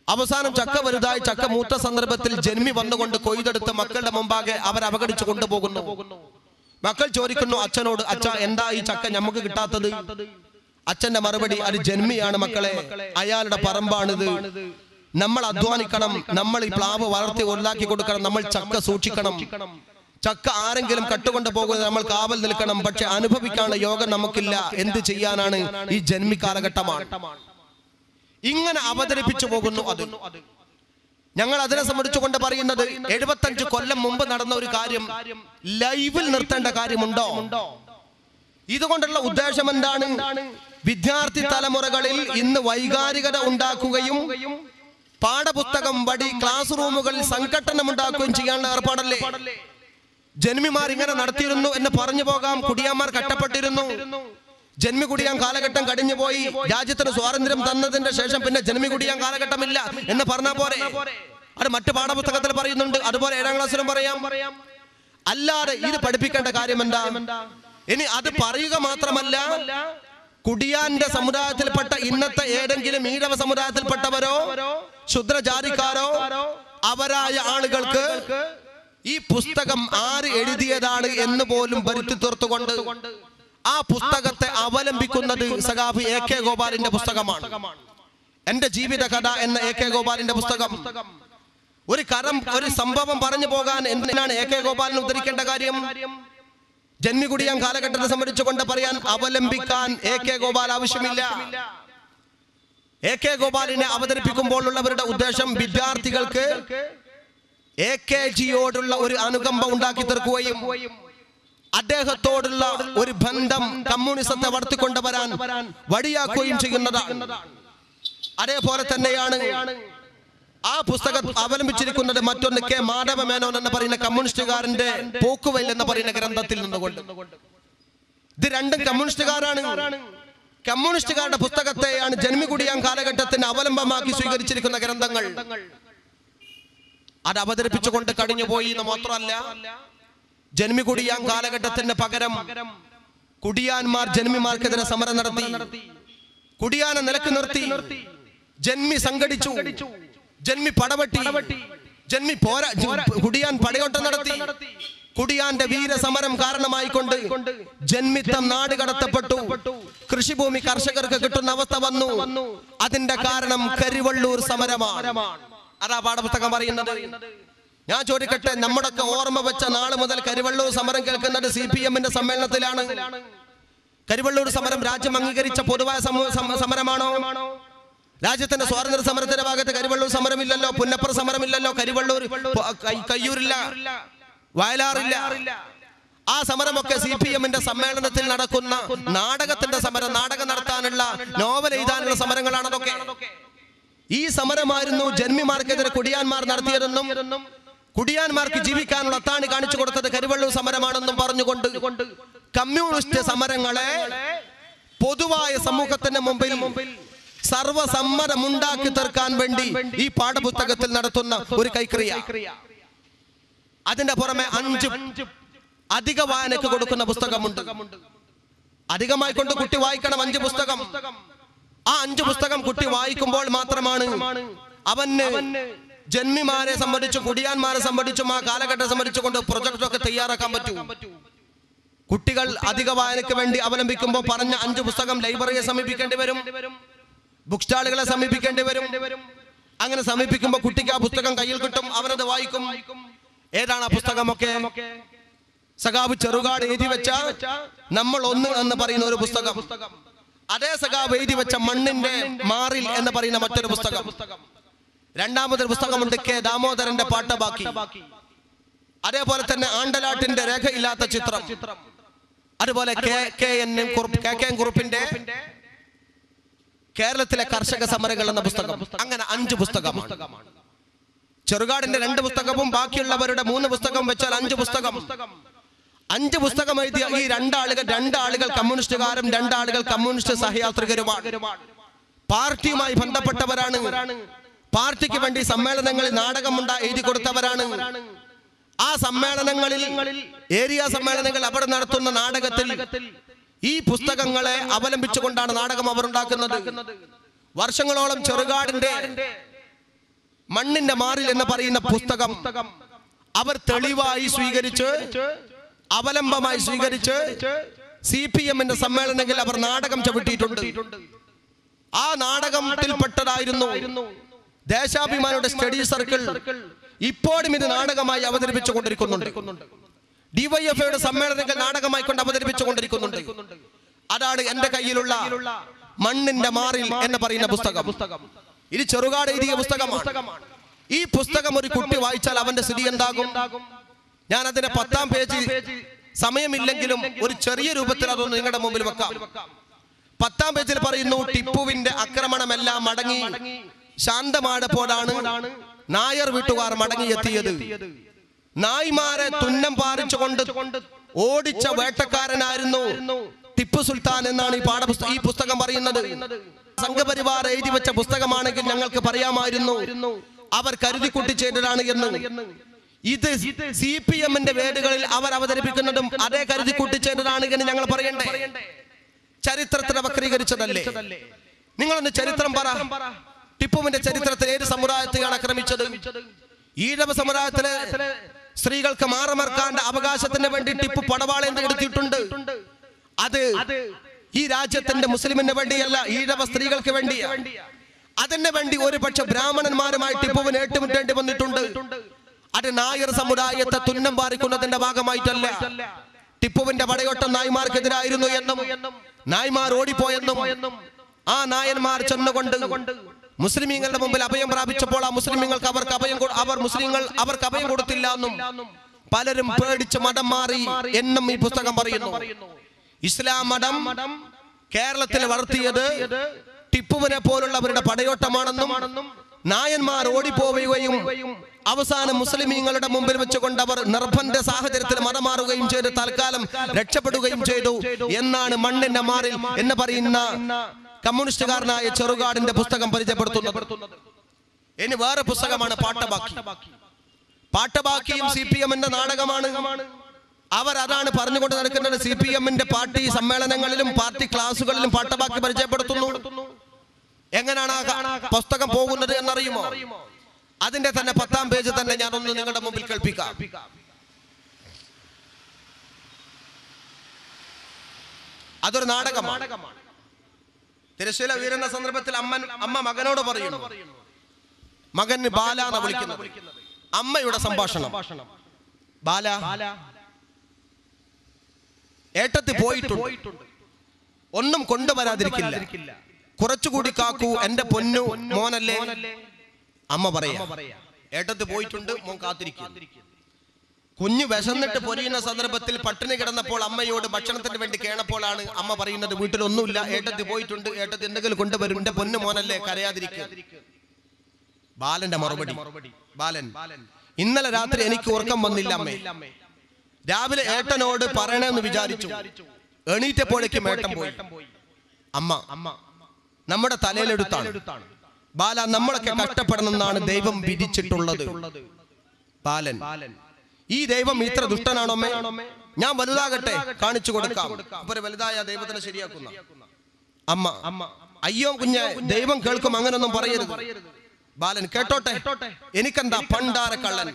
അവസാനം ചക്ക വലുതായി ചക്ക മൂത്ത സന്ദർഭത്തിൽ ജന്മി വന്നുകൊണ്ട് കൊയ്തെടുത്ത് മക്കളുടെ മുമ്പാകെ അവർ അവഗണിച്ചു കൊണ്ടുപോകുന്നു. മക്കൾ ചോദിക്കുന്നു അച്ഛനോട്, അച്ഛ എന്താ ഈ ചക്ക നമുക്ക് കിട്ടാത്തത്? അച്ഛന്റെ മറുപടി, അത് ജന്മിയാണ് മക്കളെ, അയാളുടെ പറമ്പാണിത്. നമ്മൾ അധ്വാനിക്കണം, നമ്മൾ ഈ പ്ലാവ് വളർത്തി ഒല്ലാക്കി കൊടുക്കണം, നമ്മൾ ചക്ക സൂക്ഷിക്കണം. ചക്ക ആരെങ്കിലും കട്ടുകൊണ്ട് പോകുന്നത് നമ്മൾ കാവൽ നിൽക്കണം. പക്ഷെ അനുഭവിക്കാനുള്ള യോഗം നമുക്കില്ല. എന്ത് ചെയ്യാനാണ്? ഈ ജന്മി കാലഘട്ടമാണ്. ഇങ്ങനെ അവതരിപ്പിച്ചു പോകുന്നു. അത് ഞങ്ങൾ അതിനെ സംബന്ധിച്ചുകൊണ്ട് പറയുന്നത് 75 കൊല്ലം മുമ്പ് നടന്ന ഒരു കാര്യം ലൈവിൽ നിർത്തേണ്ട കാര്യമുണ്ടോ? ഇതുകൊണ്ടുള്ള ഉദ്ദേശം എന്താണ്? വിദ്യാർത്ഥി തലമുറകളിൽ ഇന്ന് വൈകാരികത ഉണ്ടാക്കുകയും പാഠപുസ്തകം വഴി ക്ലാസ് റൂമുകളിൽ സംഘട്ടനം ഉണ്ടാക്കുകയും ചെയ്യാനുള്ള ഏർപ്പാടല്ലേ? ജന്മിമാർ ഇങ്ങനെ നടത്തിയിരുന്നു എന്ന് പറഞ്ഞു പോകാം. കുടിയാന്മാർ കട്ടപ്പെട്ടിരുന്നു. ജന്മി കുടിയാൻ കാലഘട്ടം കഴിഞ്ഞുപോയി. രാജ്യത്തിന് സ്വാതന്ത്ര്യം തന്നതിന്റെ ശേഷം പിന്നെ ജന്മി കുടിയാൻ കാലഘട്ടമില്ല എന്ന് പറഞ്ഞാൽ പോരെ? അത് മറ്റു പാഠപുസ്തകത്തിൽ പറയുന്നുണ്ട്. അതുപോലെ 7ാം ക്ലാസ്സിലും പറയാം. അല്ലാതെ ഇത് പഠിപ്പിക്കേണ്ട കാര്യം എന്താ? ഇനി അത് പറയുക മാത്രമല്ല, കുടിയാന്റെ സമുദായത്തിൽപ്പെട്ട ഇന്നത്തെ ഏതെങ്കിലും ഈഴവ സമുദായത്തിൽപ്പെട്ടവരോ ശുദ്രജാതിക്കാരോ അവരായ ആളുകൾക്ക് ഈ പുസ്തകം ആര് എഴുതിയതാണ് എന്ന് പോലും വരുത്തി തീർത്തുകൊണ്ട് ആ പുസ്തകത്തെ അവലംബിക്കുന്നത് സഖാഫി A.K. ഗോപാലിന്റെ പുസ്തകമാണ്. എന്റെ ജീവിത കഥ എന്ന A.K. ഗോപാലിന്റെ പുസ്തകം. ഒരു സംഭവം പറഞ്ഞു പോകാൻ എന്തിനാണ് A.K. ഗോപാലിനെ ഉദ്ധരിക്കേണ്ട കാര്യം? ജന്മി കുടിയാൻ കാലഘട്ടത്തെ സംബന്ധിച്ചുകൊണ്ട് പറയാൻ അവലംബിക്കാൻ A.K. ഗോപാൽ ആവശ്യമില്ല. A.K. ഗോപാലിനെ അവതരിപ്പിക്കുമ്പോൾ ഉള്ളവരുടെ ഉദ്ദേശം വിദ്യാർത്ഥികൾക്ക് AKGയോടുള്ള ഒരു അനുകമ്പ ഉണ്ടാക്കി തീർക്കുകയും അദ്ദേഹത്തോടുള്ള ഒരു ബന്ധം കമ്മ്യൂണിസത്തെ വളർത്തിക്കൊണ്ടുവരാൻ വഴിയാക്കുകയും ചെയ്യുന്നതാണ്. അതേപോലെ തന്നെയാണ് ആ പുസ്തകം അവലംബിച്ചിരിക്കുന്നത് മറ്റൊന്ന് K. മാധവ മേനോൻ എന്ന് പറയുന്ന കമ്മ്യൂണിസ്റ്റുകാരന്റെ പോക്കുവെയിൽ എന്ന് പറയുന്ന ഗ്രന്ഥത്തിൽ നിന്നുകൊണ്ട്. ഇത് രണ്ടും കമ്മ്യൂണിസ്റ്റുകാരാണ്. കമ്മ്യൂണിസ്റ്റുകാരുടെ പുസ്തകത്തെയാണ് ജന്മി കുടിയാൻ കാലഘട്ടത്തിന് അവലംബമാക്കി സ്വീകരിച്ചിരിക്കുന്ന ഗ്രന്ഥങ്ങൾ. അത് അവതരിപ്പിച്ചുകൊണ്ട് കഴിഞ്ഞുപോയി എന്ന് മാത്രമല്ല, ജന്മി കുടിയാൻ കാലഘട്ടത്തിന് പകരം കുടിയാന്മാർ ജന്മിമാർക്കെതിരെ സമരം നടത്തി. കുടിയാനെ നിലക്ക് നിർത്തി. ജന്മി സംഘടിച്ചു. ജന്മി പടവെട്ടി. ജന്മി കുടിയാൻ പടയോട്ടം നടത്തി. കുടിയാന്റെ വീരസമരം കാരണമായിക്കൊണ്ട് ജന്മിത്തം നാട് കടത്തപ്പെട്ടു. കൃഷിഭൂമി കർഷകർക്ക് കിട്ടുന്ന അവസ്ഥ വന്നു. അതിന്റെ കാരണം കരിവള്ളൂർ സമരമാണ്. അതാ പാഠപുസ്തകം പറയുന്നത്. ഞാൻ ചോദിക്കട്ടെ, നമ്മുടെയൊക്കെ ഓർമ്മ വെച്ച നാള് മുതൽ കരിവള്ളൂർ സമരം കേൾക്കുന്നത് CPM-ന്റെ സമ്മേളനത്തിലാണ്. കരിവള്ളൂർ സമരം രാജ്യം അംഗീകരിച്ച പൊതുവായ സമരമാണോ? രാജ്യത്തിന്റെ സ്വാതന്ത്ര്യ സമരത്തിന്റെ ഭാഗത്ത് കരിവള്ളൂർ സമരമില്ലല്ലോ, പുന്നപ്ര സമരമില്ലല്ലോ, കരിവള്ളൂർ കയ്യൂരില്ല, വയലാറില്ല. ആ സമരമൊക്കെ CPM-ന്റെ സമ്മേളനത്തിൽ നടക്കുന്ന നാടകത്തിന്റെ സമരം, നാടകം നടത്താനുള്ള, നോവൽ എഴുതാനുള്ള സമരങ്ങളാണ് അതൊക്കെ. ഈ സമരമായിരുന്നു ജന്മിമാർക്കെതിരെ കുടിയാന്മാർ നടത്തിയതെന്നും കുടിയാന്മാർക്ക് ജീവിക്കാനുള്ള അത്താണി കാണിച്ചു കൊടുത്തത് കരിവള്ളൂർ സമരമാണെന്നും പറഞ്ഞുകൊണ്ട് കമ്മ്യൂണിസ്റ്റ് സമരങ്ങളെ പൊതുവായ സമൂഹത്തിന്റെ മുമ്പിൽ സർവസമ്മതമുണ്ടാക്കി തീർക്കാൻ വേണ്ടി ഈ പാഠപുസ്തകത്തിൽ നടത്തുന്ന ഒരു കൈക്രിയ. അതിന്റെ പുറമെ 5 അധിക വായനക്ക് കൊടുക്കുന്ന പുസ്തകമുണ്ട്. അധികമായി കൊണ്ട് കുട്ടി വായിക്കണം 5 പുസ്തകം. ആ 5 പുസ്തകം കുട്ടി വായിക്കുമ്പോൾ മാത്രമാണ് അവന് ജന്മിമാരെ സംബന്ധിച്ചും കുടിയാന്മാരെ സംബന്ധിച്ചും ആ കാലഘട്ടത്തെ സംബന്ധിച്ചുകൊണ്ട് പ്രൊജക്ടൊക്കെ തയ്യാറാക്കാൻ പറ്റൂ. കുട്ടികൾ അധിക വായനയ്ക്ക് വേണ്ടി അവലംബിക്കുമ്പോൾ പറഞ്ഞ 5 പുസ്തകം ലൈബ്രറിയെ സമീപിക്കേണ്ടി വരും, ബുക്ക് സ്റ്റാളുകളെ സമീപിക്കേണ്ടി വരും. അങ്ങനെ സമീപിക്കുമ്പോൾ കുട്ടിക്ക് ആ പുസ്തകം കയ്യിൽ കിട്ടും, അവനത് വായിക്കും. ഏതാണ് ആ പുസ്തകമൊക്കെ? സഖാവ് ചെറുകാട് എഴുതി വെച്ച നമ്മൾ ഒന്ന് എന്ന് പറയുന്ന ഒരു പുസ്തകം. അതേ സഖാവ് എഴുതി വെച്ച മണ്ണിന്റെ മാറിൽ എന്ന് പറയുന്ന മറ്റൊരു പുസ്തകം. രണ്ടാമതൊരു പുസ്തകമുണ്ട് K. ദാമോദരന്റെ പാട്ടബാക്കി. അതേപോലെ തന്നെ ആണ്ടലാട്ടിന്റെ രേഖയില്ലാത്ത ചിത്രം. അതുപോലെ KK കുറുപ്പിന്റെ കേരളത്തിലെ കർഷക സമരങ്ങൾ എന്ന പുസ്തകം. അങ്ങനെ 5 പുസ്തകമാണ്. ചെറുകാടിന്റെ 2 പുസ്തകവും ബാക്കിയുള്ളവരുടെ 3 പുസ്തകം വെച്ചാൽ 5 പുസ്തകം. 5 പുസ്തകം എഴുതിയ ഈ രണ്ടാളുകൾ കമ്മ്യൂണിസ്റ്റുകാരും 2 ആളുകൾ കമ്മ്യൂണിസ്റ്റ് സഹയാത്രികരുമാണ്. പാർട്ടിയുമായി ബന്ധപ്പെട്ടവരാണ്. പാർട്ടിക്ക് വേണ്ടി സമ്മേളനങ്ങളിൽ നാടകമുണ്ട എഴുതി കൊടുത്തവരാണ്. ആ സമ്മേളനങ്ങളിൽ ഏരിയ സമ്മേളനങ്ങൾ അവർ നടത്തുന്ന നാടകത്തിൽ ഈ പുസ്തകങ്ങളെ അവലംബിച്ചുകൊണ്ടാണ് നാടകം അവർ ഉണ്ടാക്കുന്നത്. വർഷങ്ങളോളം ചെറുകാടിന്റെ മണ്ണിന്റെ മാറിൽ എന്ന് പറയുന്ന പുസ്തകം അവർ തെളിവായി സ്വീകരിച്ച് അവലംബമായി സ്വീകരിച്ച് CPM-ന്റെ സമ്മേളനങ്ങളിൽ അവർ നാടകം ചവിട്ടിയിട്ടുണ്ട്. ആ നാടകത്തിൽപ്പെട്ടതായിരുന്നു ദേശാഭിമാനിയുടെ സ്റ്റഡി സർക്കിൾ. ഇപ്പോഴും ഇത് നാടകമായി അവതരിപ്പിച്ചു കൊണ്ടിരിക്കുന്നുണ്ട്. DYFIയുടെ സമ്മേളനങ്ങൾ നാടകമായി കൊണ്ട് അവതരിപ്പിച്ചു കൊണ്ടിരിക്കുന്നുണ്ട്. അതാണ് എന്റെ കയ്യിലുള്ള മണ്ണിന്റെ മാറിൽ എന്ന് പറയുന്ന പുസ്തകം. ഇത് ചെറുകാട് എഴുതിയ പുസ്തകമാണ്. ഈ പുസ്തകം ഒരു കുട്ടി വായിച്ചാൽ അവന്റെ സ്ഥിതി എന്താകും? ഞാൻ അതിന്റെ 10ാം പേജ് സമയമില്ലെങ്കിലും ഒരു ചെറിയ രൂപത്തിൽ അതൊന്ന് നിങ്ങളുടെ മുമ്പിൽ വെക്കാം. 10ാം പേജിൽ പറയുന്നു, ടിപ്പുവിന്റെ ആക്രമണമെല്ലാം മടങ്ങി ശാന്തമായപ്പോഴാണ് നായർ വീട്ടുകാർ മടങ്ങിയെത്തിയത്. നായ്മാരെ തുന്നം പാറിച്ചുകൊണ്ട് ഓടിച്ച വേട്ടക്കാരനായിരുന്നു ടിപ്പു സുൽത്താൻ എന്നാണ് ഈ പുസ്തകം പറയുന്നത്. സംഘപരിവാർ എഴുതി വെച്ച പുസ്തകമാണെങ്കിൽ ഞങ്ങൾക്ക് പറയാമായിരുന്നു അവർ കരുതിക്കുട്ടി ചെയ്തതാണ് എന്ന്. ഇത് CPM-ന്റെ വേടുകളിൽ അവർ അവതരിപ്പിക്കുന്നതും അതേ കരുതിക്കുട്ടി ചെയ്തതാണ് എന്ന് ഞങ്ങൾ പറയണ്ടേ? ചരിത്രത്തെ വക്രീകരിച്ചതല്ലേ? നിങ്ങളൊന്ന് ചരിത്രം പറ. ടിപ്പുവിന്റെ ചരിത്രത്തിൽ ഏത് സമുദായത്തെയാണ് ആക്രമിച്ചത്? ഈഴവ സമുദായത്തിലെ സ്ത്രീകൾക്ക് മാറമർക്കാന്റെ അവകാശത്തിന് വേണ്ടി ടിപ്പു പടവാളേന്തി എടുത്തിട്ടുണ്ട്. അത് ഈ രാജ്യത്തിന്റെ മുസ്ലിമിന് വേണ്ടിയല്ല, ഈഴവ സ്ത്രീകൾക്ക് വേണ്ടിയാണ്. അതിന് വേണ്ടി ഒരുപക്ഷെ ബ്രാഹ്മണന്മാരുമായി ടിപ്പുവിന് ഏറ്റുമുട്ടേണ്ടി വന്നിട്ടുണ്ട്. അത് നായർ സമുദായത്തെ തുന്നം പാറിക്കുന്നതിന്റെ ഭാഗമായിട്ടല്ല. ടിപ്പുവിന്റെ പടയോട്ടം നായ്മാർക്കെതിരായിരുന്നു എന്നും നായ്മാർ ഓടിപ്പോയെന്നും ആ നായന്മാർ ചെന്നുകൊണ്ട് മുസ്ലിമീങ്ങളുടെ മുമ്പിൽ അഭയം പ്രാപിച്ചപ്പോൾ ആ മുസ്ലിമീങ്ങൾക്ക് അവർക്ക് അഭയം കൊടുത്തില്ല എന്നും പലരും പേടിച്ച് മതം മാറി എന്നും ഈ പുസ്തകം പറയുന്നു. ഇസ്ലാം മതം കേരളത്തിൽ വളർത്തിയത് ടിപ്പുവിനെ പോലുള്ളവരുടെ പടയോട്ടമാണെന്നും നായന്മാർ ഓടിപ്പോവുകയും അവസാനം മുസ്ലിമീങ്ങളുടെ മുമ്പിൽ വെച്ചുകൊണ്ട് അവർ നിർബന്ധ സാഹചര്യത്തിൽ മതം മാറുകയും ചെയ്ത് തൽക്കാലം രക്ഷപ്പെടുകയും ചെയ്തു എന്നാണ് മണ്ണിന്റെ മാറിൽ എന്ന് പറയുന്ന കമ്മ്യൂണിസ്റ്റുകാരനായ ചെറുകാടിന്റെ പുസ്തകം പരിചയപ്പെടുത്തുന്നത്. ഇനി വേറെ പുസ്തകമാണ് പാട്ടബാക്കിയും CPM-ന്റെ നാടകമാണ്. അവർ അതാണ് പറഞ്ഞുകൊണ്ട് നടക്കുന്നത്. CPM-ന്റെ പാർട്ടി സമ്മേളനങ്ങളിലും പാർട്ടി ക്ലാസുകളിലും പാട്ടബാക്കി പരിചയപ്പെടുത്തുന്നു. എങ്ങനെയാണ് ആ പുസ്തകം പോകുന്നത് എന്നറിയുമോ? അതിന്റെ തന്നെ 10ാം പേജ് തന്നെ ഞാനൊന്ന് നിങ്ങളുടെ മുമ്പിൽ കേൾപ്പിക്കാം. അതൊരു നാടകമാണ്. തിരശ്ശീല വീരുന്ന സന്ദർഭത്തിൽ അമ്മ മകനോട് പറയുന്നു, മകന് ബാല എന്ന് വിളിക്കുന്നത്. അമ്മയുടെ സംഭാഷണം: ബാല, ഏട്ടത്തി പോയിട്ടുണ്ട്, ഒന്നും കൊണ്ടുവരാതിരിക്കില്ല, കുറച്ചുകൂടി കാക്കൂ എന്റെ പൊന്നു മോനല്ലേ. അമ്മ പറയാ, ഏട്ടത്തി പോയിട്ടുണ്ട്, മോൻ കാത്തിരിക്കും. കുഞ്ഞു വിശന്നിട്ട് പൊരിയുന്ന സന്ദർഭത്തിൽ പട്ടിണി കിടന്നപ്പോൾ അമ്മയോട് ഭക്ഷണത്തിന് വേണ്ടി കേണപ്പോഴാണ് അമ്മ പറയുന്നത്, വീട്ടിലൊന്നുമില്ല, ഏട്ടത്തി പോയിട്ടുണ്ട്, ഏട്ടത്തി എന്തെങ്കിലും കൊണ്ടുവരും, എന്റെ പൊന്നു മോനല്ലേ, കരയാതിരിക്കുക. ബാലന്റെ മറുപടി: ബാലൻ, ഇന്നലെ രാത്രി എനിക്ക് ഉറക്കം വന്നില്ല അമ്മേ. രാവിലെ ഏട്ടനോട് പറയണമെന്ന് വിചാരിച്ചു, എണീറ്റപ്പോഴേക്കും ഏട്ടൻ പോയി. അമ്മ, നമ്മുടെ തലയിലെടുത്താണ് ബാല, നമ്മളൊക്കെ കഷ്ടപ്പെടണമെന്നാണ് ദൈവം വിധിച്ചിട്ടുള്ളത്. ബാലൻ: ഈ ദൈവം ഇത്ര ദുഷ്ടനാണോ അമ്മേ? ഞാൻ വലുതാകട്ടെ, കാണിച്ചു കൊടുക്കാം. അപ്പൊ വലുതായ ദൈവത്തിനെ ശരിയാക്കുന്ന അമ്മ: അയ്യോ കുഞ്ഞെ, ദൈവം കേൾക്കും, അങ്ങനൊന്നും പറയരുത്. ബാലൻ: കേട്ടോട്ടെ, എനിക്കെന്താ പണ്ടാര കള്ളൻ.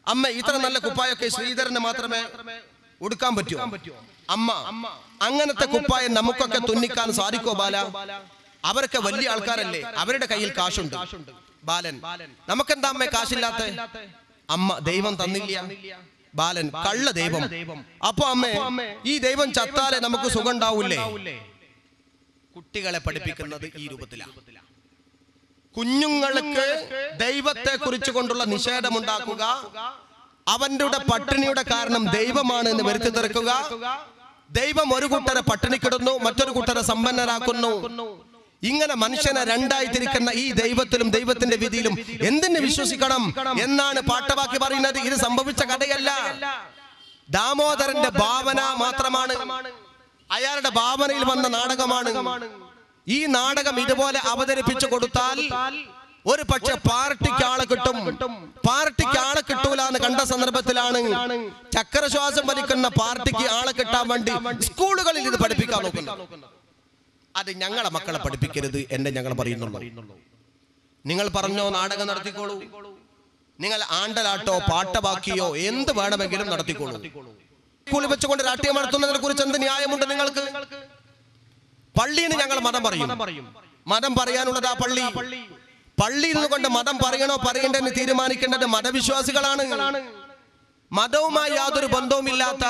അമ്മ, ഇത്ര നല്ല കുപ്പായൊക്കെ ശ്രീധരന് മാത്രമേ ഉടുക്കാൻ പറ്റൂ. അമ്മ: അങ്ങനത്തെ കുപ്പായം നമുക്കൊക്കെ തുന്നിക്കാൻ സാധിക്കോ ബാല? അവരൊക്കെ വലിയ ആൾക്കാരല്ലേ, അവരുടെ കയ്യിൽ കാശുണ്ട്. ബാലൻ: നമുക്കെന്താ അമ്മേ കാശില്ലാത്ത? അമ്മ: ദൈവം തന്നില്ല. ബാലൻ: കള്ള ദൈവം. അപ്പൊ അമ്മേ, ഈ ദൈവം ചത്താലേ നമുക്ക് സുഖം ഉണ്ടാവൂലേ? കുട്ടികളെ പഠിപ്പിക്കുന്നത് ഈ രൂപത്തിലാണ്. കുഞ്ഞുങ്ങൾക്ക് ദൈവത്തെ കുറിച്ച് കൊണ്ടുള്ള നിഷേധമുണ്ടാക്കുക, അവന്റെ പട്ടിണിയുടെ കാരണം ദൈവമാണ് എന്ന് വരുത്തി തീർക്കുക. ദൈവം ഒരു കൂട്ടരെ പട്ടിണിക്കിടുന്നു, മറ്റൊരു കൂട്ടരെ സമ്പന്നരാക്കുന്നു ഇങ്ങനെ മനുഷ്യനെ രണ്ടായി തിരിക്കുന്ന ഈ ദൈവത്തിലും ദൈവത്തിന്റെ വിധിയിലും എന്തിനെ വിശ്വസിക്കണം എന്നാണ് പാട്ടവാക്കി പറയുന്നത്. ഇത് സംഭവിച്ച കഥയല്ല, ദാമോദരന്റെ ഭാവന മാത്രമാണ്, അയാളുടെ ഭാവനയിൽ വന്ന നാടകമാണ്. ഈ നാടകം ഇതുപോലെ അവതരിപ്പിച്ചു കൊടുത്താൽ ഒരു പക്ഷെ പാർട്ടിക്ക് ആളെ കിട്ടും, പാർട്ടിക്ക് ആളെ കിട്ടൂല എന്ന് കണ്ട സന്ദർഭത്തിലാണ് ചക്രശ്വാസം വലിക്കുന്ന പാർട്ടിക്ക് ആളെ കിട്ടാൻ വേണ്ടി സ്കൂളുകളിൽ ഇത് പഠിപ്പിക്കാൻ നോക്കുന്നത്. അത് ഞങ്ങളെ മക്കളെ പഠിപ്പിക്കരുത് എന്നെ ഞങ്ങൾ പറയുന്നുള്ളൂ. നിങ്ങൾ പറഞ്ഞോ നാടകം നടത്തിക്കോളൂ, നിങ്ങൾ ആണ്ടലാട്ടോ പാട്ടവാക്കിയോ എന്ത് വേണമെങ്കിലും നടത്തിക്കോളൂ. സ്കൂളിൽ വെച്ചുകൊണ്ട് രാഷ്ട്രീയം നടത്തുന്നതിനെ കുറിച്ച് എന്ത് ന്യായമുണ്ട് നിങ്ങൾക്ക്? പള്ളിയിൽ ഞങ്ങൾ മതം പറയും, മതം പറയാനുള്ളത് ആ പള്ളി. പള്ളിയിൽ നിന്നുകൊണ്ട് മതം പറയണോ പറയണ്ടെന്ന് തീരുമാനിക്കേണ്ടത് മതവിശ്വാസികളാണ്. മതവുമായി യാതൊരു ബന്ധവുമില്ലാത്ത,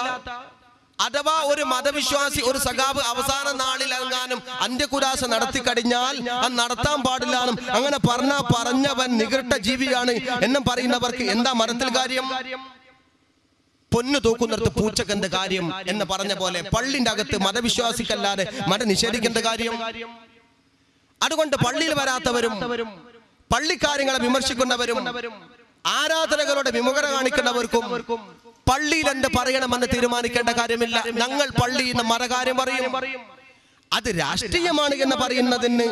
അഥവാ ഒരു മതവിശ്വാസി ഒരു സഖാവ് അവസാന നാളിൽ എങ്ങാനും അന്ത്യകുരാശ നടത്തി കഴിഞ്ഞാൽ അത് നടത്താൻ പാടില്ലാന്നും അങ്ങനെ പറഞ്ഞവൻ നികൃഷ്ട ജീവിയാണ് എന്നും പറയുന്നവർക്ക് എന്താ മതത്തിൽ കാര്യം? പൊന്നു തൂക്കുന്നിടത്ത് പൂച്ചക്ക് എന്ത് കാര്യം എന്ന് പറഞ്ഞ പോലെ പള്ളിന്റെ അകത്ത് മതവിശ്വാസിക്കല്ലാതെ മതം നിഷേധിക്കേണ്ട കാര്യം? അതുകൊണ്ട് പള്ളിയിൽ വരാത്തവരും പള്ളിക്കാര്യങ്ങളെ വിമർശിക്കുന്നവരും ആരാധനകളുടെ വിമുഖത കാണിക്കുന്നവർക്കും പള്ളിയിൽ എന്ത് പറയണമെന്ന് തീരുമാനിക്കേണ്ട കാര്യമില്ല. ഞങ്ങൾ പള്ളിയിൽ നിന്ന് മതകാര്യം പറയും. അത് രാഷ്ട്രീയമാണ് എന്ന് പറയുന്നതിന്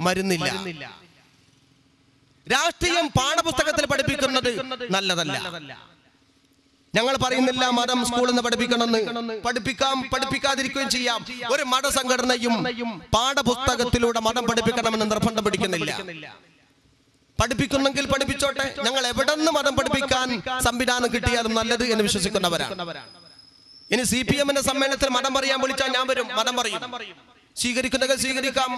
മരുന്നില്ല. രാഷ്ട്രീയം പാഠപുസ്തകത്തിൽ പഠിപ്പിക്കുന്നത് നല്ലതല്ല. ഞങ്ങൾ പറയുന്നില്ല മതം സ്കൂളിൽ നിന്ന് പഠിപ്പിക്കണമെന്ന്. പഠിപ്പിക്കാതിരിക്കുകയും ചെയ്യാം. ഒരു മതസംഘടനയും പാഠപുസ്തകത്തിലൂടെ മതം പഠിപ്പിക്കണമെന്ന് നിർബന്ധം പിടിക്കുന്നില്ല. പഠിപ്പിക്കുന്നെങ്കിൽ പഠിപ്പിച്ചോട്ടെ. ഞങ്ങൾ എവിടെ നിന്ന് മതം പഠിപ്പിക്കാൻ സംവിധാനം കിട്ടിയാലും നല്ലത് എന്ന് വിശ്വസിക്കുന്നവരാണ്. ഇനി CPM-ന്റെ സമ്മേളനത്തിൽ മതം പറയാൻ വിളിച്ചാൽ ഞാൻ വരും, മതം പറയും. സ്വീകരിക്കുന്നെങ്കിൽ സ്വീകരിക്കാം.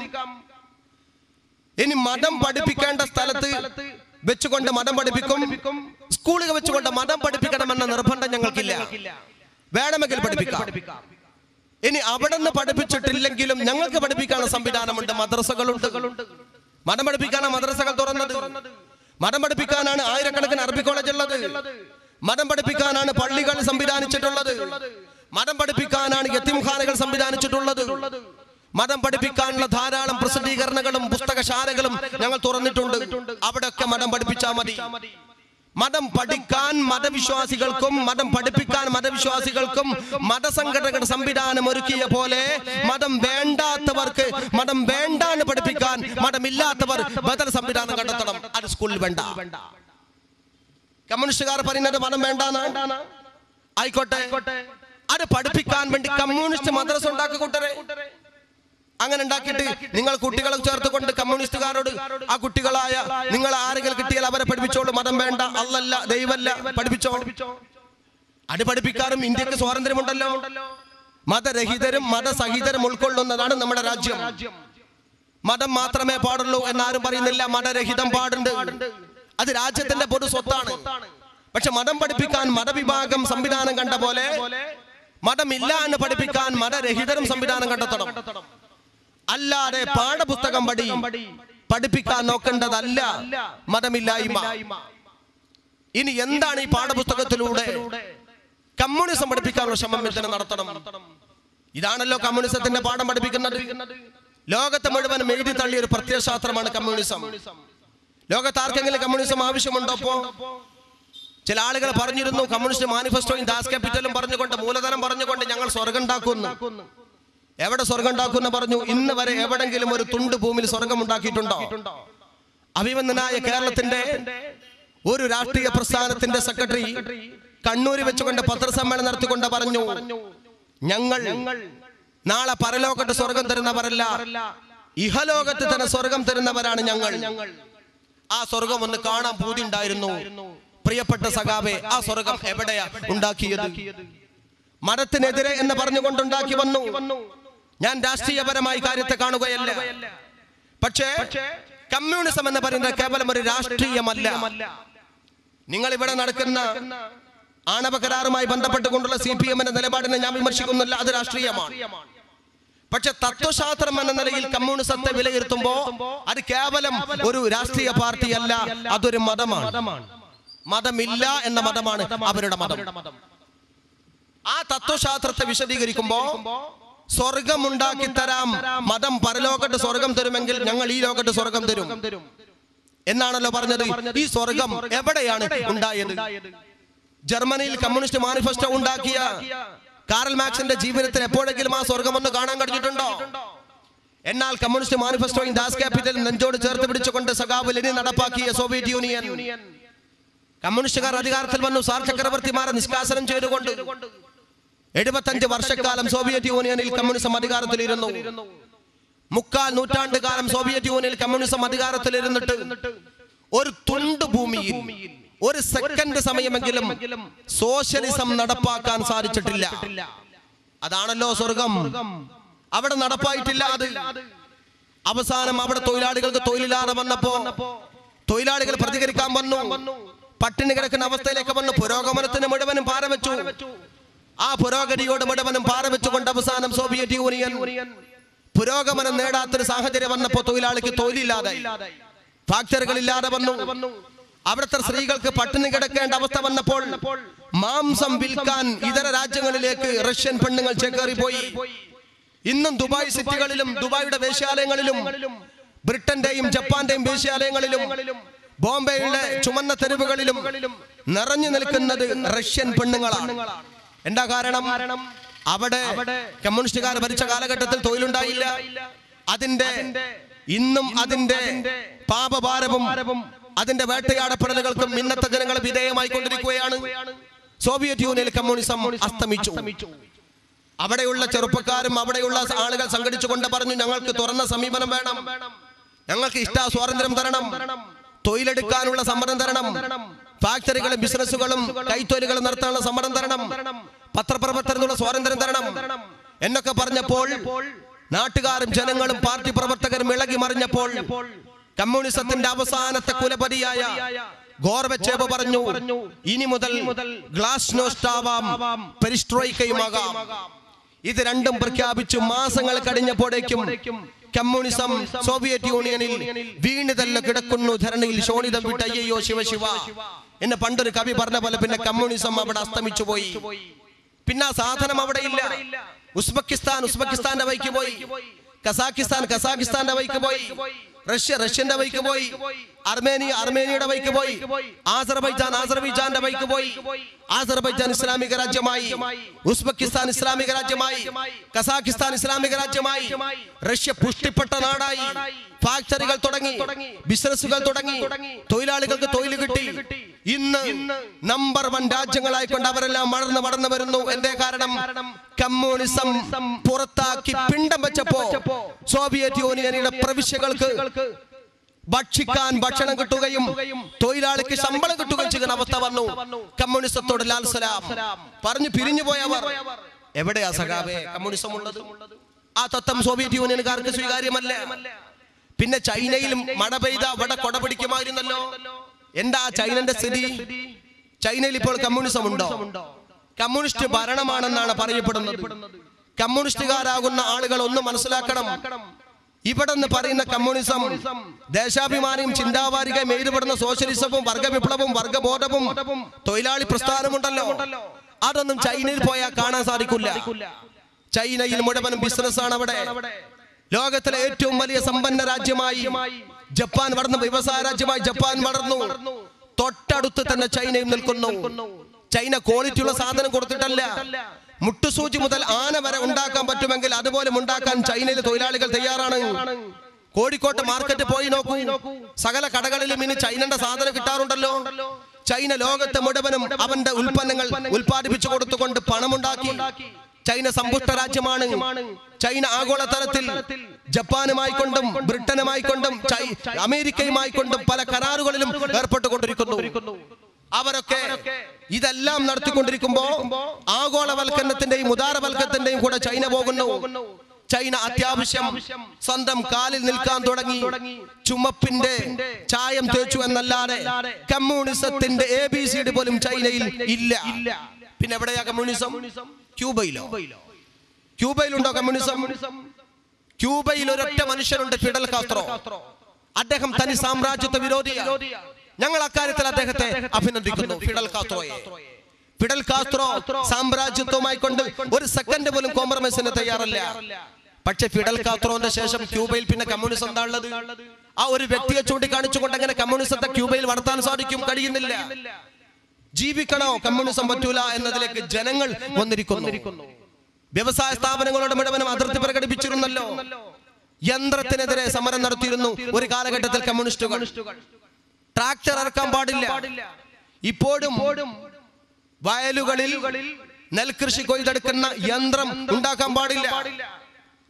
ഇനി മതം പഠിപ്പിക്കേണ്ട സ്ഥലത്ത് വെച്ചുകൊണ്ട് മതം പഠിപ്പിക്കും, സ്കൂളുകൾ വെച്ചുകൊണ്ട് മതം പഠിപ്പിക്കണമെന്ന നിർബന്ധം ഞങ്ങൾക്കില്ല. വേണമെങ്കിൽ പഠിപ്പിക്കാം. ഇനി അവിടെ നിന്ന് പഠിപ്പിച്ചിട്ടില്ലെങ്കിലും ഞങ്ങൾക്ക് പഠിപ്പിക്കാനുള്ള സംവിധാനമുണ്ട്, മദ്രസകളുണ്ട്. മതം പഠിപ്പിക്കാനാണ് മദ്രസകൾ തുറന്നത്. മതം പഠിപ്പിക്കാനാണ് ആയിരക്കണക്കിന് അറബി കോളേജ് ഉള്ളത്. മതം പഠിപ്പിക്കാനാണ് പള്ളികൾ സംവിധാനിച്ചിട്ടുള്ളത്. മതം പഠിപ്പിക്കാനാണ് യതീംഖാനകൾ സംവിധാനിച്ചിട്ടുള്ളത്. മതം പഠിപ്പിക്കാനുള്ള ധാരാളം പ്രസിദ്ധീകരണങ്ങളും പുസ്തകശാലകളും ഞങ്ങൾ തുറന്നിട്ടുണ്ട്. അവിടെയൊക്കെ മതം പഠിപ്പിച്ചാൽ മതി. മതം പഠിക്കാൻ മതവിശ്വാസികൾക്കും മതം പഠിപ്പിക്കാൻ മതവിശ്വാസികൾക്കും മതസംഘടനകളുടെ സംവിധാനം ഒരുക്കിയ പോലെ മതം വേണ്ടാത്തവർക്ക് മതം വേണ്ടാന്ന് പഠിപ്പിക്കാൻ മതമില്ലാത്തവർ ബദൽ സംവിധാനം കണ്ടെത്തണം. അത് സ്കൂളിൽ വേണ്ട. കമ്മ്യൂണിസ്റ്റുകാർ പറയുന്നത് മതം വേണ്ടാന്ന്. ആയിക്കോട്ടെ, അത് പഠിപ്പിക്കാൻ വേണ്ടി കമ്മ്യൂണിസ്റ്റ് മദ്രസ ഉണ്ടാക്കി കൂട്ടരെ. അങ്ങനെ ഉണ്ടാക്കിയിട്ട് നിങ്ങൾ കുട്ടികളെ ചേർത്തുകൊണ്ട് കമ്മ്യൂണിസ്റ്റുകാരോട് ആ കുട്ടികളായ നിങ്ങൾ ആരെങ്കിലും കിട്ടിയാൽ അവരെ പഠിപ്പിച്ചോളൂ, മതം വേണ്ട, അല്ലല്ല, ദൈവല്ല, പഠിപ്പിച്ചോ. അത് പഠിപ്പിക്കാനും ഇന്ത്യക്ക് സ്വാതന്ത്ര്യമുണ്ടല്ലോ. മതരഹിതരും മതസഹിതരും ഉൾക്കൊള്ളുന്നതാണ് നമ്മുടെ രാജ്യം. മതം മാത്രമേ പാടുള്ളൂ എന്നാരും പറയുന്നില്ല. മതരഹിതം പാടുണ്ട്. അത് രാജ്യത്തിന്റെ പൊതു സ്വത്താണ്. പക്ഷെ മതം പഠിപ്പിക്കാൻ മതവിഭാഗം സംവിധാനം കണ്ട പോലെ മതമില്ല എന്ന് പഠിപ്പിക്കാൻ മതരഹിതരും സംവിധാനം കണ്ടെത്തണം. അല്ലാതെ പാഠപുസ്തകം പഠിപ്പിക്കാൻ നോക്കേണ്ടതല്ല മതമില്ലായ്മ. ഇനി എന്താണ് ഈ പാഠപുസ്തകത്തിലൂടെ കമ്മ്യൂണിസം പഠിപ്പിക്കാനുള്ള ശ്രമം എന്തിനു നടത്തണം? ഇതാണല്ലോ കമ്മ്യൂണിസത്തിന്റെ പാഠം പഠിപ്പിക്കുന്നത്. ലോകത്തെ മുഴുവൻ എഴുതി തള്ളിയ ഒരു പ്രത്യയശാസ്ത്രമാണ് കമ്മ്യൂണിസം. ലോകത്ത് ആർക്കെങ്കിലും കമ്മ്യൂണിസം ആവശ്യമുണ്ടോ? ചില ആളുകൾ പറഞ്ഞിരുന്നു കമ്മ്യൂണിസ്റ്റ് മാനിഫെസ്റ്റോയും ദാസ് ക്യാപിറ്റലും പറഞ്ഞുകൊണ്ട് മൂലധനം പറഞ്ഞുകൊണ്ട് ഞങ്ങൾ സ്വർഗം ഉണ്ടാക്കുന്നു. എവിടെ സ്വർഗം ഉണ്ടാക്കുന്ന പറഞ്ഞു? ഇന്ന് വരെ എവിടെങ്കിലും ഒരു തുണ്ട് ഭൂമിയിൽ സ്വർഗം ഉണ്ടാക്കിയിട്ടുണ്ടോ? അഭിമന്യനായ കേരളത്തിന്റെ ഒരു രാഷ്ട്രീയ പ്രസ്ഥാനത്തിന്റെ സെക്രട്ടറി കണ്ണൂരിൽ വെച്ചുകൊണ്ട് പത്രസമ്മേളനം നടത്തിക്കൊണ്ട് പറഞ്ഞു, ഞങ്ങൾ നാളെ പരലോകത്ത് സ്വർഗം തരുന്നവരല്ല, ഇഹലോകത്ത് തന്നെ സ്വർഗം തരുന്നവരാണ് ഞങ്ങൾ. ആ സ്വർഗം ഒന്ന് കാണാൻ പൂതി ഉണ്ടായിരുന്നു. പ്രിയപ്പെട്ട സഖാവേ, ആ സ്വർഗം എവിടെയാ ഉണ്ടാക്കിയത്? മതത്തിനെതിരെ എന്ന് പറഞ്ഞുകൊണ്ടുണ്ടാക്കി വന്നു. ഞാൻ രാഷ്ട്രീയപരമായി കാര്യത്തെ കാണുകയല്ല. പക്ഷേ കമ്മ്യൂണിസം എന്ന് പറയുന്നത് കേവലം ഒരു രാഷ്ട്രീയമല്ല. നിങ്ങൾ ഇവിടെ നടക്കുന്ന ആണവ കരാറുമായി ബന്ധപ്പെട്ടുകൊണ്ടുള്ള CPM-ന്റെ നിലപാടിനെ ഞാൻ വിമർശിക്കുന്നില്ല, അത് രാഷ്ട്രീയമാണ്. പക്ഷെ തത്വശാസ്ത്രം എന്ന നിലയിൽ കമ്മ്യൂണിസത്തെ വിലയിരുത്തുമ്പോ അത് കേവലം ഒരു രാഷ്ട്രീയ പാർട്ടിയല്ല, അതൊരു മതമാണ്. മതമില്ല എന്ന മതമാണ് അവരുടെ മതം. ആ തത്വശാസ്ത്രത്തെ വിശദീകരിക്കുമ്പോ സ്വർഗം ഉണ്ടാക്കി തരാം, മതം പരലോകത്ത് സ്വർഗം തരുമെങ്കിൽ ഞങ്ങൾ ഈ ലോകത്ത് സ്വർഗം തരും എന്നാണല്ലോ പറഞ്ഞത്. ഈ സ്വർഗം എവിടെയാണ് ഉണ്ടായത്? ജർമ്മനിയിൽ കമ്മ്യൂണിസ്റ്റ് മാനിഫെസ്റ്റോ ഉണ്ടാക്കിയ കാറൽ മാർക്സിന്റെ ജീവിതത്തിൽ എപ്പോഴെങ്കിലും ആ സ്വർഗം ഒന്ന് കാണാൻ കഴിഞ്ഞിട്ടുണ്ടോ? എന്നാൽ കമ്മ്യൂണിസ്റ്റ് മാനിഫെസ്റ്റോയും ദാസ് ക്യാപിറ്റൽ നെഞ്ചോട് ചേർത്ത് പിടിച്ചുകൊണ്ട് സഖാവ് ലെനിൻ നടപ്പാക്കിയ സോവിയറ്റ് യൂണിയൻ, കമ്മ്യൂണിസ്റ്റുകാർ അധികാരത്തിൽ വന്നു. സാർ ചക്രവർത്തിമാരെ നിഷ്കാസനം ചെയ്തുകൊണ്ട് 75 വർഷക്കാലം സോവിയറ്റ് യൂണിയനിൽ കമ്മ്യൂണിസം അധികാരത്തിലിരുന്നു. 3/4 നൂറ്റാണ്ട് കാലം സോവിയറ്റ് യൂണിയനിൽ കമ്മ്യൂണിസം അധികാരത്തിലിരുന്നിട്ട് ഒരു തുണ്ട് ഭൂമിയിൽ ഒരു സെക്കൻഡ് സമയമെങ്കിലും സോഷ്യലിസം നടപ്പാക്കാൻ സാധിച്ചിട്ടില്ല. അതാണല്ലോ സ്വർഗം. അവിടെ നടപ്പായിട്ടില്ല. അത് അവസാനം അവിടെ തൊഴിലാളികൾക്ക് തൊഴിലില്ലാതെ വന്നപ്പോ തൊഴിലാളികൾ പ്രതികരിക്കാൻ വന്നു. പട്ടിണി കിടക്കുന്ന അവസ്ഥയിലേക്ക് വന്നു. പുരോഗമനത്തിന് മുഴുവനും പാരവെച്ചു. ആ പുരോഗതിയോട് മുഴുവനും പാരവെച്ചുകൊണ്ട് അവസാനം സോവിയറ്റ് യൂണിയൻ പുരോഗമനം നേടാത്തൊരു സാഹചര്യം വന്നപ്പോ തൊഴിലാളിക്ക് തൊഴിലില്ലാതെ, ഫാക്ടറികളില്ലാതെ വന്നു. അവിടുത്തെ സ്ത്രീകൾക്ക് പട്ടിണി കിടക്കേണ്ട അവസ്ഥ വന്നപ്പോൾ മാംസം വിൽക്കാൻ ഇതര രാജ്യങ്ങളിലേക്ക് റഷ്യൻ പെണ്ണുങ്ങൾ ചേക്കേറിപ്പോയി. ഇന്നും ദുബായ് സിറ്റികളിലും ദുബായിയുടെ വേശ്യാലയങ്ങളിലും ബ്രിട്ടന്റെയും ജപ്പാന്റെയും വേശ്യാലയങ്ങളിലും ബോംബെയുടെ ചുമന്ന തെരുവുകളിലും നിറഞ്ഞു നിൽക്കുന്നത് റഷ്യൻ പെണ്ണുങ്ങളാണ്. എന്താ കാരണം? അവിടെ കമ്മ്യൂണിസ്റ്റുകാർ ഭരിച്ച കാലഘട്ടത്തിൽ തൊഴിലുണ്ടായില്ല. ഇന്നും അതിന്റെ പാപഭാരവും അതിന്റെ വേട്ടയാടപ്പെടലുകൾക്കും ഇന്നത്തെ ജനങ്ങൾ വിധേയമായി കൊണ്ടിരിക്കുകയാണ്. സോവിയറ്റ് യൂണിയനിൽ കമ്മ്യൂണിസം അസ്തമിച്ചു. അവിടെയുള്ള ചെറുപ്പക്കാരും അവിടെയുള്ള ആളുകൾ സംഘടിച്ചുകൊണ്ട് പറഞ്ഞു, ഞങ്ങൾക്ക് തുറന്ന സമീപനം വേണം, ഞങ്ങൾക്ക് സ്വാതന്ത്ര്യം തരണം, തൊഴിലെടുക്കാനുള്ള സമ്മർദ്ദം തരണം, ഫാക്ടറികളും ബിസിനസ്സുകളും കൈത്തൊഴിലുകളും നടത്താനുള്ള സമ്മർദ്ദം തരണം, പത്രപ്രവർത്തനത്തിനുള്ള സ്വാതന്ത്ര്യം തരണം എന്നൊക്കെ പറഞ്ഞപ്പോൾ നാട്ടുകാരും ജനങ്ങളും പാർട്ടി പ്രവർത്തകരും ഇളകി മറിഞ്ഞപ്പോൾ കമ്മ്യൂണിസത്തിന്റെ അവസാനത്തെ കുലപതിയായ ഗോർബച്ചേവ് പറഞ്ഞു, ഇനി മുതൽ ഗ്ലാസ്നോസ്റ്റാവാം, പെരിസ്ട്രോയിക്കയുമാകാം. ഇത് രണ്ടും പ്രഖ്യാപിച്ചു മാസങ്ങൾ കഴിഞ്ഞപ്പോഴേക്കും കമ്മ്യൂണിസം സോവിയറ്റ് യൂണിയനിൽ വീണ് തന്നെ കിടക്കുന്നു ധരണിയിൽ ശോണിതം വിട്ട് അയ്യോ ശിവശിവ എന്ന് പണ്ടൊരു കവി പറഞ്ഞ പോലെ പിന്നെ കമ്മ്യൂണിസം അവിടെ അസ്തമിച്ചു പോയി. പിന്നെ ആ സാധനം അവിടെ ഇല്ല. ഉസ്ബെക്കിസ്ഥാന്റെ വഴിക്ക് പോയി, കസാക്കിസ്ഥാന്റെ വഴിക്ക് പോയി, റഷ്യന്റെ വഴിക്ക് പോയി, അർമേനിയയുടെ വഴിക്ക് പോയി, ആസർബൈജാന്റെ വഴിക്ക് പോയി. ആസർബൈജാൻ ഇസ്ലാമിക രാജ്യമായി, ഉസ്ബെക്കിസ്ഥാൻ ഇസ്ലാമിക രാജ്യമായി, കസാക്കിസ്ഥാൻ ഇസ്ലാമിക രാജ്യമായി, റഷ്യ പുഷ്ടിപ്പെട്ട നാടായി. ഫാക്ടറികൾ തുടങ്ങി, ബിസിനസ്സുകൾ തുടങ്ങി, തൊഴിലാളികൾക്ക് തൊഴിൽ കിട്ടി. ഇന്ന് നമ്പർ 1 രാജ്യങ്ങളായിക്കൊണ്ട് അവരെല്ലാം വളർന്നു വരുന്നു. എന്തേ കാരണം? കമ്മ്യൂണിസം പുറത്താക്കി പിണ്ടം വെച്ചപ്പോ സോവിയറ്റ് യൂണിയനിലെ പ്രവിശ്യകൾക്ക് ഭക്ഷിക്കാൻ ഭക്ഷണം കിട്ടുകയും തൊഴിലാളിക്ക് ശമ്പളം കിട്ടുകയും ചെയ്യുന്ന അവസ്ഥ വന്നു. കമ്മ്യൂണിസത്തോട് ലാൽ സലാം പറഞ്ഞു പിരിഞ്ഞു പോയവർ. എവിടെയാ സഖാവേ കമ്മ്യൂണിസം ഉള്ളത്? ആ തത്വം സോവിയറ്റ് യൂണിയൻകാർക്ക് സ്വീകാര്യമല്ല. പിന്നെ ചൈനയിലും മഴ പെയ്ത അവിടെ കൊട പിടിക്കുമായിരുന്നല്ലോ. എന്താ ചൈനന്റെ സ്ഥിതി? ചൈനയിൽ ഇപ്പോൾ കമ്മ്യൂണിസം ഉണ്ടോ? കമ്മ്യൂണിസ്റ്റ് ഭരണമാണെന്നാണ് പറയപ്പെടുന്നത്. കമ്മ്യൂണിസ്റ്റുകാരാകുന്ന ആളുകൾ ഒന്ന് മനസ്സിലാക്കണം, ഇവിടെ നിന്ന് പറയുന്ന കമ്മ്യൂണിസം ദേശാഭിമാനിയും ചിന്താവാരികയും എഴുതപ്പെടുന്ന സോഷ്യലിസവും വർഗവിപ്ലവവും വർഗബോധവും തൊഴിലാളി പ്രസ്ഥാനമുണ്ടല്ലോ, അതൊന്നും ചൈനയിൽ പോയാൽ കാണാൻ സാധിക്കില്ല. ചൈനയിൽ മുഴുവനും ബിസിനസ്സാണ്. അവിടെ ലോകത്തിലെ ഏറ്റവും വലിയ സമ്പന്ന രാജ്യമായി ജപ്പാൻ വളർന്നു, വ്യവസായ രാജ്യമായി ജപ്പാൻ വളർന്നു. തൊട്ടടുത്ത് തന്നെ ചൈനയും നിൽക്കുന്നു. ചൈന ക്വാളിറ്റിയുള്ള സാധനം കൊടുത്തിട്ടല്ല, മുട്ടുസൂചി മുതൽ ആന വരെ ഉണ്ടാക്കാൻ പറ്റുമെങ്കിൽ അതുപോലെ ഉണ്ടാക്കാൻ ചൈനയിലെ തൊഴിലാളികൾ തയ്യാറാണ്. കോഴിക്കോട്ട് മാർക്കറ്റ് പോയി നോക്കൂ, സകല കടകളിലും ഇനി ചൈനയുടെ സാധനം കിട്ടാറുണ്ടല്ലോ. ചൈന ലോകത്തെ മുഴുവനും അവന്റെ ഉൽപ്പന്നങ്ങൾ ഉൽപ്പാദിപ്പിച്ചു കൊടുത്തുകൊണ്ട് പണമുണ്ടാക്കി. ചൈന സമ്പുഷ്ട രാജ്യമാണ്. ചൈന ആഗോളതലത്തിൽ ജപ്പാനുമായിക്കൊണ്ടും ബ്രിട്ടനുമായിക്കൊണ്ടും അമേരിക്കയുമായിക്കൊണ്ടും പല കരാറുകളിലും ഏർപ്പെട്ടുകൊണ്ടിരിക്കുന്നു. അവരൊക്കെ ഇതെല്ലാം നടത്തിക്കൊണ്ടിരിക്കുമ്പോ ആഗോളവൽക്കരണത്തിന്റെയും ഉദാരവൽക്കരണത്തിന്റെയും കൂടെ ചൈന പോകുന്നു. ചൈന അത്യാവശ്യം സ്വന്തം കാലിൽ നിൽക്കാൻ തുടങ്ങി. ചുമപ്പിന്റെ ചായം തേച്ചു എന്നല്ലാതെ കമ്മ്യൂണിസത്തിന്റെ ABCD പോലും ചൈനയിൽ ഇല്ല. പിന്നെ എവിടെയാ കമ്മ്യൂണിസം? ക്യൂബയിലുണ്ടോ കമ്മ്യൂണിസം? ക്യൂബയിൽ ഒരൊറ്റ മനുഷ്യനുണ്ട്, ഫിഡൽ കാസ്ട്രോ. അദ്ദേഹം തനി സാമ്രാജ്യത്വ വിരോധിയാണ്. ഞങ്ങൾ അക്കാര്യത്തിൽ അദ്ദേഹത്തെ അഭിനന്ദിക്കുന്നു, ഫിഡൽ കാസ്ട്രോയെ. ഫിഡൽ കാസ്ട്രോ സാമ്രാജ്യത്വമായി കൊണ്ട് ഒരു സെക്കൻഡ് പോലും കോംപ്രമൈസിന് തയ്യാറല്ല. പക്ഷെ ഫിഡൽ കാസ്ട്രോന്റെ ശേഷം ക്യൂബയിൽ പിന്നെ കമ്മ്യൂണിസം എന്താ ഉള്ളത്? ആ ഒരു വ്യക്തിയെ ചൂണ്ടിക്കാണിച്ചുകൊണ്ട് അങ്ങനെ കമ്മ്യൂണിസത്തെ ക്യൂബയിൽ വളർത്താൻ സാധിക്കും? കഴിയുന്നില്ല. ജീവിക്കണോ? കമ്മ്യൂണിസം പറ്റൂല എന്നതിലേക്ക് ജനങ്ങൾ വന്നിരിക്കുന്നു. വ്യവസായ സ്ഥാപനങ്ങളുടെ മുഴുവനും അതിർത്തി പ്രകടിപ്പിച്ചിരുന്നല്ലോ. യന്ത്രത്തിനെതിരെ സമരം നടത്തിയിരുന്നു ഒരു കാലഘട്ടത്തിൽ കമ്മ്യൂണിസ്റ്റുകൾ. ട്രാക്ടർ ഇറക്കാൻ പാടില്ല. ഇപ്പോഴും വയലുകളിൽ നെൽകൃഷി കൊയ്തെടുക്കുന്ന യന്ത്രം ഉണ്ടാക്കാൻ പാടില്ല.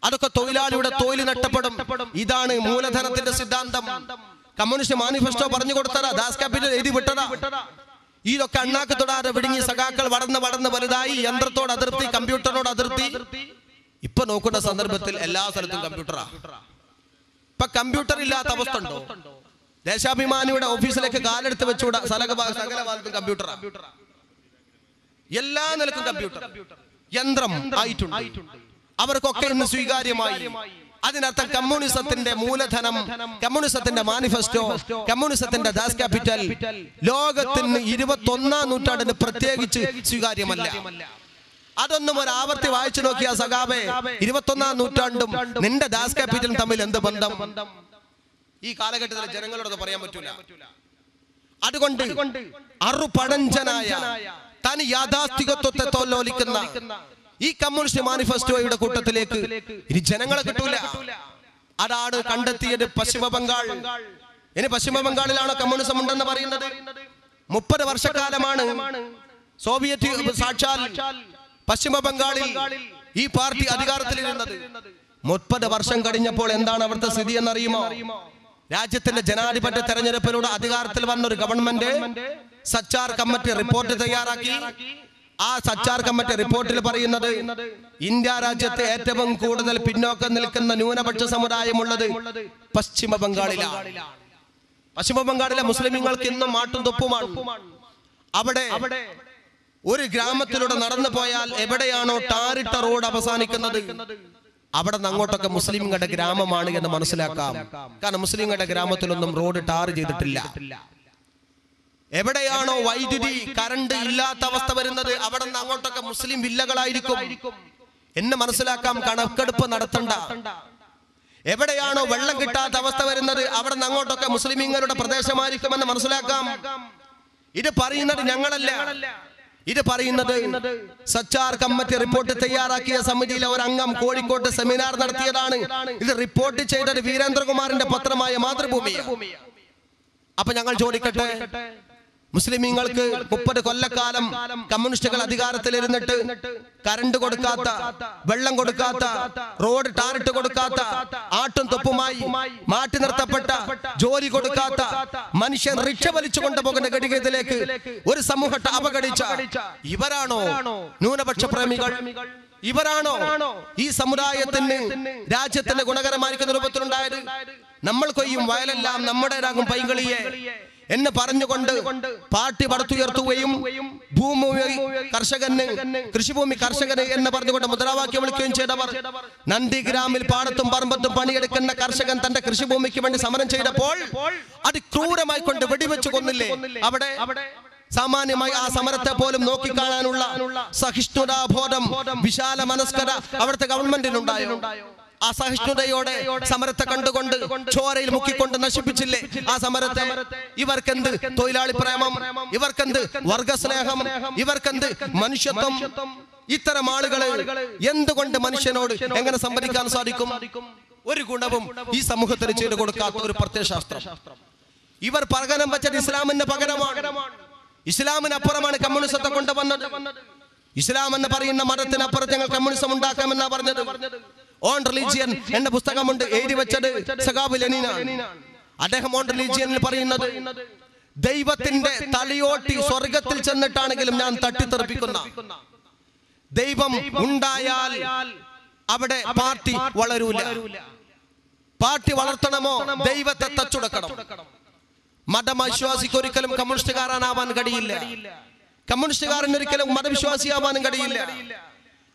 അതൊക്കെ തൊഴിലാളിയുടെ തൊഴിൽ നഷ്ടപ്പെടും. ഇതാണ് മൂലധനത്തിന്റെ സിദ്ധാന്തം. കമ്മ്യൂണിസ്റ്റ് മാനിഫെസ്റ്റോ പറഞ്ഞു കൊടുത്തതാ, ദാസ് ക്യാപിറ്റൽ എഴുതി വിട്ടതാ. ഇതൊക്കെ അണ്ണാക്ക് തൊടാതെ വിഴുങ്ങി സഖാക്കൾ വളർന്ന് വലുതായി. യന്ത്രത്തോട് അതിർത്തി, കമ്പ്യൂട്ടറിനോട് അതിർത്തി. ഇപ്പൊ നോക്കുന്ന സന്ദർഭത്തിൽ എല്ലാ സ്ഥലത്തും കമ്പ്യൂട്ടറാ. ഇപ്പൊ കമ്പ്യൂട്ടർ ഇല്ലാത്ത അവസ്ഥ ഉണ്ടോ? ദേശാഭിമാനിയുടെ ഓഫീസിലേക്ക് കാലെടുത്ത് വെച്ചുകൂടാ. സകല ഭാഗത്തും കമ്പ്യൂട്ടറാ. എല്ലാ നിലക്കും കമ്പ്യൂട്ടർ, യന്ത്രം ആയിട്ടുണ്ട്. അവർക്കൊക്കെ ഇന്ന് സ്വീകാര്യമായി. അതിനർത്ഥം കമ്മ്യൂണിസത്തിന്റെ മൂലധനം, കമ്മ്യൂണിസത്തിന്റെ മാനിഫെസ്റ്റോ, കമ്മ്യൂണിസത്തിന്റെ ദാസ് ക്യാപിറ്റൽ ലോകത്തിന് 21ാം നൂറ്റാണ്ടിന് പ്രത്യേകിച്ച് സ്വീകാര്യമല്ല. അതൊന്നും ഒരു ആവർത്തി വായിച്ചു നോക്കിയ സഖാവേ, 21ാം നൂറ്റാണ്ടും നിന്റെ ദാസ് ക്യാപിറ്റലും തമ്മിൽ എന്ത് ബന്ധം? ഈ കാലഘട്ടത്തിലെ ജനങ്ങളോട് പറയാൻ പറ്റൂല. അതുകൊണ്ട് അറുപടഞ്ചനായ തനി യാഥാസ്ഥികത്വത്തെ തോലോലിക്കുന്ന ഈ കമ്മ്യൂണിസ്റ്റ് മാനിഫെസ്റ്റോയുടെ കൂട്ടത്തിലേക്ക് ഇനി ജനങ്ങളെ കിട്ടൂല. അതാണ് കണ്ടെത്തിയത് പശ്ചിമ ബംഗാൾ. ഇനി പശ്ചിമ ബംഗാളിലാണോ കമ്മ്യൂണിസം ഉണ്ടെന്ന് പറയുന്നത്? 30 വർഷക്കാലമാണ് സോവിയറ്റ് സാക്ഷാൽ പശ്ചിമ ബംഗാളിൽ ഈ പാർട്ടി അധികാരത്തിലിരുന്നത്. 30 വർഷം കഴിഞ്ഞപ്പോൾ എന്താണ് അവിടുത്തെ സ്ഥിതി എന്നറിയുമോ? രാജ്യത്തിന്റെ ജനാധിപത്യ തെരഞ്ഞെടുപ്പിലൂടെ അധികാരത്തിൽ വന്ന ഒരു ഗവൺമെന്റ് സച്ചാർ കമ്മിറ്റി റിപ്പോർട്ട് തയ്യാറാക്കി. ആ സച്ചാർ കമ്മിറ്റി റിപ്പോർട്ടിൽ പറയുന്നത് ഇന്ത്യ രാജ്യത്തെ ഏറ്റവും കൂടുതൽ പിന്നോക്കം നിൽക്കുന്ന ന്യൂനപക്ഷ സമുദായമുള്ളത് പശ്ചിമ ബംഗാളിലാണ്. പശ്ചിമ ബംഗാളിലെ മുസ്ലിമീങ്ങൾക്ക് ഇന്നും മാട്ടും തൊപ്പുമാണ്. അവിടെ ഒരു ഗ്രാമത്തിലൂടെ നടന്നു പോയാൽ എവിടെയാണോ ടാറിട്ട റോഡ് അവസാനിക്കുന്നത് അവിടെ നിന്ന് അങ്ങോട്ടൊക്കെ മുസ്ലിങ്ങളുടെ ഗ്രാമമാണ് എന്ന് മനസ്സിലാക്കാം. കാരണം മുസ്ലിങ്ങളുടെ ഗ്രാമത്തിലൊന്നും റോഡ് ടാർ ചെയ്തിട്ടില്ല. എവിടെയാണോ വൈദ്യുതി, കറണ്ട് ഇല്ലാത്ത അവസ്ഥ വരുന്നത് അവിടെ നിന്ന് അങ്ങോട്ടൊക്കെ മുസ്ലിം വില്ലകളായിരിക്കും എന്ന് മനസ്സിലാക്കാം. കണക്കെടുപ്പ് നടത്തണ്ട. എവിടെയാണോ വെള്ളം കിട്ടാത്ത അവസ്ഥ വരുന്നത് അവിടെ നിന്ന് അങ്ങോട്ടൊക്കെ മുസ്ലിമീങ്ങളുടെ പ്രദേശമായിരിക്കുമെന്ന് മനസ്സിലാക്കാം. ഇത് പറയുന്നത് ഞങ്ങളല്ല. ഇത് പറയുന്നത് സച്ചാർ കമ്മിറ്റി റിപ്പോർട്ട് തയ്യാറാക്കിയ സമിതിയിലെ ഒരു അംഗം കോഴിക്കോട്ട് സെമിനാർ നടത്തിയതാണ്. ഇത് റിപ്പോർട്ട് ചെയ്തത് വീരേന്ദ്രകുമാറിന്റെ പത്രമായ മാതൃഭൂമി. അപ്പൊ ഞങ്ങൾ ചോദിക്കട്ടെ, മുസ്ലിമീങ്ങൾക്ക് 30 കൊല്ലക്കാലം കമ്മ്യൂണിസ്റ്റുകൾ അധികാരത്തിലിരുന്നിട്ട് കറണ്ട് കൊടുക്കാത്ത, വെള്ളം കൊടുക്കാത്ത, റോഡ് ടാറിട്ട് കൊടുക്കാത്ത, ആട്ടും തൊപ്പുമായി മാറ്റി നിർത്തപ്പെട്ട, ജോലി കൊടുക്കാത്ത മനുഷ്യൻ റിക്ഷ വലിച്ചു കൊണ്ടുപോകുന്ന ഗതികേടിലേക്ക് ഒരു സമൂഹത്തെ അപകടിച്ച ഇവരാണോ ന്യൂനപക്ഷ പ്രേമികൾ? ഇവരാണോ ഈ സമുദായത്തിന് രാജ്യത്തിന്റെ ഗുണകരമായിരിക്കുന്ന രൂപത്തിലുണ്ടായത്? നമ്മൾ കൊയ്യും വയലെല്ലാം നമ്മുടേതാകും പൈകളിയെ എന്ന് പറഞ്ഞുകൊണ്ട് പാർട്ടി പടുത്തുയർത്തുകയും ഭൂമി കർഷകന്, കൃഷിഭൂമി കർഷകന് എന്ന് പറഞ്ഞുകൊണ്ട് മുദ്രാവാക്യം വിളിക്കുകയും ചെയ്തവർ, നന്ദിഗ്രാമിൽ പാടത്തും പറമ്പത്തും പണിയെടുക്കുന്ന കർഷകൻ തന്റെ കൃഷിഭൂമിക്ക് വേണ്ടി സമരം ചെയ്തപ്പോൾ അതിക്രൂരമായി കൊണ്ട് വെടിവെച്ച് കൊന്നില്ലേ? അവിടെ സാമാന്യമായി ആ സമരത്തെ പോലും നോക്കിക്കാണാനുള്ള സഹിഷ്ണുതാബോധം, വിശാല മനസ്കത അവിടുത്തെ ഗവൺമെന്റിനുണ്ടായോ? ആ സഹിഷ്ണുതയോടെ സമരത്തെ കണ്ടുകൊണ്ട് ചോരയിൽ മുക്കിക്കൊണ്ട് നശിപ്പിച്ചില്ലേ ആ സമരത്തെ? ഇവർക്കെന്ത് തൊഴിലാളി പ്രേമം, ഇവർക്കെന്ത് വർഗസ്നേഹം, ഇവർക്കെന്ത് മനുഷ്യത്വം? ഇത്തരം ആളുകളെ എന്തുകൊണ്ട് മനുഷ്യനോട് എങ്ങനെ സംവദിക്കാൻ സാധിക്കും? ഒരു ഗുണവും ഈ സമൂഹത്തിന് ചെയ്തു കൊടുക്കാത്ത ഒരു പ്രത്യയശാസ്ത്രം. ഇവർ പകരം വെച്ചത് ഇസ്ലാമിന് പകരമാണ്. ഇസ്ലാമിനപ്പുറമാണ് കമ്മ്യൂണിസത്തെ കൊണ്ടുവന്നത്. ഇസ്ലാം എന്ന് പറയുന്ന മതത്തിനപ്പുറത്ത് ഞങ്ങൾ കമ്മ്യൂണിസം ഉണ്ടാക്കാമെന്നാ പറഞ്ഞത്. ഓൺ റിലീജിയൻ എന്ന പുസ്തകമുണ്ട്, എഴുതി വെച്ചത് സഖാവ് ലെനിനാണ്. അദ്ദേഹം ഓൺ റിലീജിയനിൽ പറയുന്നത് ദൈവത്തിന്റെ തലയോട്ടി സ്വർഗത്തിൽ ചെന്നിട്ടാണെങ്കിലും ഞാൻ തട്ടിത്തെറിപ്പിക്കുന്ന, ദൈവം ഉണ്ടായാൽ അവിടെ പാർട്ടി വളരൂല. പാർട്ടി വളർത്തണമോ ദൈവത്തെ തച്ചുടക്കണം. മതവിശ്വാസിക്ക് ഒരിക്കലും കമ്മ്യൂണിസ്റ്റുകാരനാവാൻ കഴിയില്ല. കമ്മ്യൂണിസ്റ്റുകാരൻ ഒരിക്കലും മതവിശ്വാസിയാവാനും കഴിയില്ല.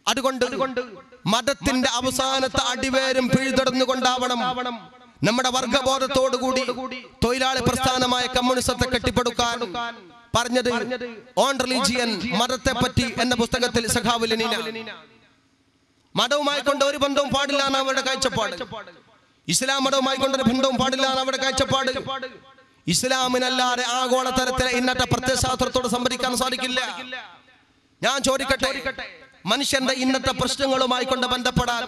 അതുകൊണ്ട് മതത്തിന്റെ അവസാനത്തെ അടിവേരും പിഴുതെടുന്നുകൊണ്ടാവണം നമ്മുടെ വർഗബോധത്തോടുകൂടി തൊഴിലാളി പ്രസ്ഥാനമായ കമ്മ്യൂണിസത്തെ കെട്ടിപ്പടുക്കാൻ പറഞ്ഞത് ഓൺ റിലീജിയൻ, മതത്തെ പറ്റി എന്ന പുസ്തകത്തിൽ സഖാവ് ലെനിന. മതവുമായി കൊണ്ട് ഒരു ബന്ധവും പാടില്ല എന്ന് അവരുടെ കാഴ്ചപ്പാട്. ഇസ്ലാം മതവുമായി കൊണ്ടൊരു ബന്ധവും പാടില്ല എന്ന് അവരുടെ കാഴ്ചപ്പാട്. ഇസ്ലാമിനല്ലാതെ ആഗോള തലത്തിലെ ഇന്നത്തെ പ്രത്യയശാസ്ത്രത്തോട് സംവദിക്കാൻ സാധിക്കില്ല. ഞാൻ ചോദിക്കട്ടെ, മനുഷ്യന്റെ ഇന്നത്തെ പ്രശ്നങ്ങളുമായി കൊണ്ട് ബന്ധപ്പെടാൻ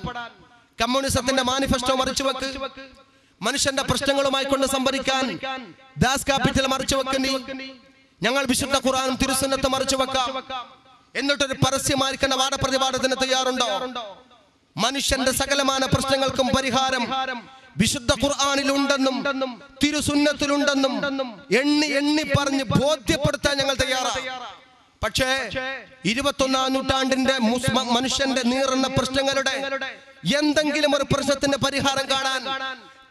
കമ്മ്യൂണിസത്തിന്റെ മാനിഫെസ്റ്റോ മറിച്ചുവെക്ക്, മനുഷ്യന്റെ പ്രശ്നങ്ങളുമായി കൊണ്ട് സംവദിക്കാൻ ദാസ് ക്യാപിറ്റൽ മറിച്ചുവെക്കുന്നീ, ഞങ്ങൾ വിശുദ്ധ ഖുർആനും തിരുസുന്നത്തും മറിച്ചുവെക്കാം എന്നിട്ടൊരു പരസ്യമായിരിക്കുന്ന വാദപ്രതിവാദത്തിന് തയ്യാറുണ്ടോ? മനുഷ്യന്റെ സകലമാന പ്രശ്നങ്ങൾക്കും പരിഹാരം വിശുദ്ധ ഖുർആനിലുണ്ടെന്നും തിരുസുന്നത്തിലുണ്ടെന്നും എണ്ണി എണ്ണി പറഞ്ഞ് ബോധ്യപ്പെടുത്താൻ ഞങ്ങൾ തയ്യാറാണ്. പക്ഷേ 21ാം നൂറ്റാണ്ടിന്റെ മനുഷ്യന്റെ നീറുന്ന പ്രശ്നങ്ങളുടെ എന്തെങ്കിലും ഒരു പ്രശ്നത്തിന്റെ പരിഹാരം കാണാൻ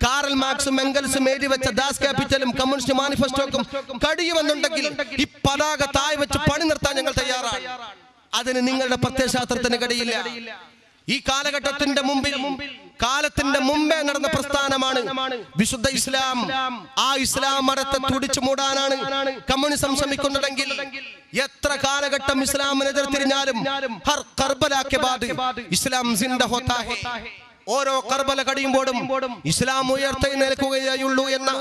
കാറൽ മാർക്സും എംഗൽസും എഴുതി വെച്ച ദാസ് ക്യാപിറ്റലും കമ്മ്യൂണിസ്റ്റ് മാനിഫെസ്റ്റോക്കും കഴിയുമെന്നുണ്ടെങ്കിൽ ഈ പതാക താഴെ വെച്ച് പണി നിർത്താൻ ഞങ്ങൾ തയ്യാറാണ്. അതിന് നിങ്ങളുടെ പ്രത്യയശാസ്ത്രത്തിന് കഴിയില്ല. ഈ കാലഘട്ടത്തിന്റെ മുമ്പിൽ കാലത്തിന്റെ മുമ്പേ നടന്ന പ്രസ്ഥാനമാണ് വിശുദ്ധ ഇസ്ലാം. ആ ഇസ്ലാം മതത്തെ തുടിച്ചു മൂടാനാണ് കമ്മ്യൂണിസം ശ്രമിക്കുന്നതെങ്കിൽ എത്ര കാലഘട്ടം ഇസ്ലാമിനെതിരെ തിരിഞ്ഞാലും ഹർ കർബല കെ ബാദ് ഇസ്ലാം സിന്ദ ഹോതാ ഹൈ. ഓരോ കർബല കഴിയുമ്പോഴും ഇസ്ലാം ഉയർത്തെഴുന്നേൽക്കുകയുള്ളൂ എന്ന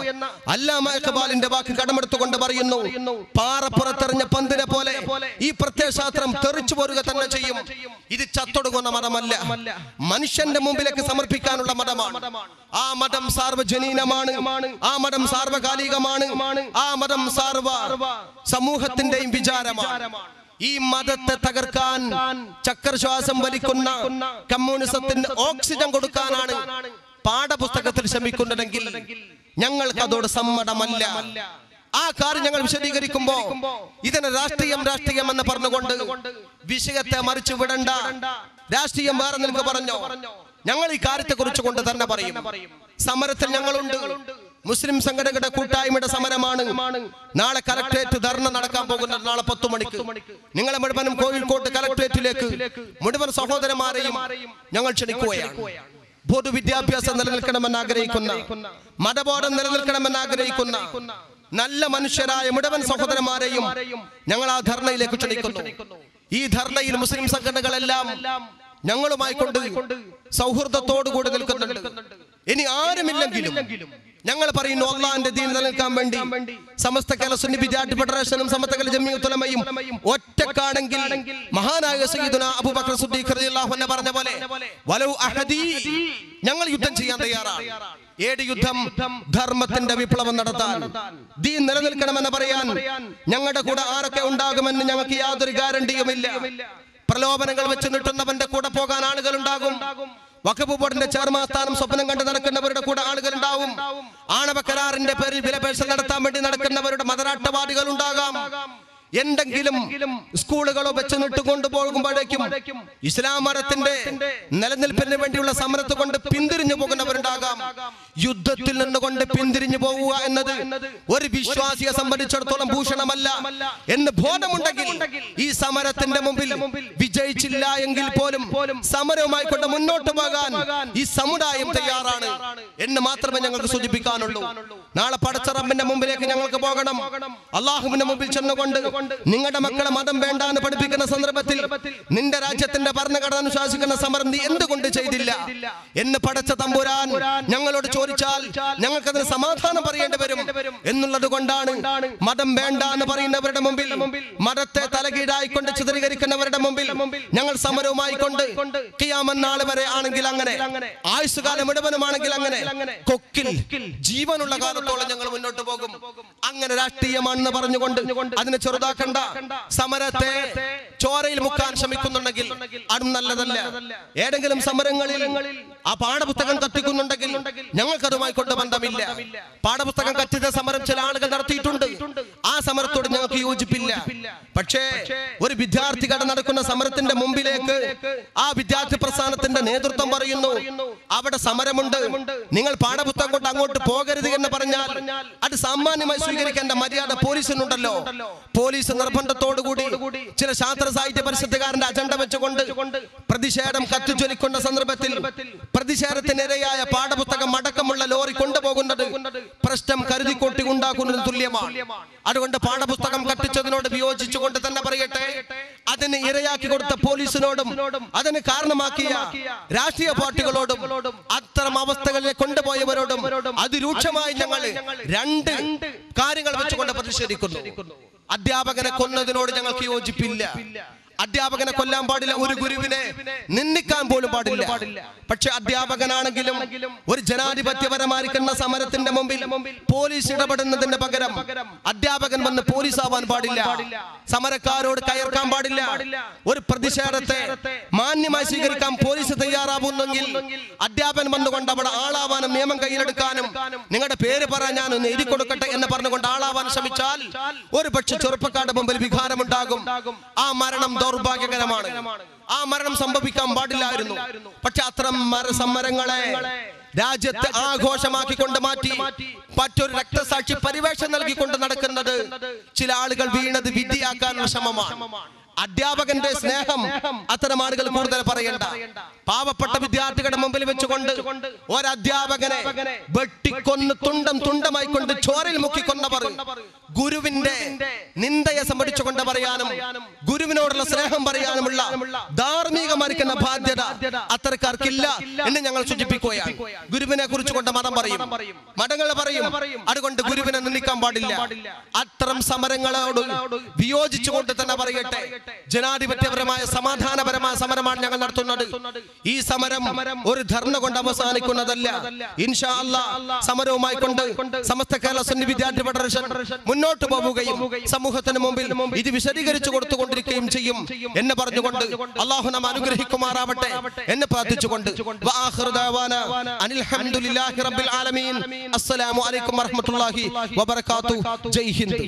അല്ലാമ ഇഖ്ബാലിന്റെ വാക്ക് കടമെടുത്തുകൊണ്ട് പറയുന്നു, പാറ പുറത്തെറിഞ്ഞ പന്തിനെ പോലെ ഈ പ്രത്യയശാസ്ത്രം തെറിച്ചു പോരുക തന്നെ ചെയ്യും. ഇത് ചത്തൊടുങ്ങുന്ന മതമല്ല, മനുഷ്യന്റെ മുമ്പിലേക്ക് സമർപ്പിക്കാനുള്ള മതമാണ്. ആ മതം സാർവജനീനമാണ്, ആ മതം സാർവകാലികമാണ്, ആ മതം സാർവ സമൂഹത്തിന്റെയും വിചാരമാണ്. ഈ മതത്തെ തകർക്കാൻ ചക്രശ്വാസം വലിക്കുന്ന കമ്മ്യൂണിസത്തിന് ഓക്സിജൻ കൊടുക്കാനാണ് പാഠപുസ്തകത്തിൽ ശ്രമിക്കുന്നതെങ്കിൽ ഞങ്ങൾക്ക് അതോട് സമ്മതമല്ല. ആ കാര്യം ഞങ്ങൾ വിശദീകരിക്കുമ്പോ ഇതിനെ രാഷ്ട്രീയം എന്ന് പറഞ്ഞുകൊണ്ട് വിഷയത്തെ മറിച്ചു വിടണ്ട, രാഷ്ട്രീയം വേറെ നിൽക്ക് പറഞ്ഞോ. ഞങ്ങൾ ഈ കാര്യത്തെ കുറിച്ച് കൊണ്ട് തന്നെ പറയും. സമരത്തിൽ ഞങ്ങളുണ്ട്. മുസ്ലിം സംഘടനയുടെ കൂട്ടായ്മയുടെ സമരമാണ്. നാളെ കലക്ട്രേറ്റ് ധർണ നടക്കാൻ പോകുന്നത്. നാളെ 10 മണിക്ക് നിങ്ങളെ മുഴുവനും കോഴിക്കോട്ട് കലക്ട്രേറ്റിലേക്ക് മുഴുവൻ സഹോദരന്മാരെയും ഞങ്ങൾ ക്ഷണിക്കുകയാണ്. പൊതുവിദ്യാഭ്യാസം നിലനിൽക്കണമെന്ന് ആഗ്രഹിക്കുന്ന, മതബോധം നിലനിൽക്കണമെന്ന് ആഗ്രഹിക്കുന്ന നല്ല മനുഷ്യരായ മുഴുവൻ സഹോദരന്മാരെയും ഞങ്ങൾ ആ ധർണയിലേക്ക് ക്ഷണിക്കുന്നു. ഈ ധർണയിൽ മുസ്ലിം സംഘടനകളെല്ലാം ഞങ്ങളുമായി കൊണ്ട് സൗഹൃദത്തോടുകൂടി നിൽക്കുന്നുണ്ട്. ഇനി ആരുമില്ലെങ്കിലും ഞങ്ങൾ പറയുന്നു, അള്ളാഹിന്റെ ദീൻ നിലനിൽക്കാൻ വേണ്ടി സമസ്ത കേരള സുന്നി വിദ്യാർത്ഥി ഫെഡറേഷനും സമസ്ത കേരള ജംഇയ്യത്തുൽ ഉലമയും ഒറ്റക്കാണെങ്കിൽ മഹാനായ സയ്യിദുനാ അബൂബക്കർ സിദ്ദീഖ് റളിയല്ലാഹു അൻഹു പറഞ്ഞ പോലെ വലൗ അഹദി, ഞങ്ങൾ യുദ്ധം ചെയ്യാൻ തയ്യാറാണ്. ഏത് യുദ്ധം? ധർമ്മത്തിന്റെ വിപ്ലവം നടത്താൻ, ദീൻ നിലനിൽക്കണമെന്ന് പറയാൻ ഞങ്ങളുടെ കൂടെ ആരൊക്കെ ഉണ്ടാകുമെന്ന് ഞങ്ങൾക്ക് യാതൊരു ഗ്യാരണ്ടിയുമില്ല. പ്രലോഭനങ്ങൾ വെച്ച് നിട്ടുന്നവന്റെ കൂടെ പോകാൻ ആളുകൾ ഉണ്ടാകും. വഖഫ് ബോർഡിന്റെ ചെയർമാൻ സ്ഥാനം സ്വപ്നം കണ്ട് നടക്കുന്നവരുടെ കൂടെ ആളുകൾ ഉണ്ടാവും. ആണവ കരാറിന്റെ പേരിൽ വിലപേശൽ നടത്താൻ വേണ്ടി നടക്കുന്നവരുടെ മതരാഷ്ട്രവാദികൾ ഉണ്ടാകാം. എന്തെങ്കിലും സ്കൂളുകളോ വെച്ച് നിട്ടുകൊണ്ട് പോകുമ്പോഴേക്കും ഇസ്ലാം മതത്തിന്റെ നിലനിൽപ്പിന് വേണ്ടിയുള്ള സമരത്ത് കൊണ്ട് പിന്തിരിഞ്ഞു പോകുന്നവരുണ്ടാകാം. യുദ്ധത്തിൽ നിന്നുകൊണ്ട് പിന്തിരിഞ്ഞു പോവുക എന്നത് ഒരു വിശ്വാസിയെ സംബന്ധിച്ചിടത്തോളം ഭൂഷണമല്ല എന്ന് ബോധമുണ്ടെങ്കിൽ ഈ സമരത്തിന്റെ മുമ്പിൽ വിജയിച്ചില്ല എങ്കിൽ പോലും സമരവുമായി കൊണ്ട് മുന്നോട്ട് പോകാൻ ഈ സമുദായം തയ്യാറാണ് എന്ന് മാത്രമേ ഞങ്ങൾക്ക് സൂചിപ്പിക്കാനുള്ളൂ. നാളെ പടച്ച റബ്ബിന്റെ മുമ്പിലേക്ക് ഞങ്ങൾക്ക് പോകണം. അള്ളാഹുവിന്റെ മുമ്പിൽ ചെന്നുകൊണ്ട് നിങ്ങളുടെ മക്കളെ മതം വേണ്ട എന്ന് പഠിപ്പിക്കുന്ന സന്ദർഭത്തിൽ നിന്റെ രാജ്യത്തിന്റെ ഭരണഘടന അനുശാസിക്കുന്ന സമരം നീ എന്തുകൊണ്ട് ചെയ്തില്ല എന്ന് പടച്ച തമ്പുരാൻ ഞങ്ങളോട് ചോദിച്ചാൽ ഞങ്ങൾക്കതിന് സമാധാനം പറയേണ്ടി വരും എന്നുള്ളത് കൊണ്ടാണ് മതം വേണ്ട എന്ന് പറയുന്നവരുടെ മുമ്പിൽ, മതത്തെ തലകീഴായിക്കൊണ്ട് ചിത്രീകരിക്കുന്നവരുടെ മുമ്പിൽ ഞങ്ങൾ സമരവുമായി കൊണ്ട് ഖിയാമത്ത് നാൾ വരെ ആണെങ്കിൽ അങ്ങനെ, ആയുസ്സുകാലം മുഴുവനുമാണെങ്കിൽ അങ്ങനെ, കൊക്കിൽ ജീവനുള്ള കാലത്തോളം ഞങ്ങൾ മുന്നോട്ട് പോകും. അങ്ങനെ രാഷ്ട്രീയമാണെന്ന് പറഞ്ഞുകൊണ്ട് അതിനെ ചെറുതാക്കണ്ട. സമരത്തെ ചോരയിൽ മുക്കാൻ ശ്രമിക്കുന്നുണ്ടെങ്കിൽ അതും നല്ലതല്ല. ഏതെങ്കിലും സമരങ്ങളിൽ ആ പാഠപുസ്തകം കത്തിക്കുന്നുണ്ടെങ്കിൽ ഞങ്ങൾക്കതുമായി കൊണ്ട് ബന്ധമില്ല. പാഠപുസ്തകം കത്തിച്ച സമരം ചില ആളുകൾ നടത്തിയിട്ടുണ്ട്. ആ സമരത്തോട് ഞങ്ങൾക്ക് യോജിപ്പില്ല. പക്ഷേ ഒരു വിദ്യാർത്ഥികൾ നടക്കുന്ന സമരത്തിന്റെ മുമ്പിലേക്ക് ആ വിദ്യാർത്ഥി പ്രസ്ഥാനത്തിന്റെ നേതൃത്വം പറയുന്നു, അവിടെ സമരമുണ്ട്, നിങ്ങൾ പാഠപുസ്തകം കൊണ്ട് അങ്ങോട്ട് പോകരുത് എന്ന് പറഞ്ഞാൽ അത് സാമാന്യമായി സ്വീകരിക്കേണ്ട മര്യാദ പോലീസിനുണ്ടല്ലോ. പോലീസ് നിർബന്ധത്തോടുകൂടി ചില ശാസ്ത്ര സാഹിത്യ പരിഷത്തുകാരന്റെ അജണ്ട വെച്ചുകൊണ്ട് പ്രതിഷേധം കത്തിച്ചൊലിക്കുന്ന സന്ദർഭത്തിൽ പ്രതിഷേധത്തിനിരയായ പാഠപുസ്തകം അടക്കമുള്ള ലോറി കൊണ്ടുപോകുന്നത് പ്രശ്നം കരുതിക്കൊട്ടി ഉണ്ടാക്കുന്നതിന് തുല്യമാണ്. അതുകൊണ്ട് പാഠപുസ്തകം കത്തിച്ചതിനോട് വിയോജിച്ചുകൊണ്ട് തന്നെ പറയട്ടെ, അതിന് ഇരയാക്കി കൊടുത്ത പോലീസിനോടും അതിന് കാരണമാക്കിയ രാഷ്ട്രീയ പാർട്ടികളോടും അത്തരം അവസ്ഥകളിലെ കൊണ്ടുപോയവരോടും അതിരൂക്ഷമായി ഞങ്ങൾ രണ്ട് കാര്യങ്ങൾ വെച്ചുകൊണ്ട് പ്രതിഷേധിക്കുന്നു. അധ്യാപകനെ കൊന്നതിനോട് ഞങ്ങൾക്ക് യോജിപ്പില്ല. അധ്യാപകനെ കൊല്ലാൻ പാടില്ല, ഒരു ഗുരുവിനെ നിന്ദിക്കാൻ പോലും പാടില്ല. പക്ഷെ അധ്യാപകനാണെങ്കിലും ഒരു ജനാധിപത്യപരമായിരിക്കുന്ന സമരത്തിന്റെ മുമ്പിൽ പോലീസ് ഇടപെടുന്നതിന്റെ പകരം അധ്യാപകൻ വന്ന് പോലീസ് ആവാൻ പാടില്ല, സമരക്കാരോട് കയർക്കാൻ പാടില്ല. ഒരു പ്രതിഷേധത്തെ മാന്യമായി സ്വീകരിക്കാൻ പോലീസ് തയ്യാറാവുന്നെങ്കിൽ അധ്യാപകൻ വന്നുകൊണ്ട് അവിടെ ആളാവാനും നിയമം കയ്യിലെടുക്കാനും നിങ്ങളുടെ പേര് പറയാൻ ഞാനൊന്ന് എഴുതി കൊടുക്കട്ടെ എന്ന് പറഞ്ഞുകൊണ്ട് ആളാവാൻ ശ്രമിച്ചാൽ ഒരു പക്ഷെ ചെറുപ്പക്കാരുടെ മുമ്പിൽ വികാരമുണ്ടാകും. ആ മരണം ദൗർഭാഗ്യകരമാണ്. ആ മരണം സംഭവിക്കാൻ പാടില്ലായിരുന്നു. പക്ഷെ അത്തരം സമരങ്ങളെ രാജ്യത്തെ ആഘോഷമാക്കിക്കൊണ്ട് മാറ്റി മറ്റൊരു രക്തസാക്ഷി പരിവേഷം നൽകിക്കൊണ്ട് നടക്കുന്നത് ചില ആളുകൾ വീണത് വിധിയാക്കാനുള്ള ശ്രമമാണ്. അധ്യാപകന്റെ സ്നേഹം അത്തരം ആളുകൾ കൂടുതൽ പറയണ്ട. പാവപ്പെട്ട വിദ്യാർത്ഥികളുടെ മുമ്പിൽ വെച്ചുകൊണ്ട് ഒരധ്യാപകനെ വെട്ടിക്കൊന്ന് തുണ്ടമായി കൊണ്ട് ചോരയിൽ മുക്കിക്കൊന്നവർ ഗുരുവിന്റെ നിന്ദയെ സംബന്ധിച്ചുകൊണ്ട് പറയാനും ഗുരുവിനോടുള്ള സ്നേഹം പറയാനുമുള്ള ധാർമ്മികമായിരിക്കുന്ന ബാധ്യത അത്തരക്കാർക്കില്ല എന്ന് ഞങ്ങൾ സൂചിപ്പിക്കുകയാണ്. ഗുരുവിനെ കുറിച്ച് കൊണ്ട് മതം പറയും, മതങ്ങൾ പറയും, അതുകൊണ്ട് ഗുരുവിനെ നിന്ദിക്കാൻ പാടില്ല. അത്തരം സമരങ്ങളോട് വിയോജിച്ചുകൊണ്ട് തന്നെ പറയട്ടെ, ജനാധിപത്യപരമായ സമാധാനപരമായ സമരമാണ് ഞങ്ങൾ നടത്തുന്നത്. ഈ സമരം ഒരു ധർണ കൊണ്ട് അവസാനിക്കുന്നതല്ല. ഇൻഷാ അല്ലാഹ് സമരവുമായി കൊണ്ട് സമസ്ത കേരള സുന്നി വിദ്യാർത്ഥി ഫെഡറേഷൻ മുന്നോട്ട് പോവുകയും സമൂഹത്തിന് മുമ്പിൽ ഇത് വിശദീകരിച്ചു കൊടുത്തുകൊണ്ടിരിക്കുകയും ചെയ്യും എന്ന് പറഞ്ഞുകൊണ്ട് അല്ലാഹു നമ്മെ അനുഗ്രഹിക്കുമാറാവട്ടെ എന്ന് പ്രാർത്ഥിച്ചുകൊണ്ട് വആഖിറു ദഅവാന അനിൽ ഹംദുലില്ലാഹി റബ്ബിൽ ആലമീൻ. അസ്സലാമു അലൈക്കും വറഹ്മത്തുള്ളാഹി വബറകാതുഹു. ജയ് ഹിന്ദ്.